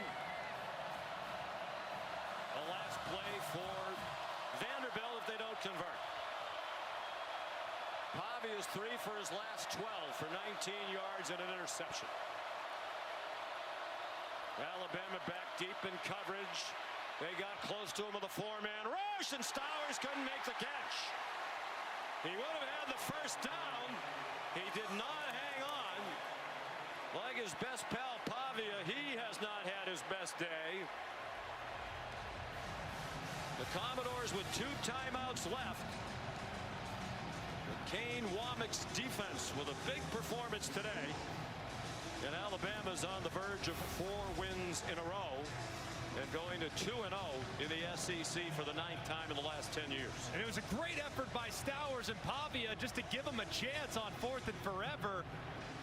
a last play for Vanderbilt if they don't convert. Pavia's 3 for his last 12 for 19 yards and an interception. Alabama back deep in coverage. They got close to him with a 4-man rush, and Stowers couldn't make the catch. He would have had the first down. He did not hang on. Like his best pal Pavia, he has not had his best day. The Commodores with 2 timeouts left. Kane Womack's defense with a big performance today. And Alabama's on the verge of 4 wins in a row and going to 2-0 in the SEC for the 9th time in the last 10 years. And it was a great effort by Stowers and Pavia just to give him a chance on 4th and forever.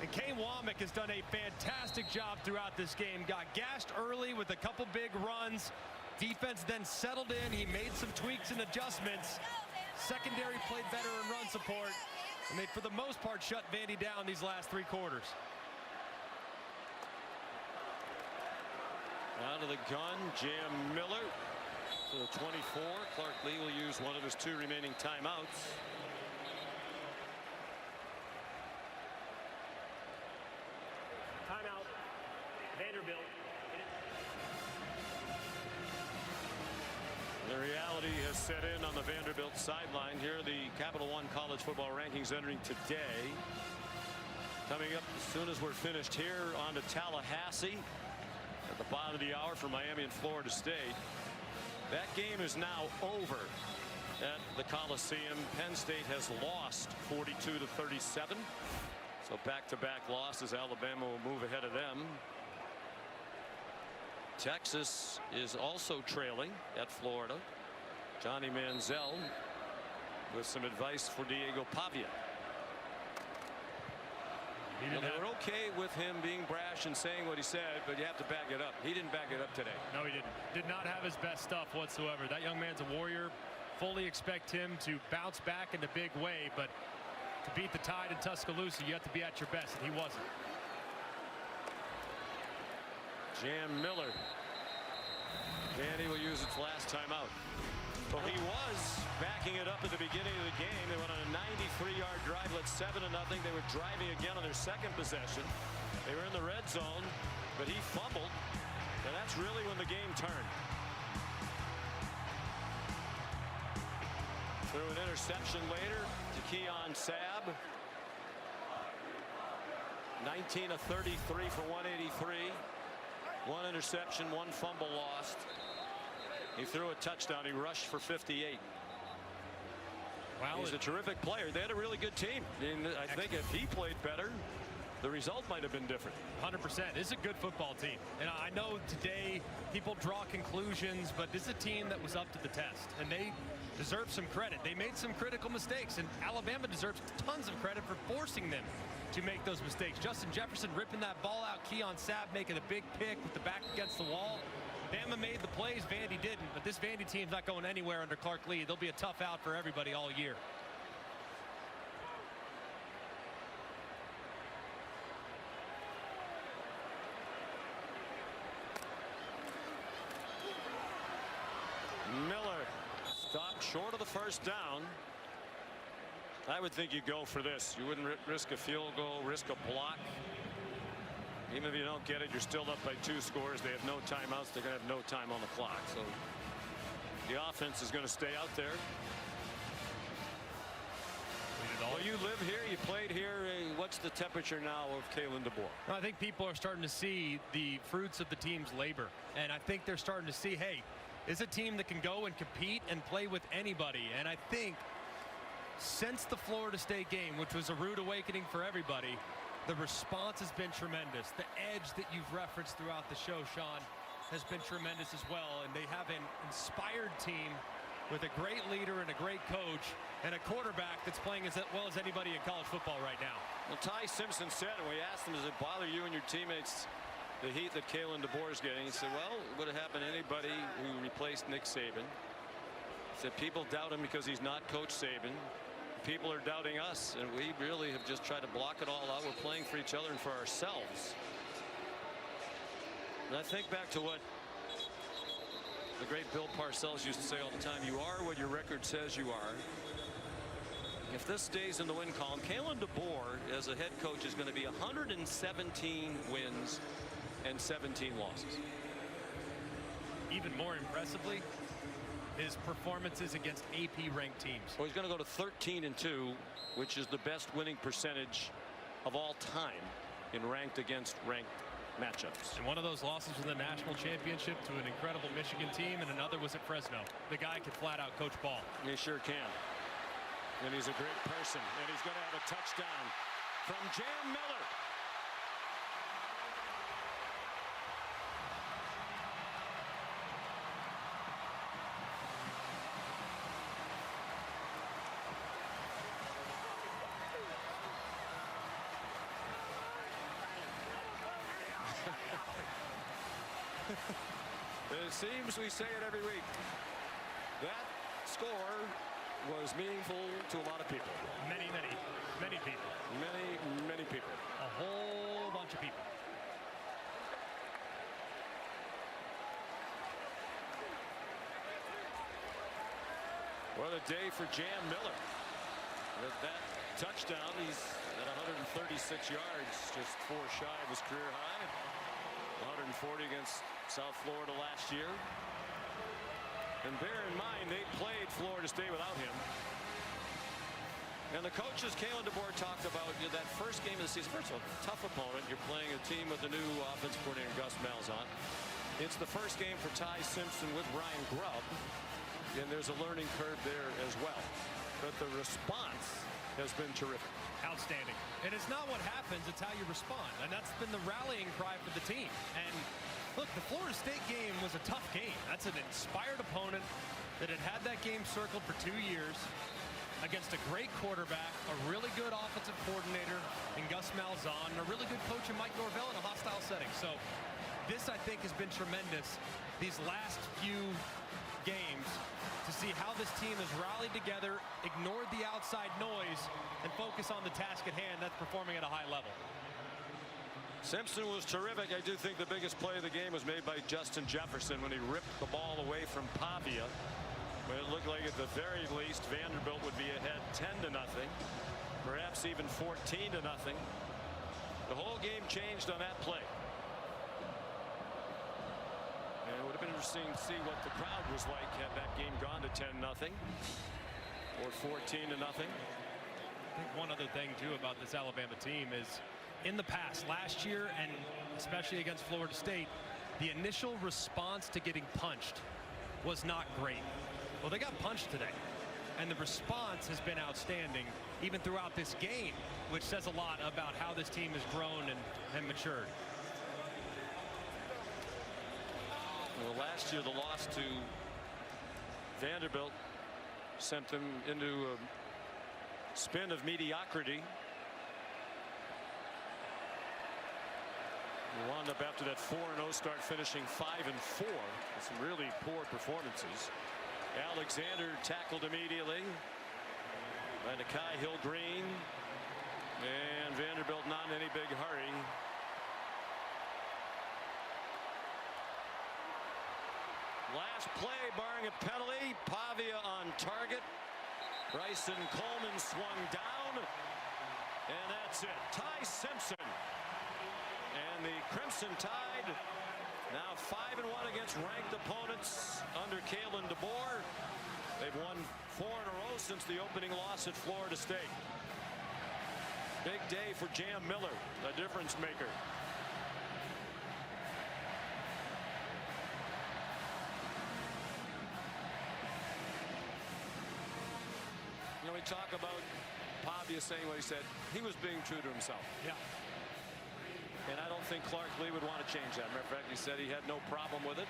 And Kane Womack has done a fantastic job throughout this game. Got gashed early with a couple big runs. Defense then settled in. He made some tweaks and adjustments. Secondary played better in run support. And they, for the most part, shut Vandy down these last 3 quarters. Out of the gun, Jam Miller to the 24. Clark Lee will use one of his 2 remaining timeouts. Timeout, Vanderbilt. The reality has set in on the Vanderbilt sideline. Here are the Capital One College Football rankings entering today. Coming up as soon as we're finished here, on to Tallahassee at the bottom of the hour for Miami and Florida State. That game is now over at the Coliseum. Penn State has lost 42-37. So back-to-back losses. Alabama will move ahead of them. Texas is also trailing at Florida. Johnny Manziel with some advice for Diego Pavia. They were okay with him being brash and saying what he said, but you have to back it up. He didn't back it up today. No, he didn't. Did not have his best stuff whatsoever. That young man's a warrior. Fully expect him to bounce back in a big way, but to beat the Tide in Tuscaloosa, you have to be at your best, and he wasn't. Jam Miller. Vandy will use its last timeout. Well, he was backing it up at the beginning of the game. They went on a 93-yard drive, led 7-0. They were driving again on their second possession. They were in the red zone, but he fumbled, and that's really when the game turned. Threw an interception later to Keon Sabb. 19 of 33 for 183. 1 interception, 1 fumble lost. He threw a touchdown. He rushed for 58. Wow, he's a terrific player. They had a really good team. And I think if he played better, the result might have been different. 100%. This is a good football team. And I know today people draw conclusions, but this is a team that was up to the test. And they deserve some credit. They made some critical mistakes, and Alabama deserves tons of credit for forcing them to make those mistakes. Justin Jefferson ripping that ball out. Keon Sabb making a big pick with the back against the wall. Bama made the plays, Vandy didn't, but this Vandy team's not going anywhere under Clark Lee. They'll be a tough out for everybody all year. Miller stopped short of the first down. I would think you go for this. You wouldn't risk a field goal, risk a block. Even if you don't get it, you're still up by 2 scores. They have no timeouts. They're going to have no time on the clock. So the offense is going to stay out there. Well, you live here. You played here. What's the temperature now of Kalen DeBoer? I think people are starting to see the fruits of the team's labor. And I think they're starting to see, hey, it's a team that can go and compete and play with anybody. And I think since the Florida State game, which was a rude awakening for everybody, the response has been tremendous. The edge that you've referenced throughout the show, Sean, has been tremendous as well. And they have an inspired team with a great leader and a great coach and a quarterback that's playing as well as anybody in college football right now. Well, Ty Simpson said, and we asked him, does it bother you and your teammates, the heat that Kalen DeBoer is getting? He said, well, it would have happened to anybody who replaced Nick Saban. Said people doubt him because he's not Coach Saban. People are doubting us, and we really have just tried to block it all out. We're playing for each other and for ourselves. And I think back to what the great Bill Parcells used to say all the time: you are what your record says you are. If this stays in the win column, Kalen DeBoer as a head coach is going to be 117 wins and 17 losses. Even more impressively, his performances against AP ranked teams. Well, he's going to go to 13-2, which is the best winning percentage of all time in ranked against ranked matchups. And one of those losses was the national championship to an incredible Michigan team, and another was at Fresno. The guy could flat out coach ball. He sure can. And he's a great person, and he's going to have a touchdown from Jam Miller. It seems we say it every week. That score was meaningful to a lot of people. Many people. Many people. A whole bunch of people. What a day for Jam Miller. With that touchdown, he's at 136 yards, just 4 shy of his career high. 140 against South Florida last year. And bear in mind, they played Florida State without him. And the coaches, Kalen DeBoer, talked about that first game of the season. First of all, tough opponent. You're playing a team with the new offensive coordinator, Gus Malzahn. It's the first game for Ty Simpson with Ryan Grubb. And there's a learning curve there as well. But the response has been terrific. Outstanding. And it's not what happens, it's how you respond. And that's been the rallying cry for the team. And look, the Florida State game was a tough game. That's an inspired opponent that had that game circled for 2 years against a great quarterback, a really good offensive coordinator in Gus Malzahn, and a really good coach in Mike Norvell in a hostile setting. So this, I think, has been tremendous these last few games to see how this team has rallied together, ignored the outside noise, and focus on the task at hand. That's performing at a high level. Simpson was terrific. I do think the biggest play of the game was made by Justin Jefferson when he ripped the ball away from Pavia. But it looked like at the very least Vanderbilt would be ahead 10-0, perhaps even 14-0. The whole game changed on that play. And it would have been interesting to see what the crowd was like had that game gone to 10-0 or 14-0. I think one other thing too about this Alabama team is in the past, last year and especially against Florida State, the initial response to getting punched was not great. Well, they got punched today, and the response has been outstanding even throughout this game, which says a lot about how this team has grown and matured. Well, last year the loss to Vanderbilt sent them into a spin of mediocrity. We wound up after that 4-0 start finishing 5-4 with some really poor performances. Alexander tackled immediately by Nakai Hill-Green, and Vanderbilt not in any big hurry. Last play, barring a penalty, Pavia on target. Bryson Coleman swung down, and that's it. Ty Simpson and the Crimson Tide now 5-1 against ranked opponents under Kalen DeBoer. They've won 4 in a row since the opening loss at Florida State. Big day for Jam Miller, the difference maker. You know, we talk about Pavia saying what he said. He was being true to himself. Yeah. And I don't think Clark Lee would want to change that. Matter of fact, he said he had no problem with it,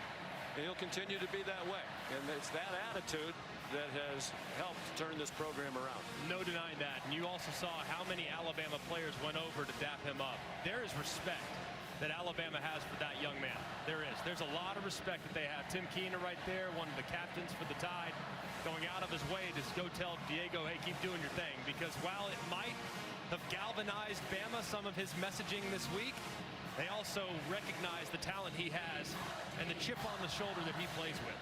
and he'll continue to be that way. And it's that attitude that has helped turn this program around. No denying that. And you also saw how many Alabama players went over to dap him up. There is respect that Alabama has for that young man. There is. There's a lot of respect that they have. Tim Keener right there, one of the captains for the Tide, going out of his way to go tell Diego, hey, keep doing your thing. Because while it might have galvanized Bama, some of his messaging this week, they also recognize the talent he has and the chip on the shoulder that he plays with.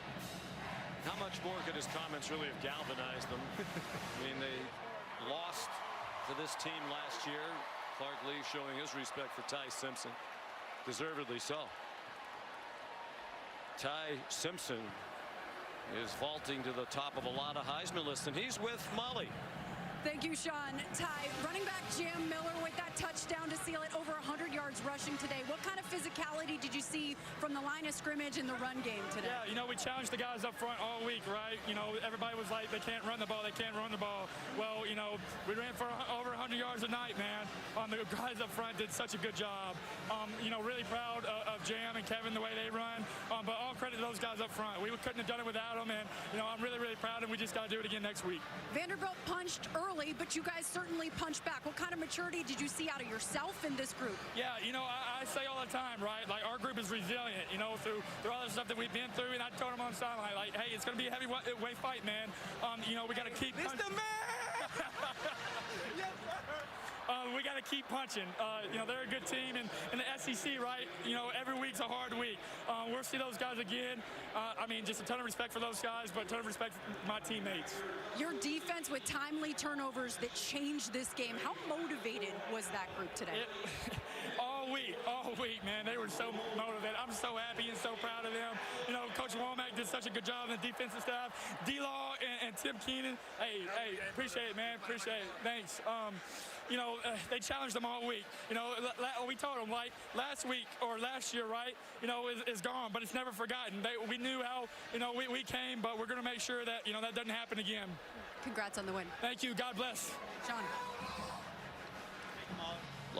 How much more could his comments really have galvanized them? I mean, they lost to this team last year. Clark Lee showing his respect for Ty Simpson. Deservedly so. Ty Simpson is vaulting to the top of a lot of Heisman lists, and he's with Molly. Thank you, Sean. Ty, running back Jam Miller with that touchdown to seal it, over 100 yards rushing today. What kind of physicality did you see from the line of scrimmage in the run game today? Yeah, you know, we challenged the guys up front all week, right? You know, everybody was like, they can't run the ball, they can't run the ball. Well, you know, we ran for over 100 yards a night, man. The guys up front did such a good job. You know, really proud of Jam and Kevin, the way they run. But all credit to those guys up front. We couldn't have done it without them, and, you know, I'm really, really proud, and we just got to do it again next week. Vanderbilt punched early, but you guys certainly punched back. What kind of maturity did you see out of yourself in this group? Yeah, you know, I say all the time, right? Like, our group is resilient, you know, through all the stuff that we've been through, and I told them on the sideline, like, hey, it's going to be a heavyweight fight, man. You know, we got to keep punching. Mr. Man! We got to keep punching. You know, they're a good team, and in the SEC, right? You know, every week's a hard week. We'll see those guys again. I mean, just a ton of respect for those guys, but a ton of respect for my teammates. Your defense with timely turnovers that changed this game. How motivated was that group today? All week, man. They were so motivated. I'm so happy and so proud of them. You know, Coach Womack did such a good job in the defensive staff. D-Law and Tim Keenan, hey, appreciate it, man. Appreciate it. Thanks. You know, they challenged them all week. You know, we told them, like, last week or last year, right, you know, is gone, but it's never forgotten. We knew how, you know, we came, but we're going to make sure that, you know, that doesn't happen again. Congrats on the win. Thank you. God bless. Sean. Come on.